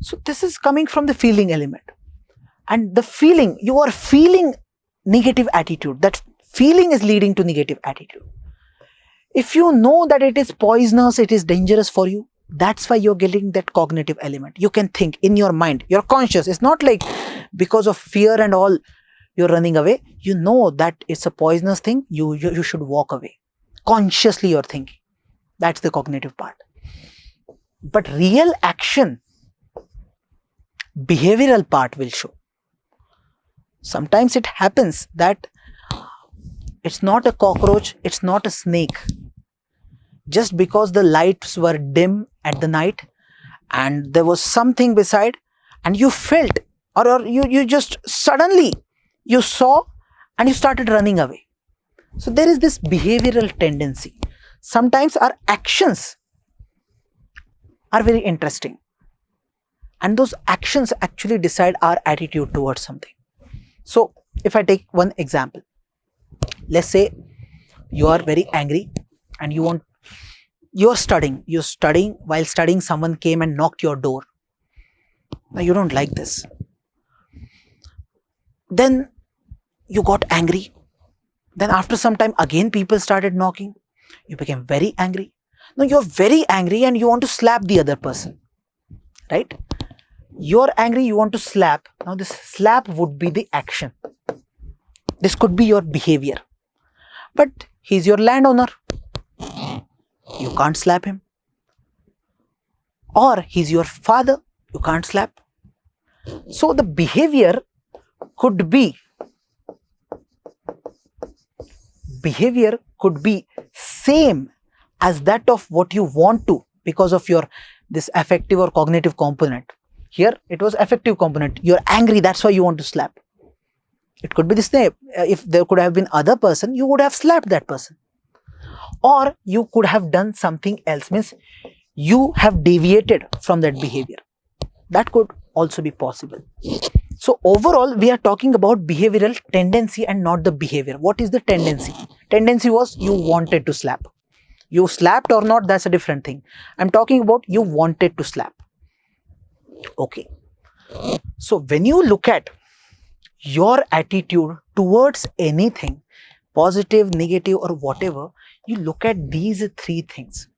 So this is coming from the feeling element. And the feeling, you are feeling negative attitude. That feeling is leading to negative attitude. If you know that it is poisonous, it is dangerous for you, that's why you're getting that cognitive element. You can think in your mind, you're conscious. It's not like because of fear and all, you're running away. You know that it's a poisonous thing, you should walk away. Consciously you're thinking. That's the cognitive part. But real action, behavioral part will show. Sometimes it happens that it's not a cockroach, it's not a snake. Just because the lights were dim at the night and there was something beside and you felt or you just suddenly you saw and you started running away. So there is this behavioral tendency. Sometimes our actions are very interesting and those actions actually decide our attitude towards something. So if I take one example, let's say you are very angry and you're studying, while studying someone came and knocked your door. Now you don't like this. Then you got angry. Then after some time again people started knocking. You became very angry. Now you're very angry and you want to slap the other person. Right? You're angry, you want to slap. Now this slap would be the action. This could be your behavior. But he's your landowner. You can't slap him. Or he's your father. You can't slap. So the behavior could be same as that of what you want to because of your this affective or cognitive component. Here it was affective component. You're angry, that's why you want to slap. It could be the same. If there could have been other person, you would have slapped that person. Or you could have done something else, means you have deviated from that behavior. That could also be possible. So overall, we are talking about behavioral tendency and not the behavior. What is the tendency? Tendency was you wanted to slap. You slapped or not, that's a different thing. I'm talking about you wanted to slap. Okay. So when you look at your attitude towards anything, positive, negative or whatever, you look at these three things.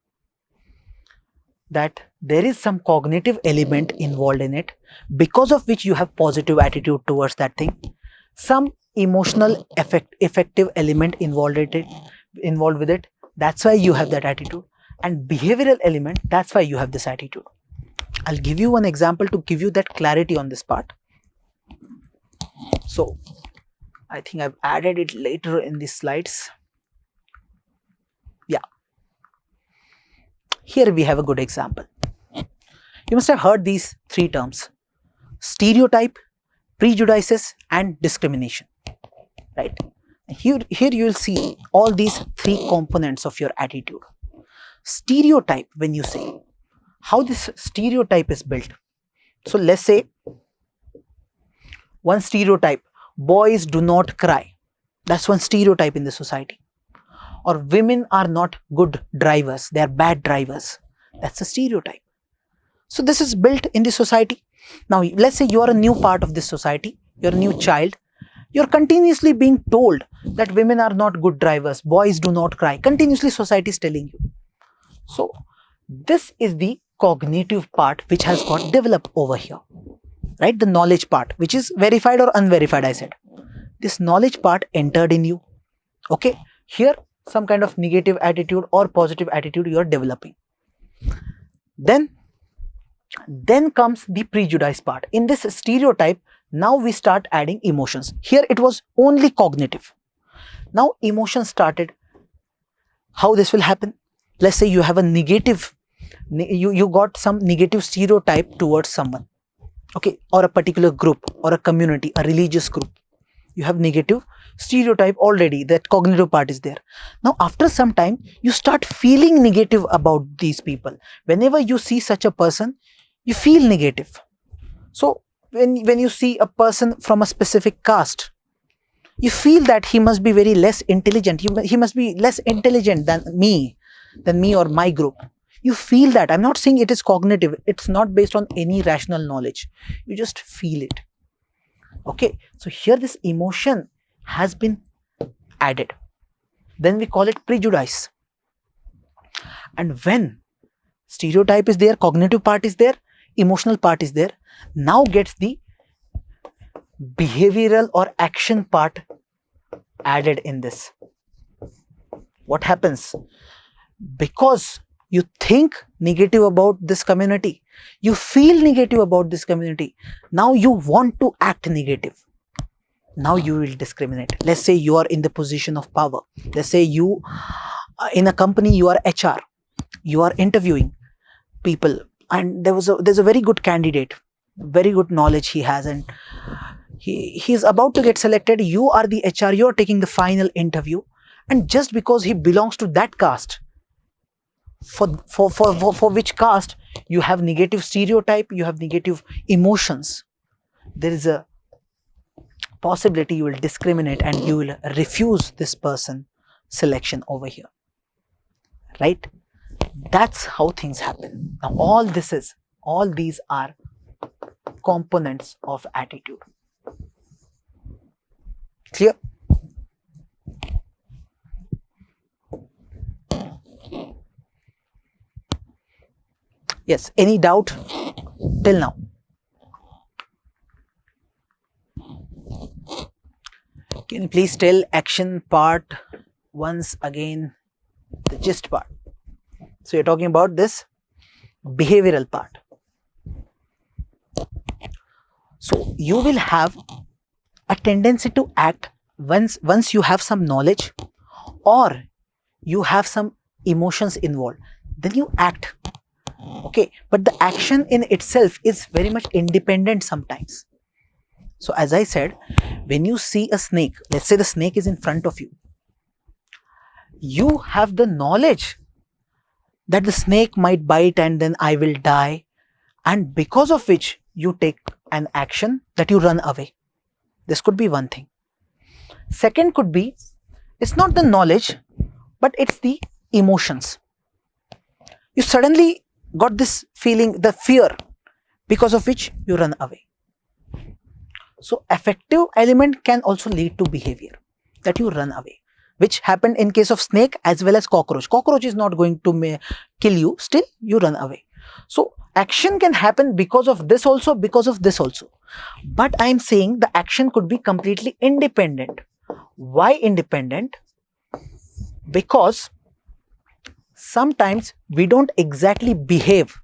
that there is some cognitive element involved in it, because of which you have positive attitude towards that thing. Some emotional effective element involved with it, that's why you have that attitude. And behavioral element, that's why you have this attitude. I'll give you one example to give you that clarity on this part. So I think I've added it later in the slides. Yeah. Here we have a good example. You must have heard these three terms: stereotype, prejudices, and discrimination. Right? Here you will see all these three components of your attitude. Stereotype, when you say, how this stereotype is built. So let's say one stereotype: boys do not cry. That's one stereotype in the society. Or women are not good drivers, they are bad drivers. That's a stereotype. So this is built in the society. Now let's say you are a new part of this society, you're a new child, you're continuously being told that women are not good drivers, boys do not cry. Continuously society is telling you. So this is the cognitive part which has got developed over here, right? The knowledge part, which is verified or unverified, I said. This knowledge part entered in you. Okay, here some kind of negative attitude or positive attitude you are developing. Then comes the prejudice part. In this stereotype, now we start adding emotions. Here it was only cognitive. Now emotions started. How this will happen? Let's say you have a negative, you got some negative stereotype towards someone, okay, or a particular group or a community, a religious group. You have negative stereotype already, that cognitive part is there. Now after some time, you start feeling negative about these people. Whenever you see such a person, you feel negative. So when you see a person from a specific caste, you feel that he must be very less intelligent. He must be less intelligent than me or my group. You feel that. I'm not saying it is cognitive. It's not based on any rational knowledge. You just feel it. Okay. So here this emotion has been added. Then we call it prejudice. And when stereotype is there, cognitive part is there, emotional part is there, now gets the behavioral or action part added in this. What happens? Because you think negative about this community, you feel negative about this community, now you want to act negative. Now you will discriminate. Let's say you are in the position of power. Let's say you, in a company, you are HR. You are interviewing people, and there's a very good candidate, very good knowledge he has, and he is about to get selected. You are the HR. You are taking the final interview, and just because he belongs to that caste, for which caste you have negative stereotype, you have negative emotions, there is a possibility you will discriminate and you will refuse this person selection over here, right? That's how things happen. Now all these are components of attitude. Clear? Yes, any doubt till now? Can you please tell action part once again, the gist part? So you're talking about this behavioral part. So you will have a tendency to act once you have some knowledge or you have some emotions involved, then you act. Okay, but the action in itself is very much independent sometimes. So as I said, when you see a snake, let's say the snake is in front of you, you have the knowledge that the snake might bite and then I will die, and because of which you take an action that you run away. This could be one thing. Second could be, it's not the knowledge, but it's the emotions. You suddenly got this feeling, the fear, because of which you run away. So affective element can also lead to behavior, that you run away, which happened in case of snake as well as cockroach. Cockroach is not going to kill you, still you run away. So action can happen because of this also, because of this also. But I am saying the action could be completely independent. Why independent? Because sometimes we don't exactly behave.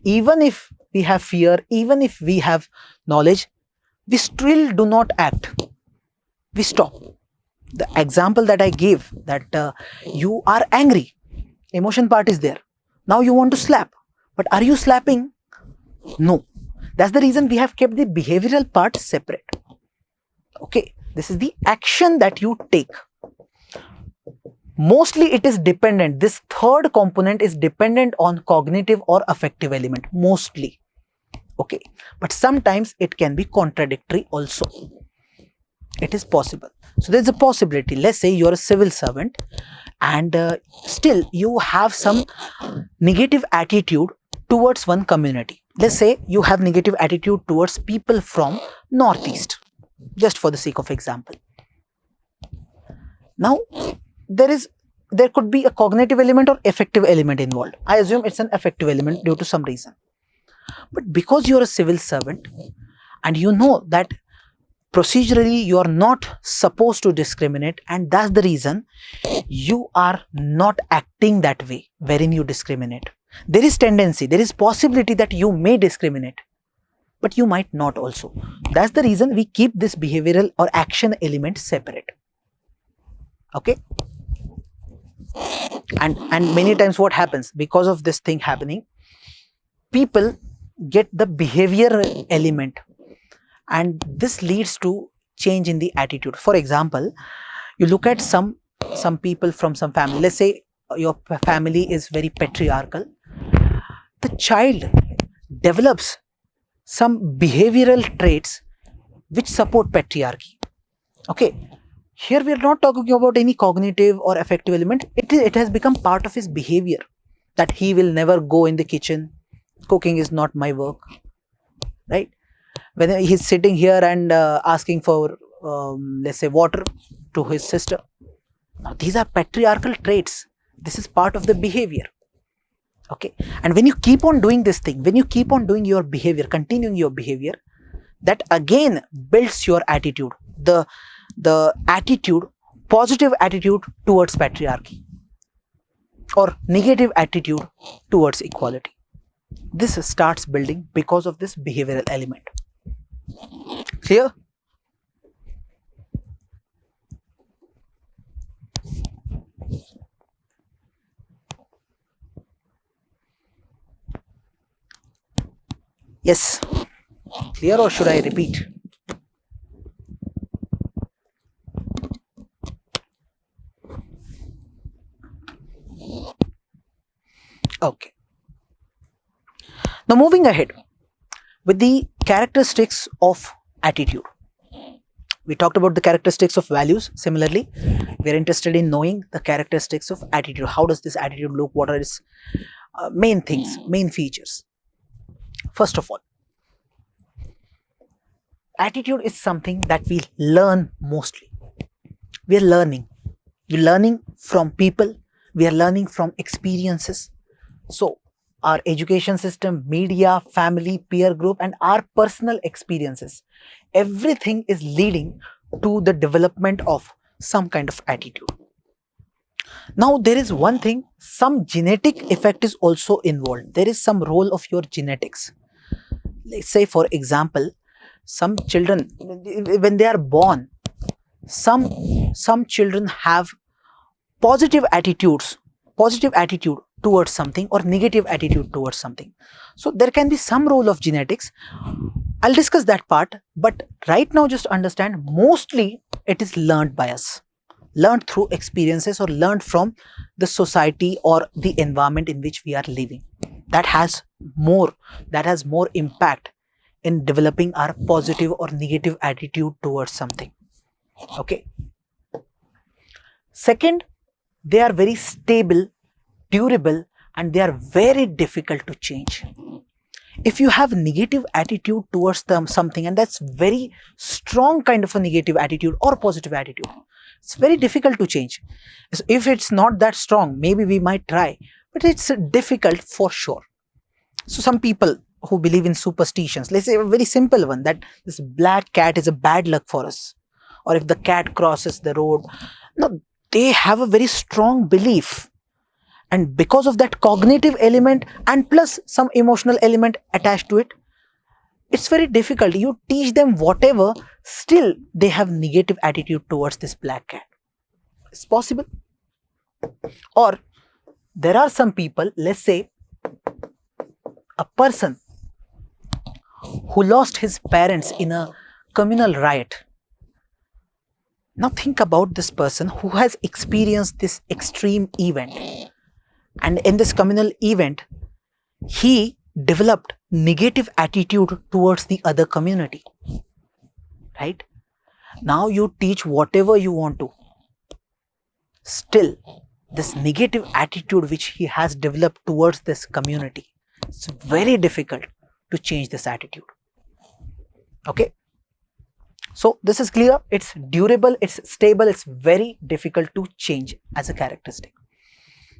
Even if we have fear, even if we have knowledge, we still do not act. We stop. The example that I gave, that you are angry, emotion part is there. Now you want to slap, but are you slapping? No. That's the reason we have kept the behavioral part separate. Okay, this is the action that you take. Mostly it is dependent. This third component is dependent on cognitive or affective element, mostly. Okay, but sometimes it can be contradictory also. It is possible. So there's a possibility. Let's say you're a civil servant and still you have some negative attitude towards one community. Let's say you have negative attitude towards people from Northeast, just for the sake of example. Now, there could be a cognitive element or affective element involved. I assume it's an affective element due to some reason. But because you're a civil servant and you know that procedurally you are not supposed to discriminate, and that's the reason you are not acting that way wherein you discriminate. There is tendency, there is possibility that you may discriminate, but you might not also. That's the reason we keep this behavioral or action element separate. Okay? And many times what happens, because of this thing happening, people get the behavior element, and this leads to change in the attitude. For example, you look at some people from some family. Let's say your family is very patriarchal. The child develops some behavioral traits which support patriarchy. Okay, here we are not talking about any cognitive or affective element. It has become part of his behavior that he will never go in the kitchen. Cooking is not my work, right? When he's sitting here and asking for, let's say, water to his sister. Now, these are patriarchal traits. This is part of the behavior. Okay. And when you keep on doing this thing, when you keep on doing your behavior, continuing your behavior, that again builds your attitude. The attitude, positive attitude towards patriarchy or negative attitude towards equality. This starts building because of this behavioral element. Clear? Yes. Clear, or should I repeat? Okay. Now moving ahead with the characteristics of attitude. We talked about the characteristics of values. Similarly, we are interested in knowing the characteristics of attitude. How does this attitude look? What are its main things, main features? First of all, attitude is something that we learn mostly. We are learning. We're learning from people. We are learning from experiences. So, our education system, media, family, peer group, and our personal experiences, everything is leading to the development of some kind of attitude. Now, there is one thing, some genetic effect is also involved. There is some role of your genetics. Let's say, for example, some children, when they are born, some children have positive attitude towards something or negative attitude towards something. So there can be some role of genetics. I'll discuss that part, but right now just understand mostly it is learned by us, learned through experiences or learned from the society or the environment in which we are living. That has more impact in developing our positive or negative attitude towards something. Okay. Second, they are very stable, durable, and they are very difficult to change. If you have negative attitude towards something, and that's very strong kind of a negative attitude or positive attitude, it's very difficult to change. If it's not that strong, maybe we might try, but it's difficult for sure. So some people who believe in superstitions, let's say a very simple one, that this black cat is a bad luck for us, or if the cat crosses the road. No, they have a very strong belief, and because of that cognitive element and plus some emotional element attached to it, it's very difficult. You teach them whatever, still they have negative attitude towards this black cat. It's possible. Or there are some people, let's say a person who lost his parents in a communal riot. Now think about this person who has experienced this extreme event, and in this communal event he developed negative attitude towards the other community, right? Now you teach whatever you want to, still this negative attitude which he has developed towards this community, it's very difficult to change this attitude. Okay, so this is clear. It's durable, it's stable, it's very difficult to change as a characteristic.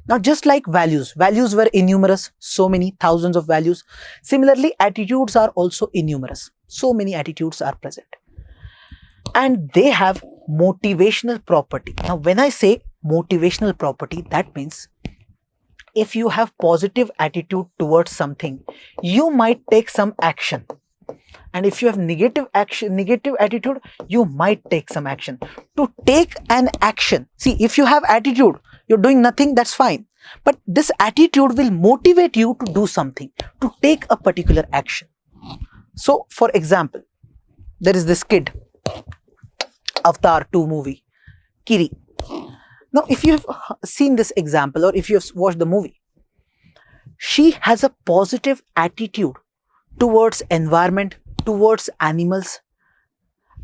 Now just like values were innumerous, so many thousands of values. Similarly, attitudes are also innumerous, so many attitudes are present, and they have motivational property. Now when I say motivational property, that means if you have positive attitude towards something, you might take some action, and if you have negative attitude, you might take some action. To take an action, see, if you have attitude, you're doing nothing, that's fine, but this attitude will motivate you to do something, to take a particular action. So for example, there is this kid, Avatar 2 movie, Kiri. Now if you have seen this example, or if you have watched the movie, she has a positive attitude towards environment, towards animals,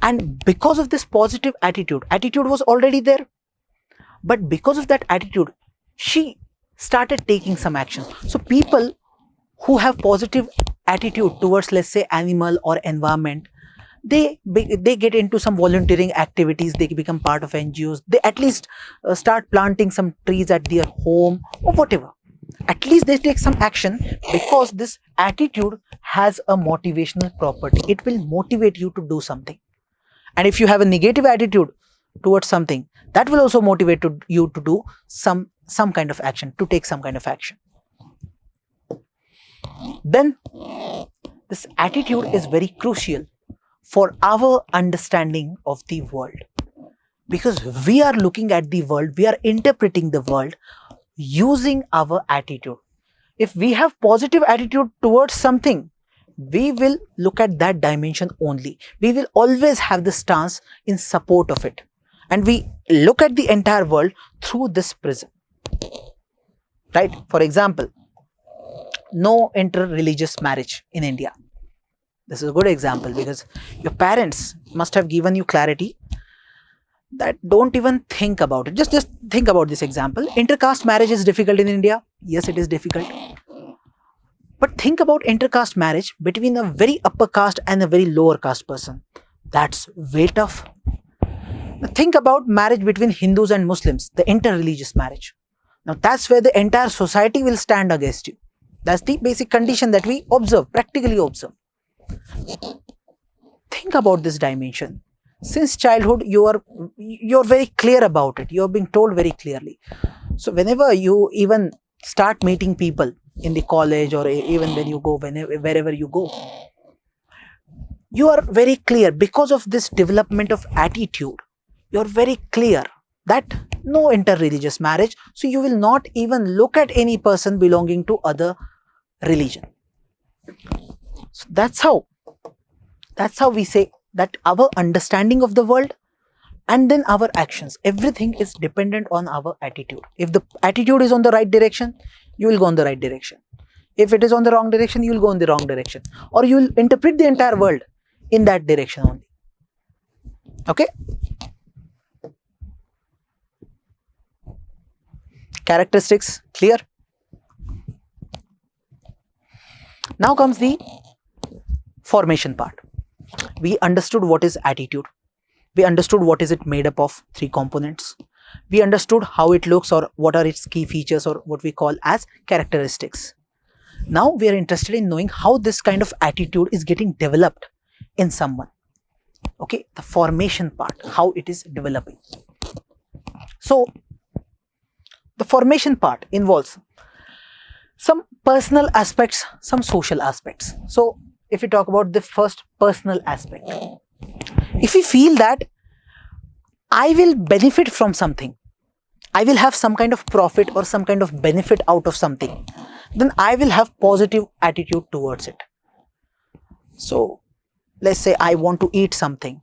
and because of this positive attitude was already there, but because of that attitude she started taking some action. So people who have positive attitude towards, let's say, animal or environment, they get into some volunteering activities, they become part of NGOs, they at least start planting some trees at their home or whatever. At least they take some action, because this attitude has a motivational property. It will motivate you to do something. And if you have a negative attitude towards something, that will also motivate you to do some kind of action, to take some kind of action. Then this attitude is very crucial for our understanding of the world, because we are looking at the world, we are interpreting the world using our attitude. If we have positive attitude towards something, we will look at that dimension only. We will always have the stance in support of it, and we look at the entire world through this prism, right? For example, no inter-religious marriage in India. This is a good example, because your parents must have given you clarity that don't even think about it. Just think about this example. Intercaste marriage is difficult in India. Yes, it is difficult. But think about intercaste marriage between a very upper caste and a very lower caste person. That's way tough. Now think about marriage between Hindus and Muslims, the inter-religious marriage. Now that's where the entire society will stand against you. That's the basic condition that we observe, practically observe. Think about this dimension. Since childhood, you're very clear about it. You're being told very clearly. So whenever you even start meeting people in the college, or even when you go, wherever you go, you are very clear, because of this development of attitude. You're very clear that no inter-religious marriage. So you will not even look at any person belonging to other religion. So that's how we say that our understanding of the world and then our actions, everything is dependent on our attitude. If the attitude is on the right direction, you will go in the right direction. If it is on the wrong direction, you will go in the wrong direction, or you will interpret the entire world in that direction only. Okay? Characteristics clear? Now comes the formation part. We understood what is attitude. We understood what is it made up of, 3 components. We understood how it looks, or what are its key features, or what we call as characteristics. Now we are interested in knowing how this kind of attitude is getting developed in someone. Okay, the formation part, how it is developing. So the formation part involves some personal aspects, some social aspects. So if we talk about the first personal aspect, if we feel that I will benefit from something, I will have some kind of profit or some kind of benefit out of something, then I will have positive attitude towards it. So let's say I want to eat something.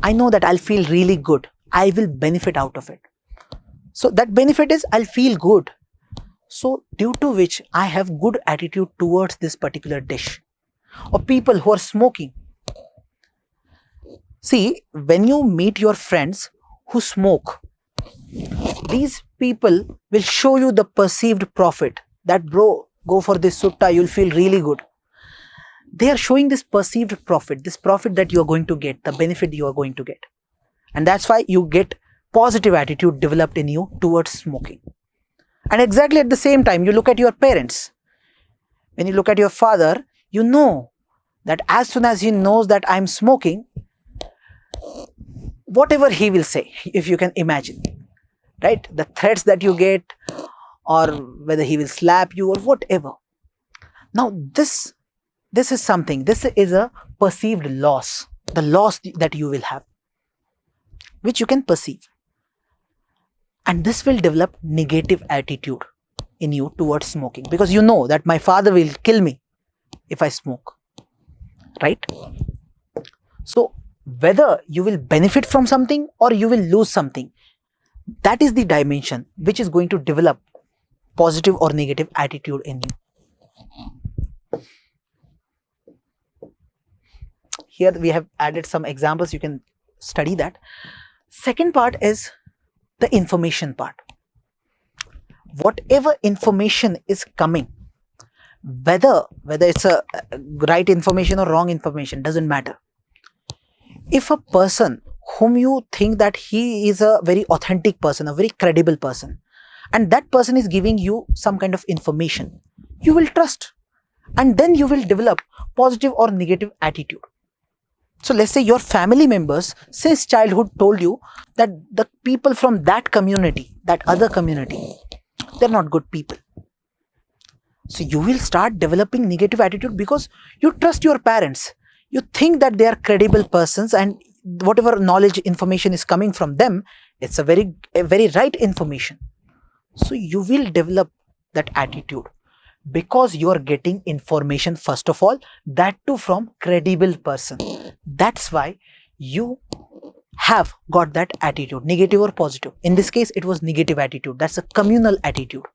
I know that I'll feel really good. I will benefit out of it. So that benefit is I'll feel good. So due to which I have good attitude towards this particular dish. Or people who are smoking. See, when you meet your friends who smoke, these people will show you the perceived profit. That bro, go for this sutta, you'll feel really good. They are showing this perceived profit, this profit that you are going to get, the benefit you are going to get. And that's why you get positive attitude developed in you towards smoking. And exactly at the same time, you look at your parents. When you look at your father, you know that as soon as he knows that I'm smoking, whatever he will say, if you can imagine, right? The threats that you get, or whether he will slap you or whatever. Now this is something, this is a perceived loss, the loss that you will have, which you can perceive. And this will develop negative attitude in you towards smoking, because you know that my father will kill me if I smoke, right? So whether you will benefit from something or you will lose something, that is the dimension which is going to develop positive or negative attitude in you. Here we have added some examples, you can study that. Second part is the information part. Whatever information is coming, whether it's a right information or wrong information, doesn't matter. If a person whom you think that he is a very authentic person, a very credible person, and that person is giving you some kind of information, you will trust, and then you will develop positive or negative attitude. So let's say your family members since childhood told you that the people from that community, that other community, they're not good people. So you will start developing negative attitude because you trust your parents. You think that they are credible persons, and whatever knowledge, information is coming from them, it's a very right information. So you will develop that attitude because you are getting information, first of all, that too from credible person. That's why you have got that attitude, negative or positive. In this case, it was negative attitude. That's a communal attitude.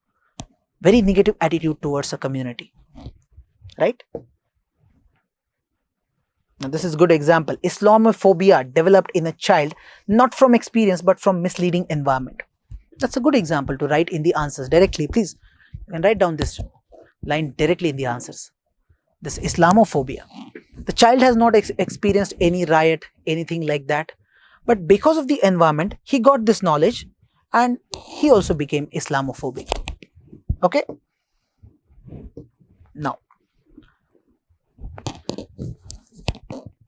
Very negative attitude towards a community, right? Now this is a good example. Islamophobia developed in a child, not from experience, but from misleading environment. That's a good example to write in the answers directly. Please, you can write down this line directly in the answers. This Islamophobia. The child has not experienced any riot, anything like that. But because of the environment, he got this knowledge and he also became Islamophobic. Okay? Now,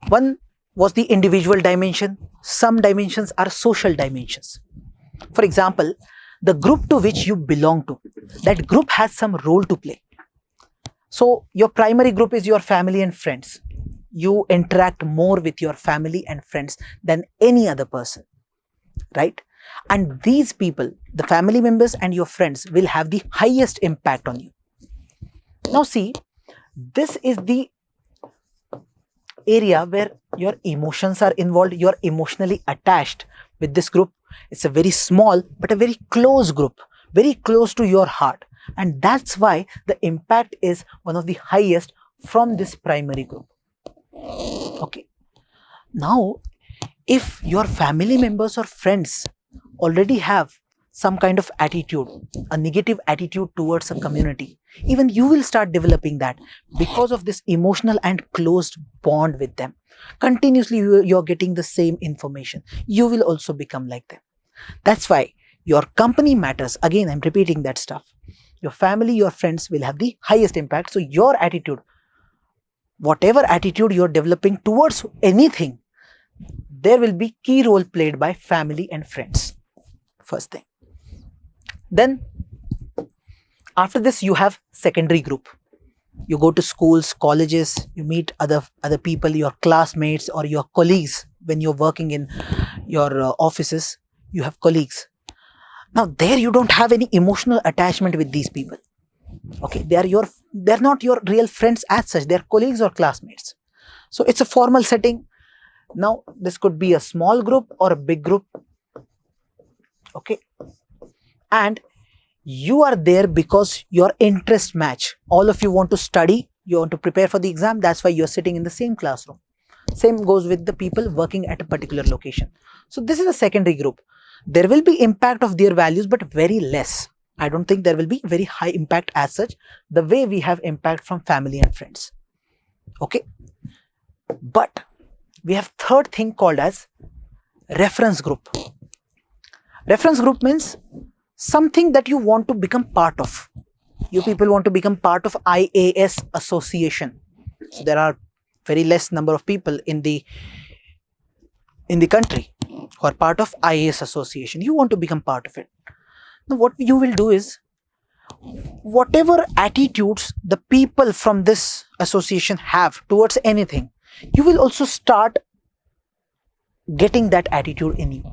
one was the individual dimension. Some dimensions are social dimensions. For example, the group to which you belong to, that group has some role to play. So your primary group is your family and friends. You interact more with your family and friends than any other person, right? And these people, the family members and your friends, will have the highest impact on you. Now see, this is the area where your emotions are involved. You're emotionally attached with this group. It's a very small but a very close group, very close to your heart. And that's why the impact is one of the highest from this primary group. Okay. Now, if your family members or friends already have some kind of attitude, a negative attitude towards a community, even you will start developing that because of this emotional and closed bond with them. Continuously, you're getting the same information. You will also become like them. That's why your company matters. Again, I'm repeating that stuff. your family, your friends will have the highest impact. So your attitude, whatever attitude you're developing towards anything, there will be key role played by family and friends. First thing. Then after this you have secondary group. You go to schools, colleges, you meet other people, your classmates or your colleagues. When you're working in your offices, you have colleagues. Now there you don't have any emotional attachment with these people. Okay, they're not your real friends as such, they're colleagues or classmates. So it's a formal setting. Now this could be a small group or a big group. Okay, and you are there because your interests match. All of you want to study, you want to prepare for the exam, that's why you're sitting in the same classroom. Same goes with the people working at a particular location. So this is a secondary group. There will be impact of their values, but very less. I don't think there will be very high impact as such, the way we have impact from family and friends. Okay, but we have third thing called as reference group. Reference group means something that you want to become part of. You people want to become part of IAS association. So there are very less number of people in the country who are part of IAS association. You want to become part of it. Now what you will do is, whatever attitudes the people from this association have towards anything, you will also start getting that attitude in you.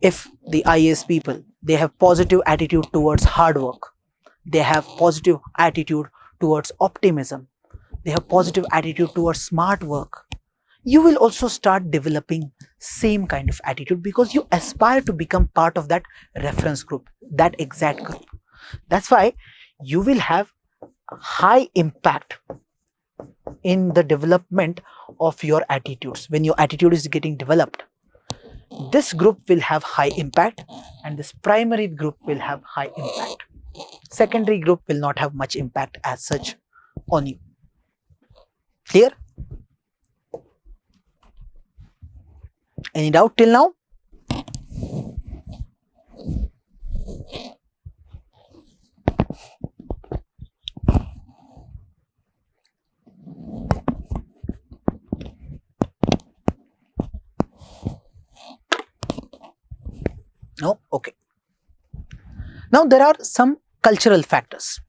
If the IAS people, they have positive attitude towards hard work, they have positive attitude towards optimism, they have positive attitude towards smart work, you will also start developing same kind of attitude because you aspire to become part of that reference group, that exact group. That's why you will have high impact in the development of your attitudes. When your attitude is getting developed, this group will have high impact and this primary group will have high impact. Secondary group will not have much impact as such on you. Clear? Any doubt till now? No? Okay. Now there are some cultural factors.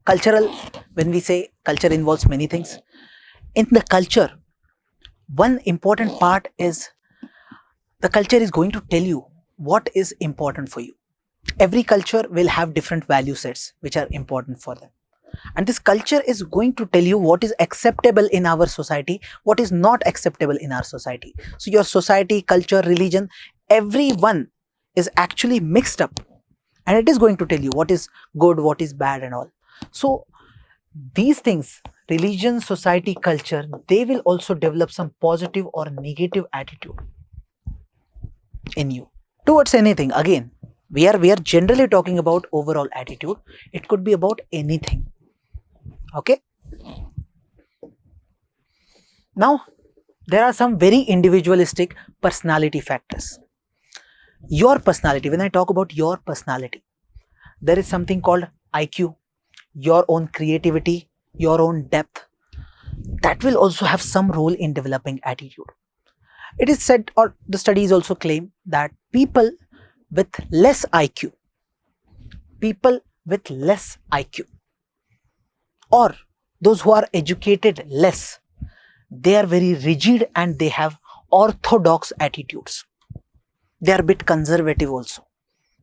Cultural, when we say culture involves many things. In the culture, one important part is the culture is going to tell you what is important for you. Every culture will have different value sets which are important for them. And this culture is going to tell you what is acceptable in our society, what is not acceptable in our society. So your society, culture, religion, everyone is actually mixed up. And it is going to tell you what is good, what is bad and all. So these things, religion, society, culture, they will also develop some positive or negative attitude in you towards anything. Again, we are generally talking about overall attitude. It could be about anything. Okay. Now, there are some very individualistic personality factors. Your personality, when I talk about your personality, there is something called IQ, your own creativity, your own depth. That will also have some role in developing attitude. It is said, or the studies also claim, that people with less IQ, or those who are educated less, they are very rigid and they have orthodox attitudes. They are a bit conservative also.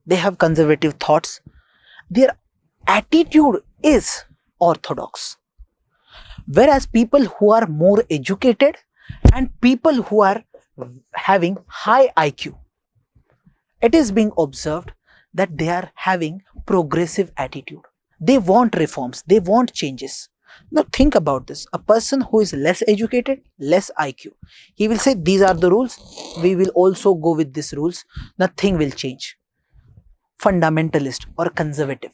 They have conservative thoughts. Their attitude is orthodox. Whereas people who are more educated and people who are having high IQ, it is being observed that they are having progressive attitude. They want reforms, they want changes. Now think about this. A person who is less educated, less IQ, he will say these are the rules, we will also go with these rules, nothing will change. Fundamentalist or conservative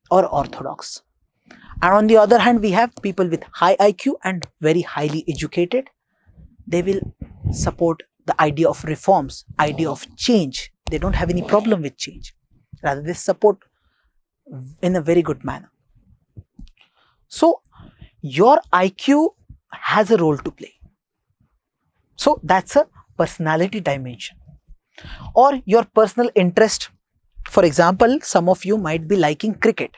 or orthodox. And on the other hand, we have people with high IQ and very highly educated. They will support the idea of reforms, idea of change. They don't have any problem with change. Rather, they support in a very good manner. So your IQ has a role to play. So that's a personality dimension. Or your personal interest. For example, some of you might be liking cricket.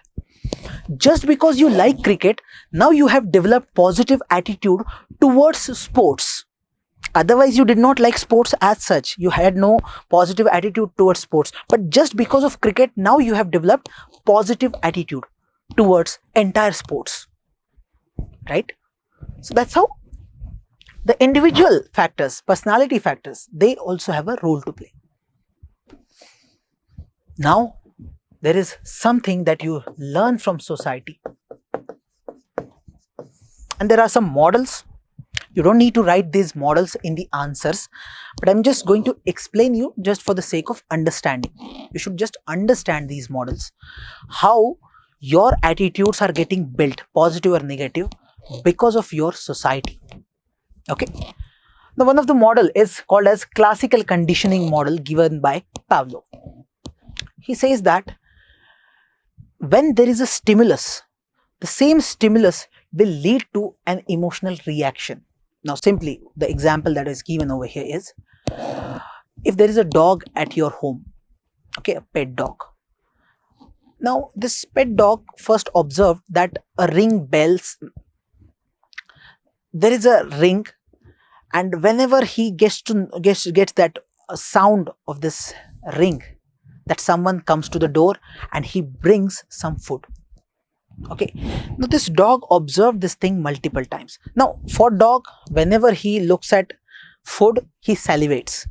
Just because you like cricket, now you have developed positive attitude towards sports. Otherwise, you did not like sports as such. You had no positive attitude towards sports. But just because of cricket, now you have developed positive attitude towards entire sports. Right? So that's how the individual factors, personality factors, they also have a role to play. Now, there is something that you learn from society. And there are some models. You don't need to write these models in the answers, but I'm just going to explain you just for the sake of understanding. You should just understand these models, how your attitudes are getting built, positive or negative, because of your society. Okay. Now, one of the model is called as classical conditioning model given by Pavlov. He says that when there is a stimulus, the same stimulus will lead to an emotional reaction. Now, simply the example that is given over here is, if there is a dog at your home, okay, a pet dog. Now, this pet dog first observed that a ring bells, there is a ring, and whenever he gets that sound of this ring, that someone comes to the door and he brings some food. Okay, now this dog observed this thing multiple times. Now, for dog, whenever he looks at food, he salivates.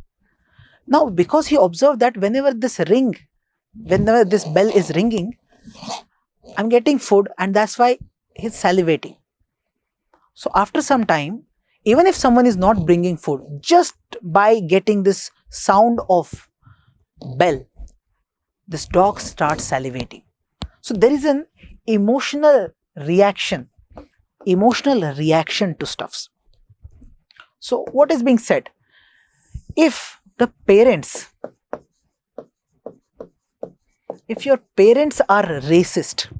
Now, because he observed that whenever this bell is ringing, I'm getting food, and that's why he's salivating. So after some time, even if someone is not bringing food, just by getting this sound of bell, this dog starts salivating. So there is an emotional reaction to stuffs. So what is being said? If your parents are racist,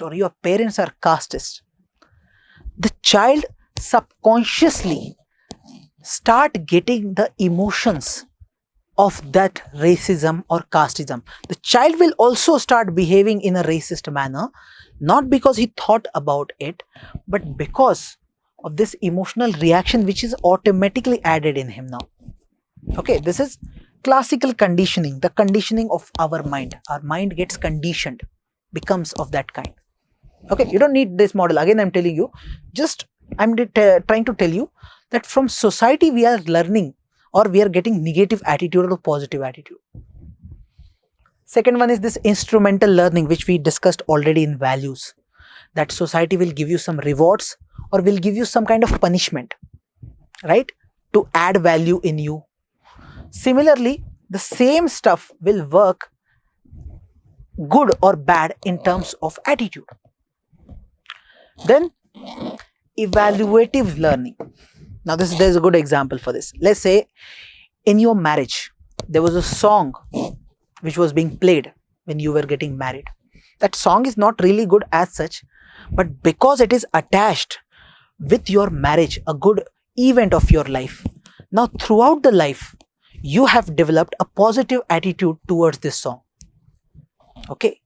or your parents are casteist, the child subconsciously start getting the emotions of that racism or casteism. The child will also start behaving in a racist manner, not because he thought about it, but because of this emotional reaction which is automatically added in him now. Okay, this is classical conditioning, the conditioning of our mind. Our mind gets conditioned, becomes of that kind. Okay, you don't need this model. Again, I'm telling you, I'm trying to tell you that from society we are learning, or we are getting negative attitude or positive attitude. Second one is this instrumental learning, which we discussed already in values. That society will give you some rewards or will give you some kind of punishment, right, to add value in you. Similarly, the same stuff will work good or bad in terms of attitude. Then evaluative learning. Now there's a good example for this. Let's say in your marriage, there was a song which was being played when you were getting married. That song is not really good as such, but because it is attached with your marriage, a good event of your life, now throughout the life, you have developed a positive attitude towards this song. Okay.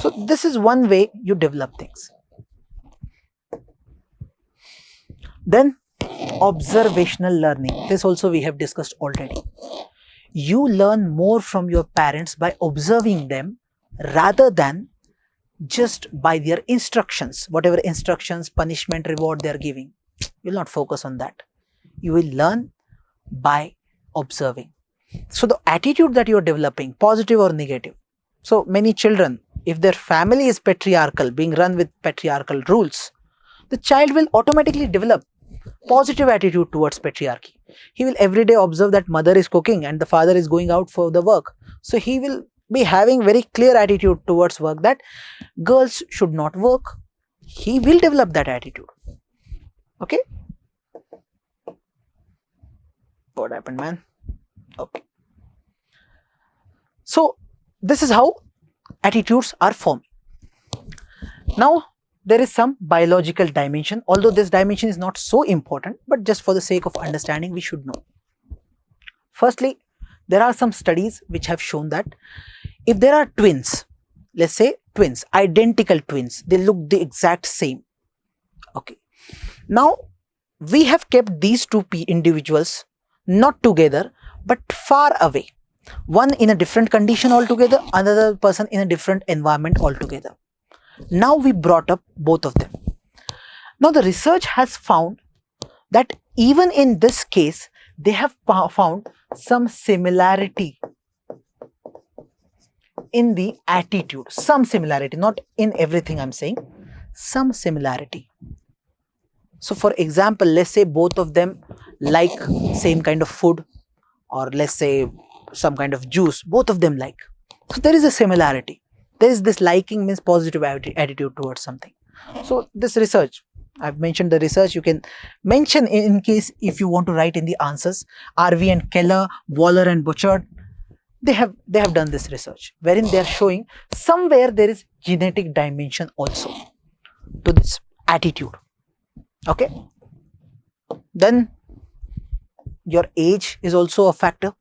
So this is one way you develop things. Then observational learning. This also we have discussed already. You learn more from your parents by observing them rather than just by their instructions. Whatever instructions, punishment, reward they are giving, you will not focus on that. You will learn by observing. So the attitude that you are developing, positive or negative. So many children, if their family is patriarchal, being run with patriarchal rules, the child will automatically develop positive attitude towards patriarchy. He will every day observe that mother is cooking and the father is going out for the work. So he will be having very clear attitude towards work, that girls should not work. He will develop that attitude. Okay. What happened, man? Okay. So this is how attitudes are formed. Now, there is some biological dimension, although this dimension is not so important, but just for the sake of understanding, we should know. Firstly, there are some studies which have shown that if there are twins, let's say twins, identical twins, they look the exact same. Okay. Now, we have kept these two individuals not together, but far away. One in a different condition altogether, another person in a different environment altogether. Now we brought up both of them. Now the research has found that even in this case, they have found some similarity in the attitude. Some similarity, not in everything I'm saying, some similarity. So for example, let's say both of them like same kind of food, or let's say some kind of juice, both of them like. So there is a similarity. There is this liking means positive attitude towards something. So this research, I've mentioned the research, you can mention in case if you want to write in the answers. RV and Keller, Waller and Butchard, they have done this research wherein they are showing somewhere there is genetic dimension also to this attitude. Okay. Then your age is also a factor.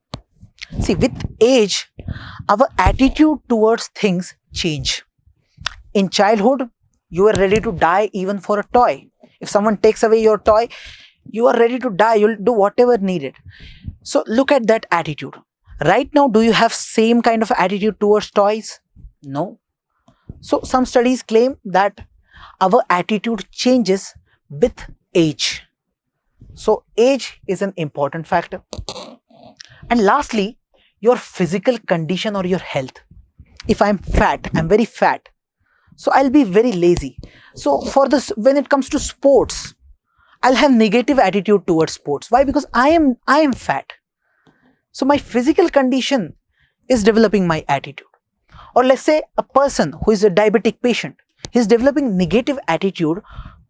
See, with age, our attitude towards things change. In childhood, you are ready to die even for a toy. If someone takes away your toy, you are ready to die. You'll do whatever needed. So look at that attitude. Right now, do you have same kind of attitude towards toys? No. So some studies claim that our attitude changes with age. So age is an important factor. And lastly, your physical condition or your health. If I'm fat, I'm very fat, so I'll be very lazy. So for this, when it comes to sports, I'll have negative attitude towards sports. Why? Because I am fat. So my physical condition is developing my attitude. Or let's say a person who is a diabetic patient, he's developing negative attitude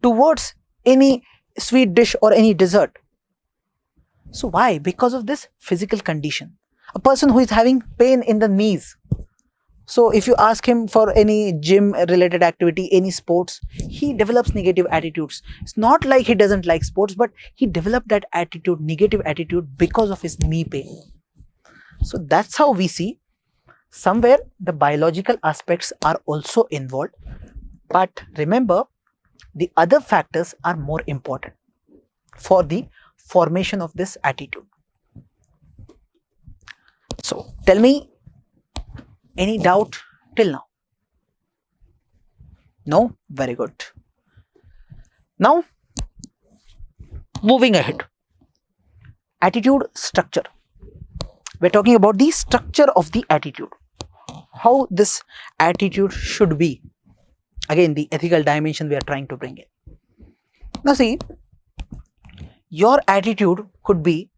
towards any sweet dish or any dessert. So why? Because of this physical condition. A person who is having pain in the knees, so if you ask him for any gym related activity, any sports, he develops negative attitudes. It's not like he doesn't like sports, but he developed that attitude, negative attitude, because of his knee pain. So that's how we see somewhere the biological aspects are also involved. But remember, the other factors are more important for the formation of this attitude. So tell me, any doubt till now? No? Very good. Now, moving ahead. Attitude structure. We're talking about the structure of the attitude. How this attitude should be. Again, the ethical dimension we are trying to bring in. Now see, your attitude could be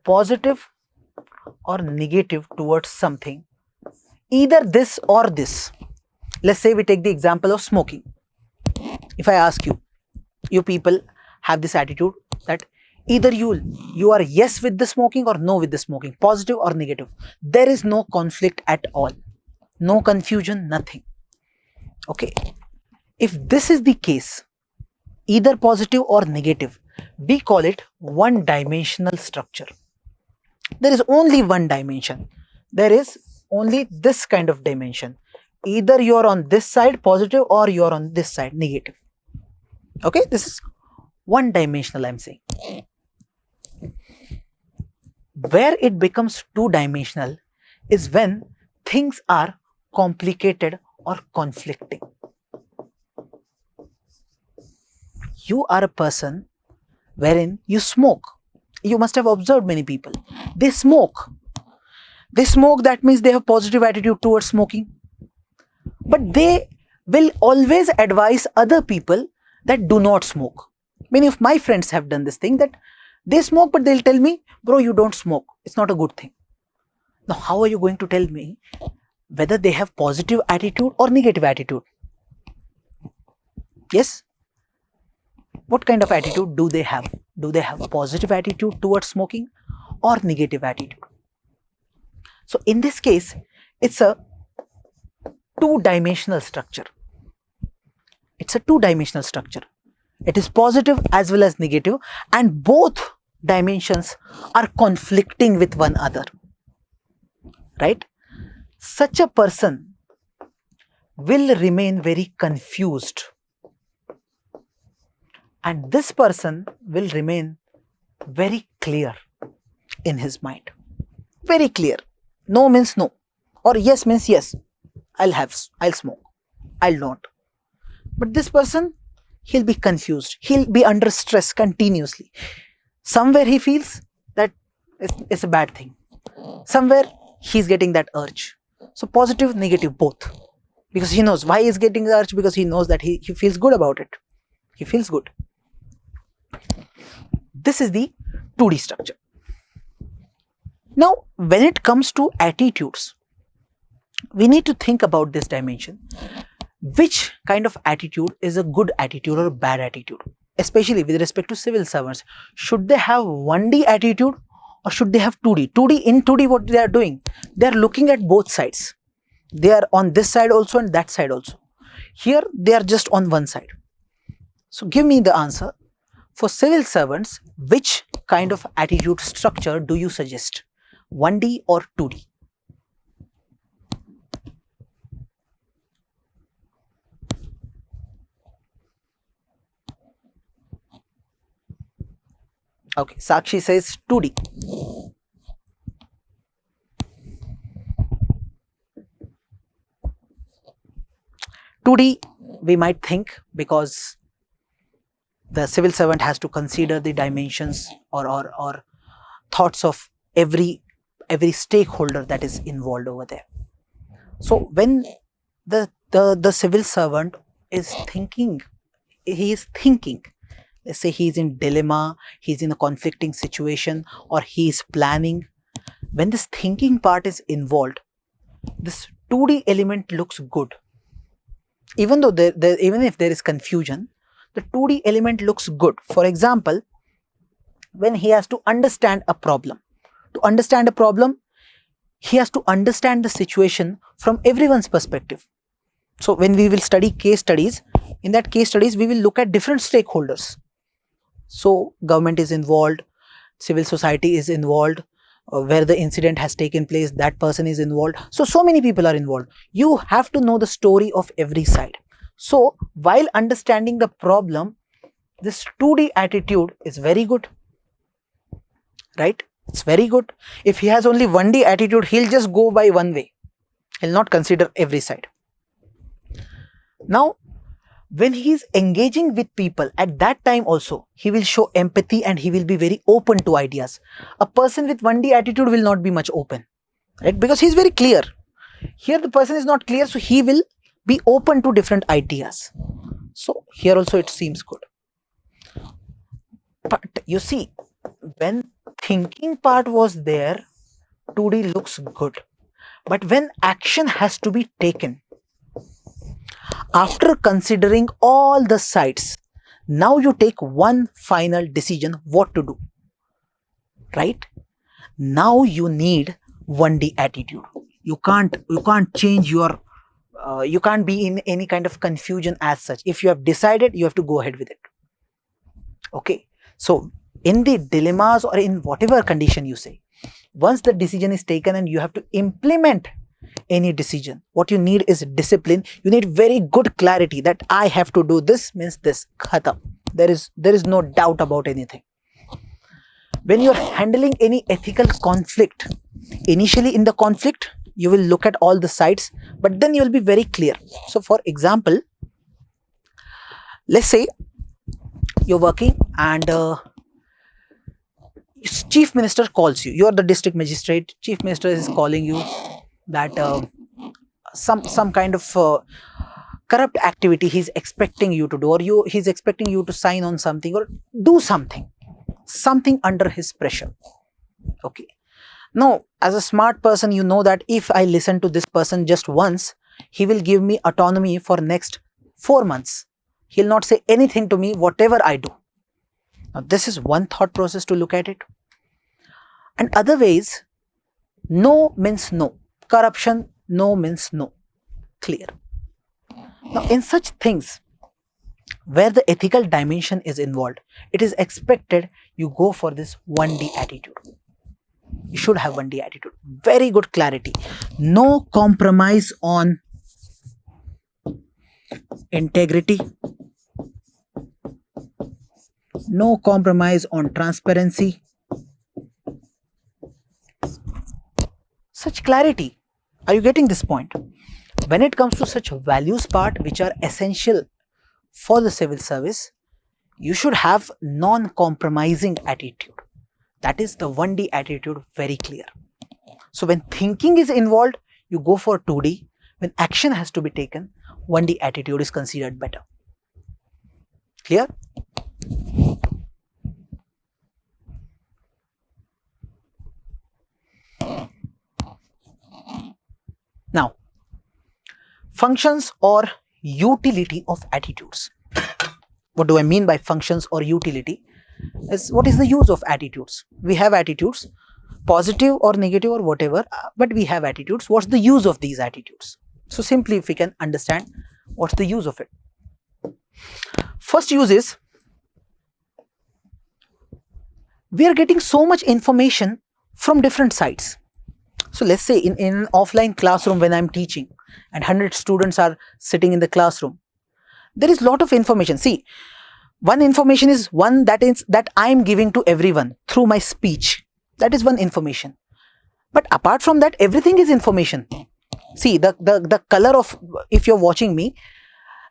positive or negative towards something, either this or this. Let's say we take the example of smoking. If I ask you, you people have this attitude that either you are yes with the smoking or no with the smoking, positive or negative. There is no conflict at all, no confusion, nothing. Okay, if this is the case, either positive or negative, we call it one-dimensional structure. There is only one dimension. There is only this kind of dimension. Either you are on this side positive or you are on this side negative. Okay, this is one dimensional, I'm saying. Where it becomes two dimensional is when things are complicated or conflicting. You are a person wherein you smoke. You must have observed many people. They smoke. They smoke, that means they have positive attitude towards smoking. But they will always advise other people that do not smoke. Many of my friends have done this thing, that they smoke but they'll tell me, bro, you don't smoke. It's not a good thing. Now, how are you going to tell me whether they have positive attitude or negative attitude? Yes? What kind of attitude do they have? Do they have a positive attitude towards smoking or negative attitude? So in this case, it's a two-dimensional structure. It's a two-dimensional structure. It is positive as well as negative, and both dimensions are conflicting with one another, right? Such a person will remain very confused, and this person will remain very clear in his mind. Very clear. No means no, or yes means yes. I'll smoke, I'll not. But this person, he'll be confused, he'll be under stress continuously. Somewhere he feels that it's a bad thing, somewhere he's getting that urge. So positive, negative, both, because he knows why he's getting the urge, because he knows that he feels good about it. He feels good. This is the 2D structure. Now, when it comes to attitudes, we need to think about this dimension. Which kind of attitude is a good attitude or a bad attitude? Especially with respect to civil servants. Should they have 1D attitude or should they have 2D? 2D, in 2D what they are doing? They are looking at both sides. They are on this side also and that side also. Here they are just on one side. So give me the answer. For civil servants, which kind of attitude structure do you suggest? 1D or 2D? Okay, Sakshi says 2D. We might think because the civil servant has to consider the dimensions or thoughts of every stakeholder that is involved over there. So when the civil servant is thinking, let's say he is in dilemma, he is in a conflicting situation, or he is planning. When this thinking part is involved, this 2D element looks good. Even though even if there is confusion, the 2D element looks good. For example, when he has to understand a problem. To understand a problem, he has to understand the situation from everyone's perspective. So when we will study case studies, in that case studies, we will look at different stakeholders. So government is involved, civil society is involved, where the incident has taken place, that person is involved. So many people are involved. You have to know the story of every side. So while understanding the problem, this 2D attitude is very good, right? It's very good. If he has only 1D attitude, he'll just go by one way. He'll not consider every side. Now, when he is engaging with people, at that time also, he will show empathy and he will be very open to ideas. A person with 1D attitude will not be much open, right? Because he is very clear. Here the person is not clear, so he will be open to different ideas. So here also it seems good. But you see, when thinking part was there, 2D looks good. But when action has to be taken, after considering all the sides, now you take one final decision what to do, right? Now you need 1D attitude. You can't change your, you can't be in any kind of confusion as such. If you have decided, you have to go ahead with it. Okay. So in the dilemmas or in whatever condition you say, once the decision is taken and you have to implement any decision, what you need is discipline. You need very good clarity that I have to do this means this. Khatam. There is no doubt about anything. When you are handling any ethical conflict, initially in the conflict, you will look at all the sides, but then you will be very clear. So for example, let's say you're working and Chief Minister calls you. You are the district magistrate. Chief Minister is calling you that some kind of corrupt activity he's expecting you to do, or he's expecting you to sign on something or do something under his pressure. Okay. Now, as a smart person, you know that if I listen to this person just once, he will give me autonomy for next 4 months. He'll not say anything to me, whatever I do. Now, this is one thought process to look at it. And other ways, no means no. Corruption, no means no. clear. Now, in such things where the ethical dimension is involved, it is expected you go for this 1D attitude. You should have 1D attitude. Very good clarity. No compromise on integrity. No compromise on transparency. Such clarity. Are you getting this point? When it comes to such values part which are essential for the civil service, you should have non-compromising attitude. That is the 1D attitude, very clear. So when thinking is involved, you go for 2D. When action has to be taken, 1D attitude is considered better. Clear? Now, functions or utility of attitudes. What do I mean by functions or utility? What is the use of attitudes? We have attitudes, positive or negative or whatever, but we have attitudes. What's the use of these attitudes? So simply, if we can understand what's the use of it. First use is, we are getting so much information from different sides. So let's say in an offline classroom when I'm teaching and 100 students are sitting in the classroom, there is a lot of information. See, one information is one that I'm giving to everyone through my speech. That is one information. But apart from that, everything is information. See, the color of, if you're watching me,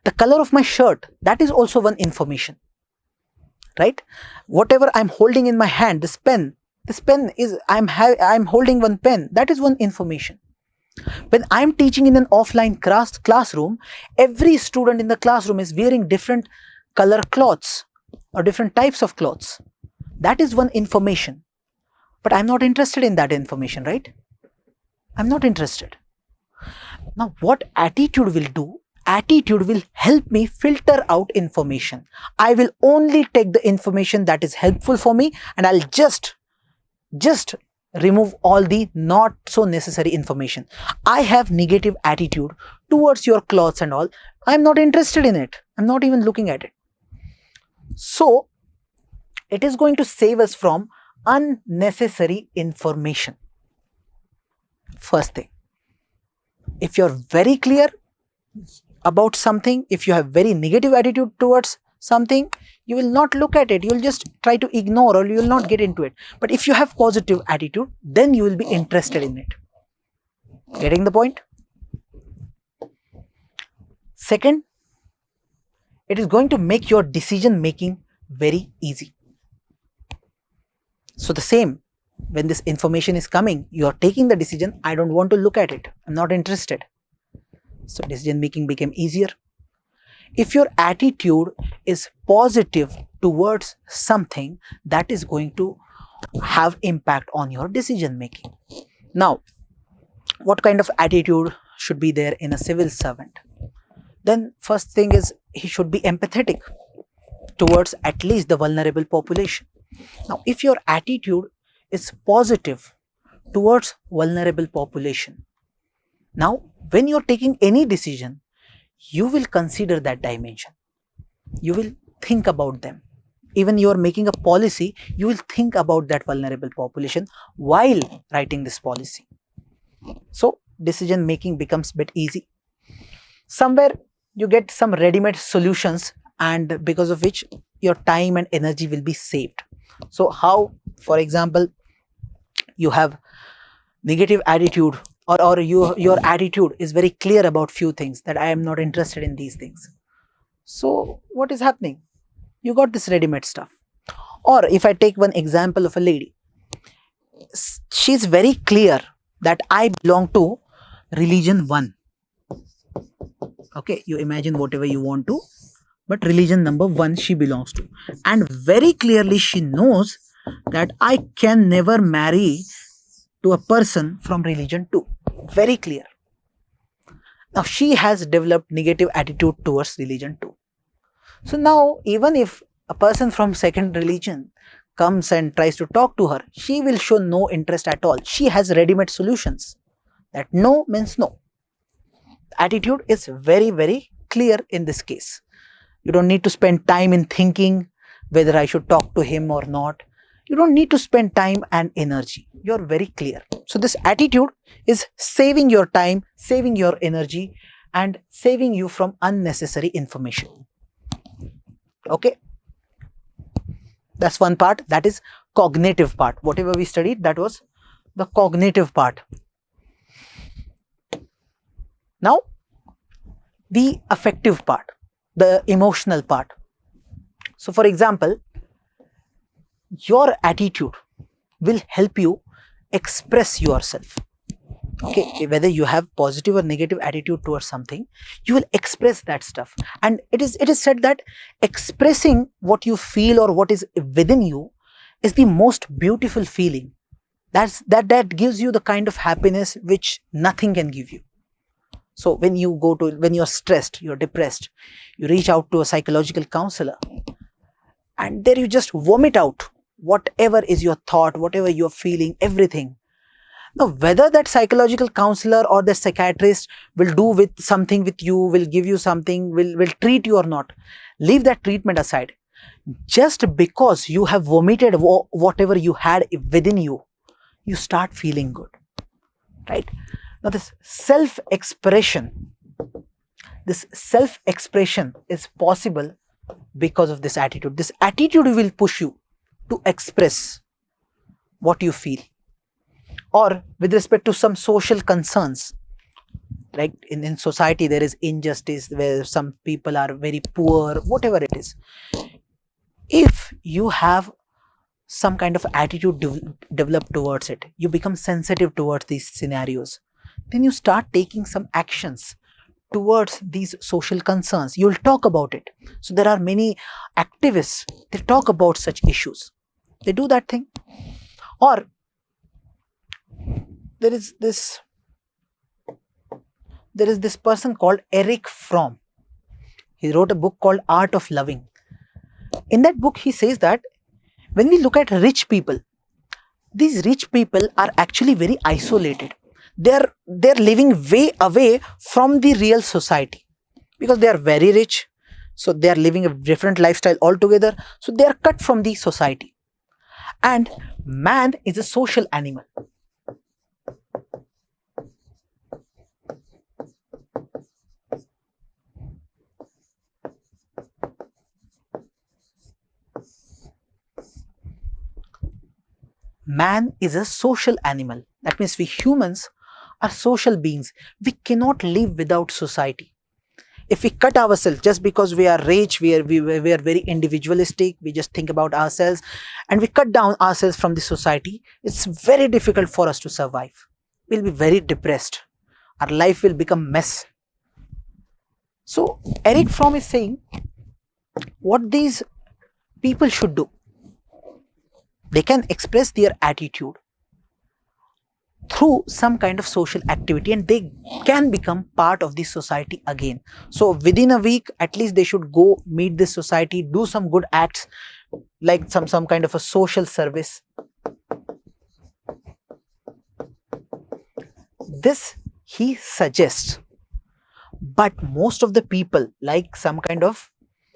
the color of my shirt, that is also one information. Right? Whatever I'm holding in my hand, this pen is, I'm holding one pen, that is one information. When I'm teaching in an offline classroom, every student in the classroom is wearing different color cloths or different types of clothes. That is one information. But I'm not interested in that information, right? I'm not interested. Now, what attitude will do? Attitude will help me filter out information. I will only take the information that is helpful for me, and I'll just remove all the not so necessary information. I have negative attitude towards your clothes and all. I'm not interested in it. I'm not even looking at it. So, it is going to save us from unnecessary information. First thing, if you're very clear about something, if you have very negative attitude towards something, you will not look at it. You will just try to ignore, or you will not get into it. But if you have positive attitude, then you will be interested in it. Getting the point? Second, it is going to make your decision making very easy. So the same, when this information is coming, you are taking the decision, I don't want to look at it. I'm not interested. So decision making became easier. If your attitude is positive towards something, that is going to have impact on your decision making. Now, what kind of attitude should be there in a civil servant? Then first thing is, he should be empathetic towards at least the vulnerable population. Now, if your attitude is positive towards vulnerable population, now when you're taking any decision, you will consider that dimension. You will think about them. Even you are making a policy, you will think about that vulnerable population while writing this policy. So decision making becomes a bit easy. Somewhere you get some ready-made solutions, and because of which your time and energy will be saved. So how, for example, you have negative attitude, or your attitude is very clear about few things, that I am not interested in these things. So what is happening? You got this ready-made stuff. Or if I take one example of a lady, she's very clear that I belong to religion 1. Okay, you imagine whatever you want to, but religion number 1 she belongs to. And very clearly she knows that I can never marry to a person from religion 2. Very clear. Now she has developed negative attitude towards religion 2. So now even if a person from second religion comes and tries to talk to her, she will show no interest at all. She has ready-made solutions. That no means no. Attitude is very, very clear in this case. You don't need to spend time in thinking whether I should talk to him or not. You don't need to spend time and energy. You're very clear. So this attitude is saving your time, saving your energy, and saving you from unnecessary information. Okay? That's one part. That is cognitive part. Whatever we studied, that was the cognitive part. Now, the affective part, the emotional part. So, for example, your attitude will help you express yourself. Okay, whether you have positive or negative attitude towards something, you will express that stuff. And it is said that expressing what you feel or what is within you is the most beautiful feeling. That gives you the kind of happiness which nothing can give you. So when you're stressed, you're depressed, you reach out to a psychological counselor, and there you just vomit out whatever is your thought, whatever you're feeling, everything. Now, whether that psychological counselor or the psychiatrist will do with something with you, will give you something, will treat you or not, leave that treatment aside. Just because you have vomited whatever you had within you, you start feeling good, right? Now, this self-expression is possible because of this attitude. This attitude will push you to express what you feel. Or with respect to some social concerns, like in society there is injustice where some people are very poor, whatever it is. If you have some kind of attitude developed towards it, you become sensitive towards these scenarios, then you start taking some actions towards these social concerns. You'll talk about it. So there are many activists, they talk about such issues. They do that thing. Or there is this person called Erich Fromm. He wrote a book called Art of Loving. In that book, he says that when we look at rich people, these rich people are actually very isolated. They're living way away from the real society because they are very rich. So they are living a different lifestyle altogether. So they are cut from the society. And man is a social animal. Man is a social animal. That means we humans are social beings. We cannot live without society. If we cut ourselves just because we are rich, we are very individualistic, we just think about ourselves, and we cut down ourselves from the society, it's very difficult for us to survive. We'll be very depressed. Our life will become mess. So Erich Fromm is saying what these people should do. They can express their attitude through some kind of social activity and they can become part of the society again. So within a week, at least they should go meet this society, do some good acts like some kind of a social service. This he suggests. But most of the people, like some kind of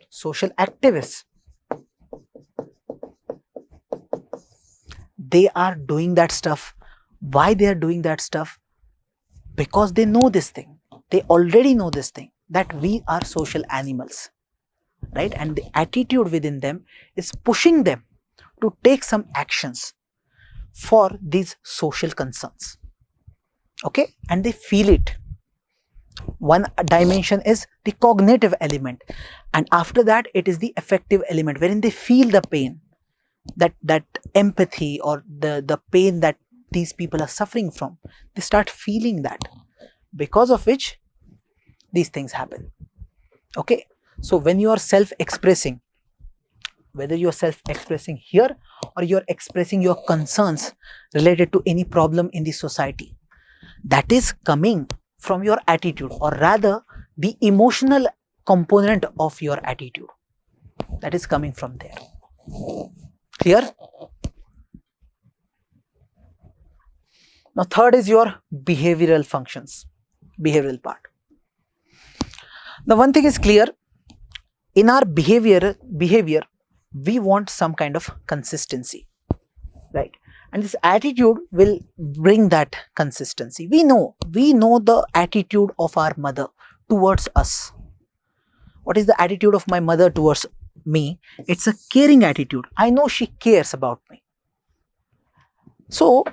social activists, they are doing that stuff. Why they are doing that stuff? Because they know this thing. They already know this thing, that we are social animals, right? And the attitude within them is pushing them to take some actions for these social concerns. Okay? And they feel it. One dimension is the cognitive element. And after that, it is the affective element, wherein they feel the pain. That empathy or the pain that these people are suffering from, they start feeling that, because of which these things happen. Okay, so when you are self-expressing, whether you are self-expressing here or you are expressing your concerns related to any problem in the society, that is coming from your attitude, or rather the emotional component of your attitude, that is coming from there. Clear? Now third is your behavioral functions, behavioral part. The one thing is clear, in our behavior, we want some kind of consistency, right? And this attitude will bring that consistency. We know the attitude of our mother towards us. What is the attitude of my mother towards me? It's a caring attitude. I know she cares about me. So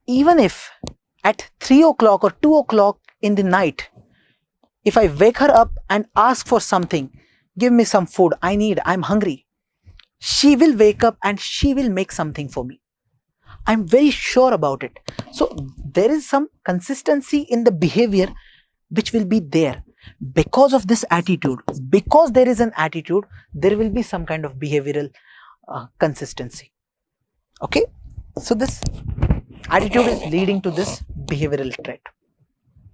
even if at 3 o'clock or 2 o'clock in the night, if I wake her up and ask for something, give me some food, I'm hungry, she will wake up and she will make something for me. I'm very sure about it. So there is some consistency in the behavior which will be there because of this attitude. Because there is an attitude, there will be some kind of behavioral consistency. Okay, so this attitude is leading to this behavioral trait.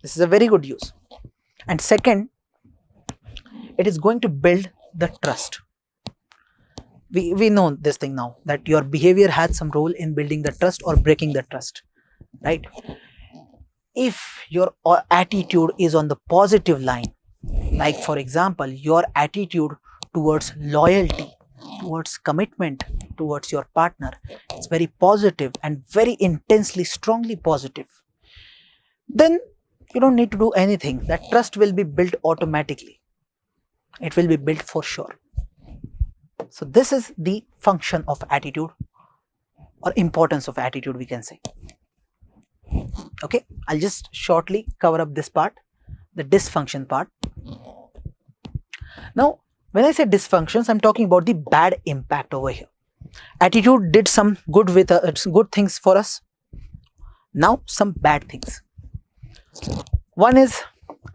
This is a very good use. And second, it is going to build the trust. We know this thing now, that your behavior has some role in building the trust or breaking the trust, right? If your attitude is on the positive line, like for example, your attitude towards loyalty, towards commitment, towards your partner, it's very positive and very intensely, strongly positive, then you don't need to do anything. That trust will be built automatically. It will be built for sure. So this is the function of attitude, or importance of attitude, we can say. Okay, I'll just shortly cover up this part, the dysfunction part. Now, when I say dysfunctions, I'm talking about the bad impact over here. Attitude did some good things for us. Now, some bad things. One is,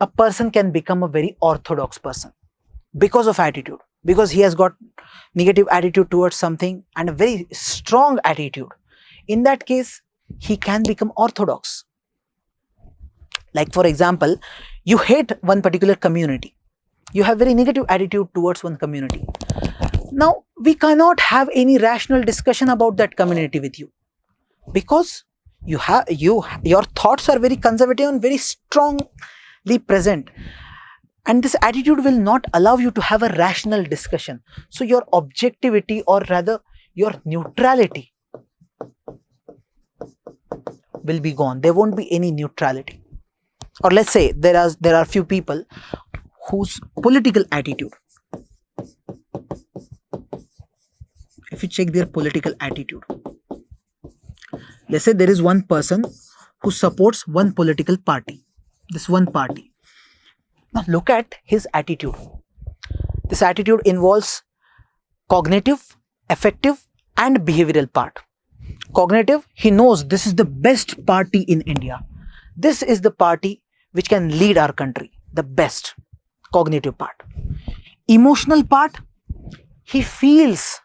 a person can become a very orthodox person because of attitude, because he has got negative attitude towards something and a very strong attitude. In that case, he can become orthodox. Like for example, you hate one particular community. You have very negative attitude towards one community. Now, we cannot have any rational discussion about that community with you, because your thoughts are very conservative and very strongly present. And this attitude will not allow you to have a rational discussion. So your objectivity, or rather your neutrality, will be gone. There won't be any neutrality. Or let's say there are few people whose political attitude, if you check their political attitude, let's say there is one person who supports one political party, this one party. Now look at his attitude. This attitude involves cognitive, affective and behavioral part. Cognitive, he knows this is the best party in India. This is the party which can lead our country, the best. Cognitive part. Emotional part, he feels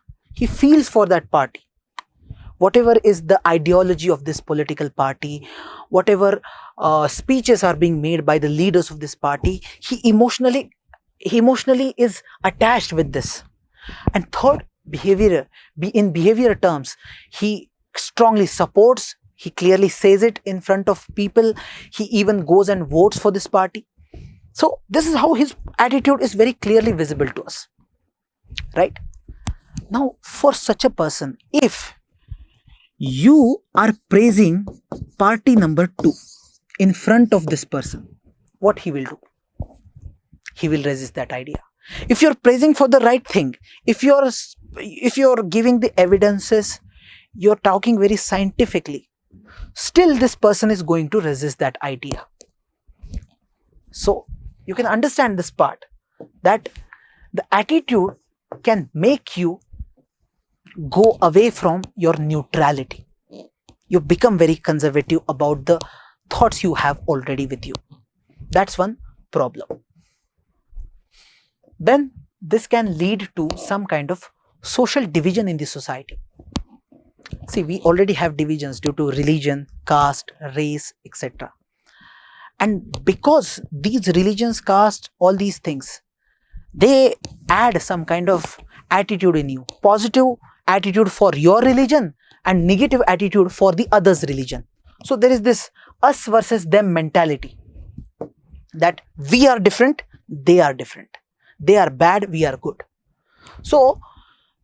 for that party. Whatever is the ideology of this political party, whatever speeches are being made by the leaders of this party, he emotionally is attached with this. And third, behavior. In behavior terms, he strongly supports, he clearly says it in front of people, he even goes and votes for this party. So this is how his attitude is very clearly visible to us, right? Now, for such a person, if you are praising party number 2 in front of this person, what he will do? He will resist that idea. If you're praising for the right thing, if you're giving the evidences, you're talking very scientifically, still this person is going to resist that idea. So you can understand this part, that the attitude can make you go away from your neutrality. You become very conservative about the thoughts you have already with you. That's one problem. Then this can lead to some kind of social division in the society. See, we already have divisions due to religion, caste, race, etc. And because these religions, caste, all these things, they add some kind of attitude in you. Positive attitude for your religion and negative attitude for the other's religion. So there is this us versus them mentality, that we are different, They are different. They are bad, we are good. So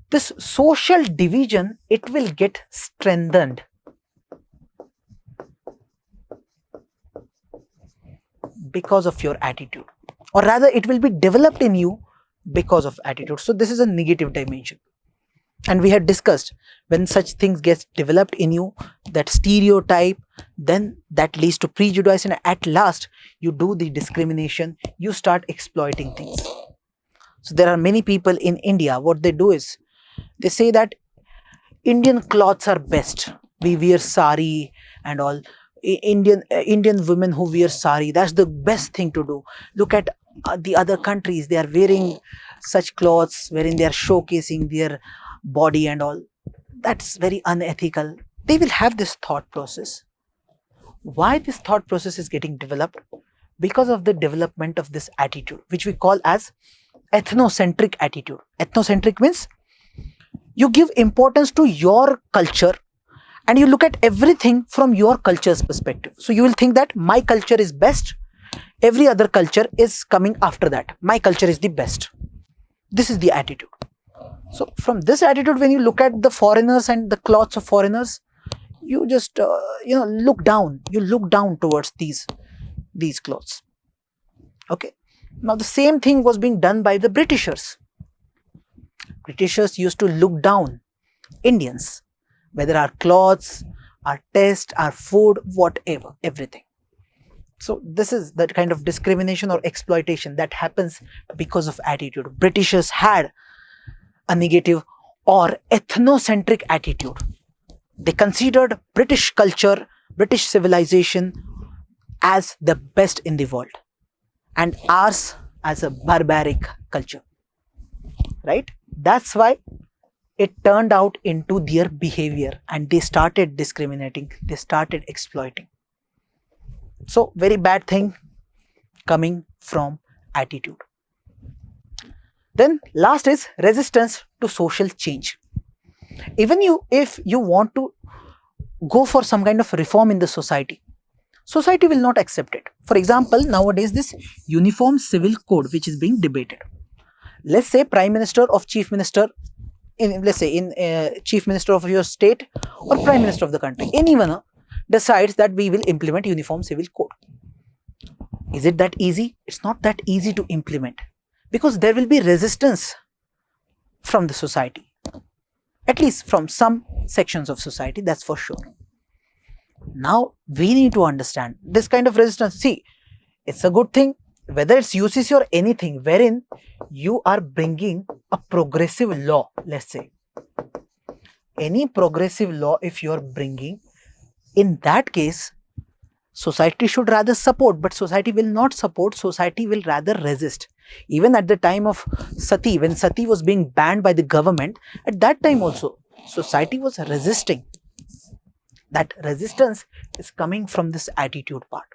this social division, it will get strengthened because of your attitude, or rather it will be developed in you because of attitude. So this is a negative dimension, and we had discussed when such things get developed in you, that stereotype, then that leads to prejudice, and at last you do the discrimination, you start exploiting things. So there are many people in India, what they do is they say that Indian clothes are best, we wear sari and all. Indian women who wear sari, that's the best thing to do. Look at the other countries, they are wearing such clothes wherein they are showcasing their body and all. That's very unethical. They will have this thought process. Why this thought process is getting developed? Because of the development of this attitude, which we call as ethnocentric attitude. Ethnocentric means you give importance to your culture and you look at everything from your culture's perspective. So you will think that my culture is best, every other culture is coming after that. My culture is the best. This is the attitude. So from this attitude, when you look at the foreigners and the clothes of foreigners, you just look down. You look down towards these clothes. Okay. Now the same thing was being done by the Britishers. Britishers used to look down Indians, whether our clothes, our taste, our food, whatever, everything. So this is that kind of discrimination or exploitation that happens because of attitude. Britishers had a negative or ethnocentric attitude. They considered British culture, British civilization as the best in the world, and ours as a barbaric culture, right? That's why it turned out into their behavior, and they started discriminating, they started exploiting. So very bad thing coming from attitude. Then last is resistance to social change. Even if you want to go for some kind of reform in the society, society will not accept it. For example, nowadays this uniform civil code which is being debated. Let's say Prime Minister or Chief Minister, Chief Minister of your state or Prime Minister of the country, anyone decides that we will implement uniform civil code. Is it that easy? It's not that easy to implement, because there will be resistance from the society, at least from some sections of society, that's for sure. Now we need to understand this kind of resistance. See, it's a good thing, whether it's UCC or anything wherein you are bringing a progressive law. Let's say any progressive law, if you are bringing, in that case society should rather support, but society will not support, society will rather resist. Even at the time of Sati, when Sati was being banned by the government, at that time also society was resisting. That resistance is coming from this attitude part.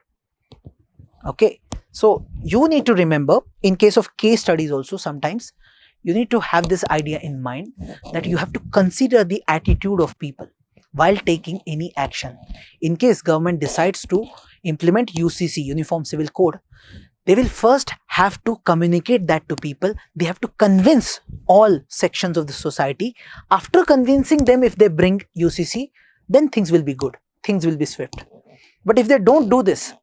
Okay, so you need to remember, in case of case studies also, sometimes you need to have this idea in mind, that you have to consider the attitude of people while taking any action. In case government decides to implement UCC, Uniform Civil Code, they will first have to communicate that to people. They have to convince all sections of the society. After convincing them, if they bring UCC, then things will be good, things will be swift. But if they don't do this,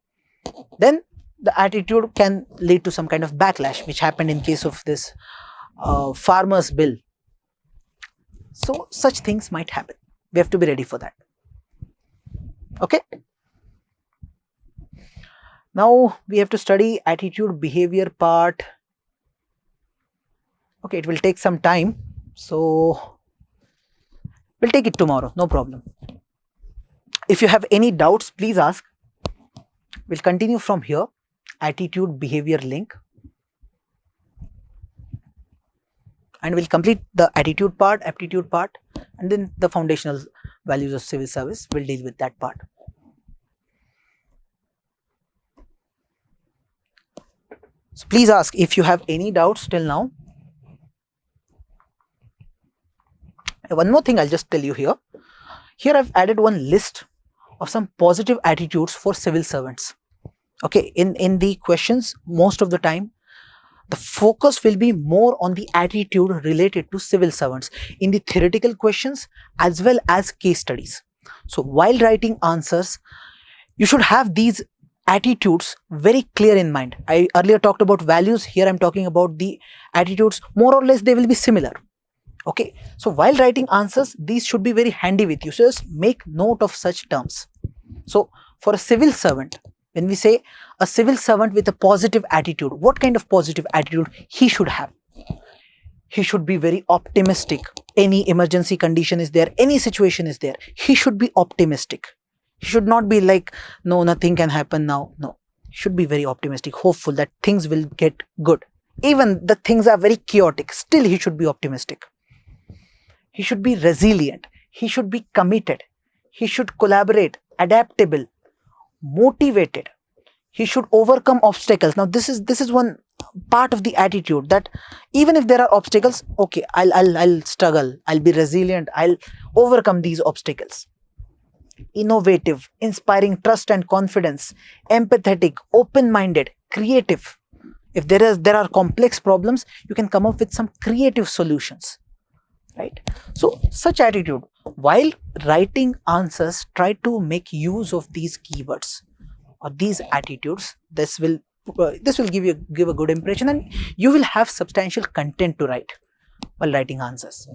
then the attitude can lead to some kind of backlash, which happened in case of this farmers bill. So such things might happen. We have to be ready for that. Okay. Now we have to study attitude behavior part. Okay, it will take some time, so we'll take it tomorrow, no problem. If you have any doubts, please ask. We'll continue from here. Attitude behavior link, and we'll complete the attitude part, aptitude part, and then the foundational values of civil service. We'll deal with that part. So please ask if you have any doubts till now. One more thing I'll just tell you here. Here I've added one list of some positive attitudes for civil servants. Okay, in the questions, most of the time the focus will be more on the attitude related to civil servants in the theoretical questions as well as case studies. So while writing answers, you should have these attitudes very clear in mind. I earlier talked about values, here I'm talking about the attitudes. More or less they will be similar. Okay, so while writing answers, these should be very handy with you. So just make note of such terms. So for a civil servant, when we say a civil servant with a positive attitude, what kind of positive attitude he should have? He should be very optimistic. Any emergency condition is there, any situation is there, he should be optimistic. He should not be like, no, nothing can happen now. No, he should be very optimistic, hopeful that things will get good. Even the things are very chaotic, still he should be optimistic. He should be resilient. He should be committed. He should collaborate, adaptable, motivated. He should overcome obstacles. Now this is one part of the attitude, that even if there are obstacles, okay, I'll struggle, I'll be resilient, I'll overcome these obstacles. Innovative, inspiring trust and confidence, empathetic, open-minded, creative. If there are complex problems, you can come up with some creative solutions, right? So such attitude. While writing answers, try to make use of these keywords or these attitudes. This will give a good impression, and you will have substantial content to write while writing answers.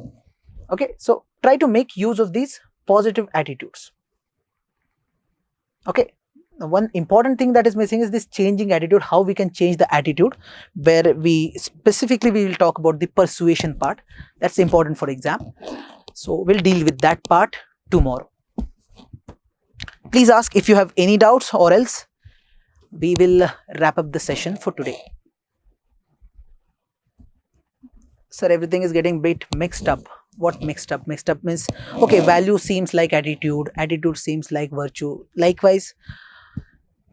Okay, so try to make use of these positive attitudes. Okay, one important thing that is missing is this changing attitude, how we can change the attitude, where we will talk about the persuasion part. That's important for exam. So we'll deal with that part tomorrow. Please ask if you have any doubts, or else we will wrap up the session for today. Sir, everything is getting a bit mixed up. What mixed up? Mixed up means, okay, value seems like attitude, attitude seems like virtue. Likewise,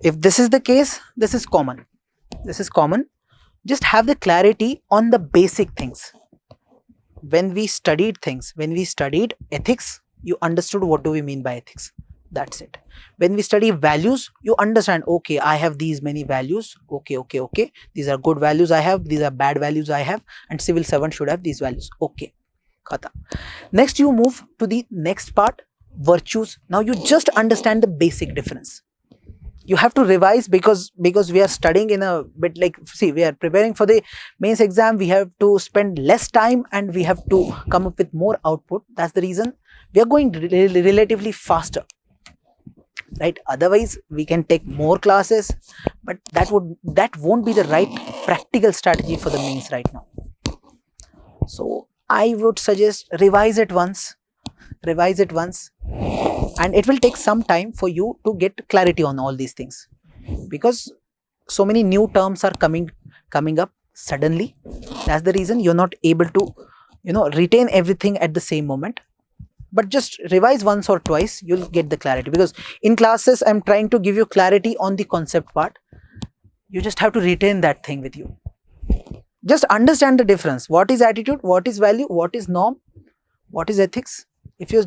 if this is the case, this is common. This is common. Just have the clarity on the basic things. When we studied things, when we studied ethics, you understood what do we mean by ethics. That's it. When we study values, you understand, okay, I have these many values. Okay. These are good values I have. These are bad values I have. And civil servant should have these values. Okay. Kata. Next, you move to the next part, virtues. Now you just understand the basic difference. You have to revise because we are studying in a bit like, see, we are preparing for the mains exam. We have to spend less time and we have to come up with more output. That's the reason we are going relatively faster. Right? Otherwise, we can take more classes, but that won't be the right practical strategy for the mains right now. So I would suggest revise it once, and it will take some time for you to get clarity on all these things, because so many new terms are coming up suddenly. That's the reason you're not able to, retain everything at the same moment. But just revise once or twice, you'll get the clarity, because in classes, I'm trying to give you clarity on the concept part. You just have to retain that thing with you. Just understand the difference. What is attitude? What is value? What is norm? What is ethics? If you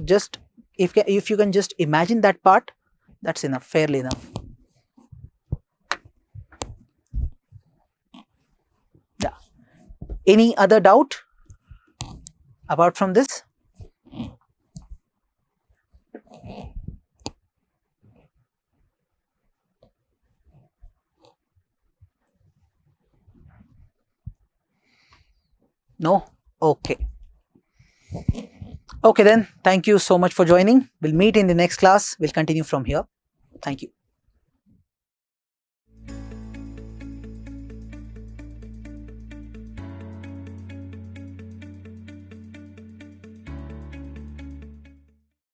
can just imagine that part, that's enough, fairly enough. Yeah. Any other doubt apart from this? No? Okay. Okay then, thank you so much for joining. We'll meet in the next class. We'll continue from here. Thank you.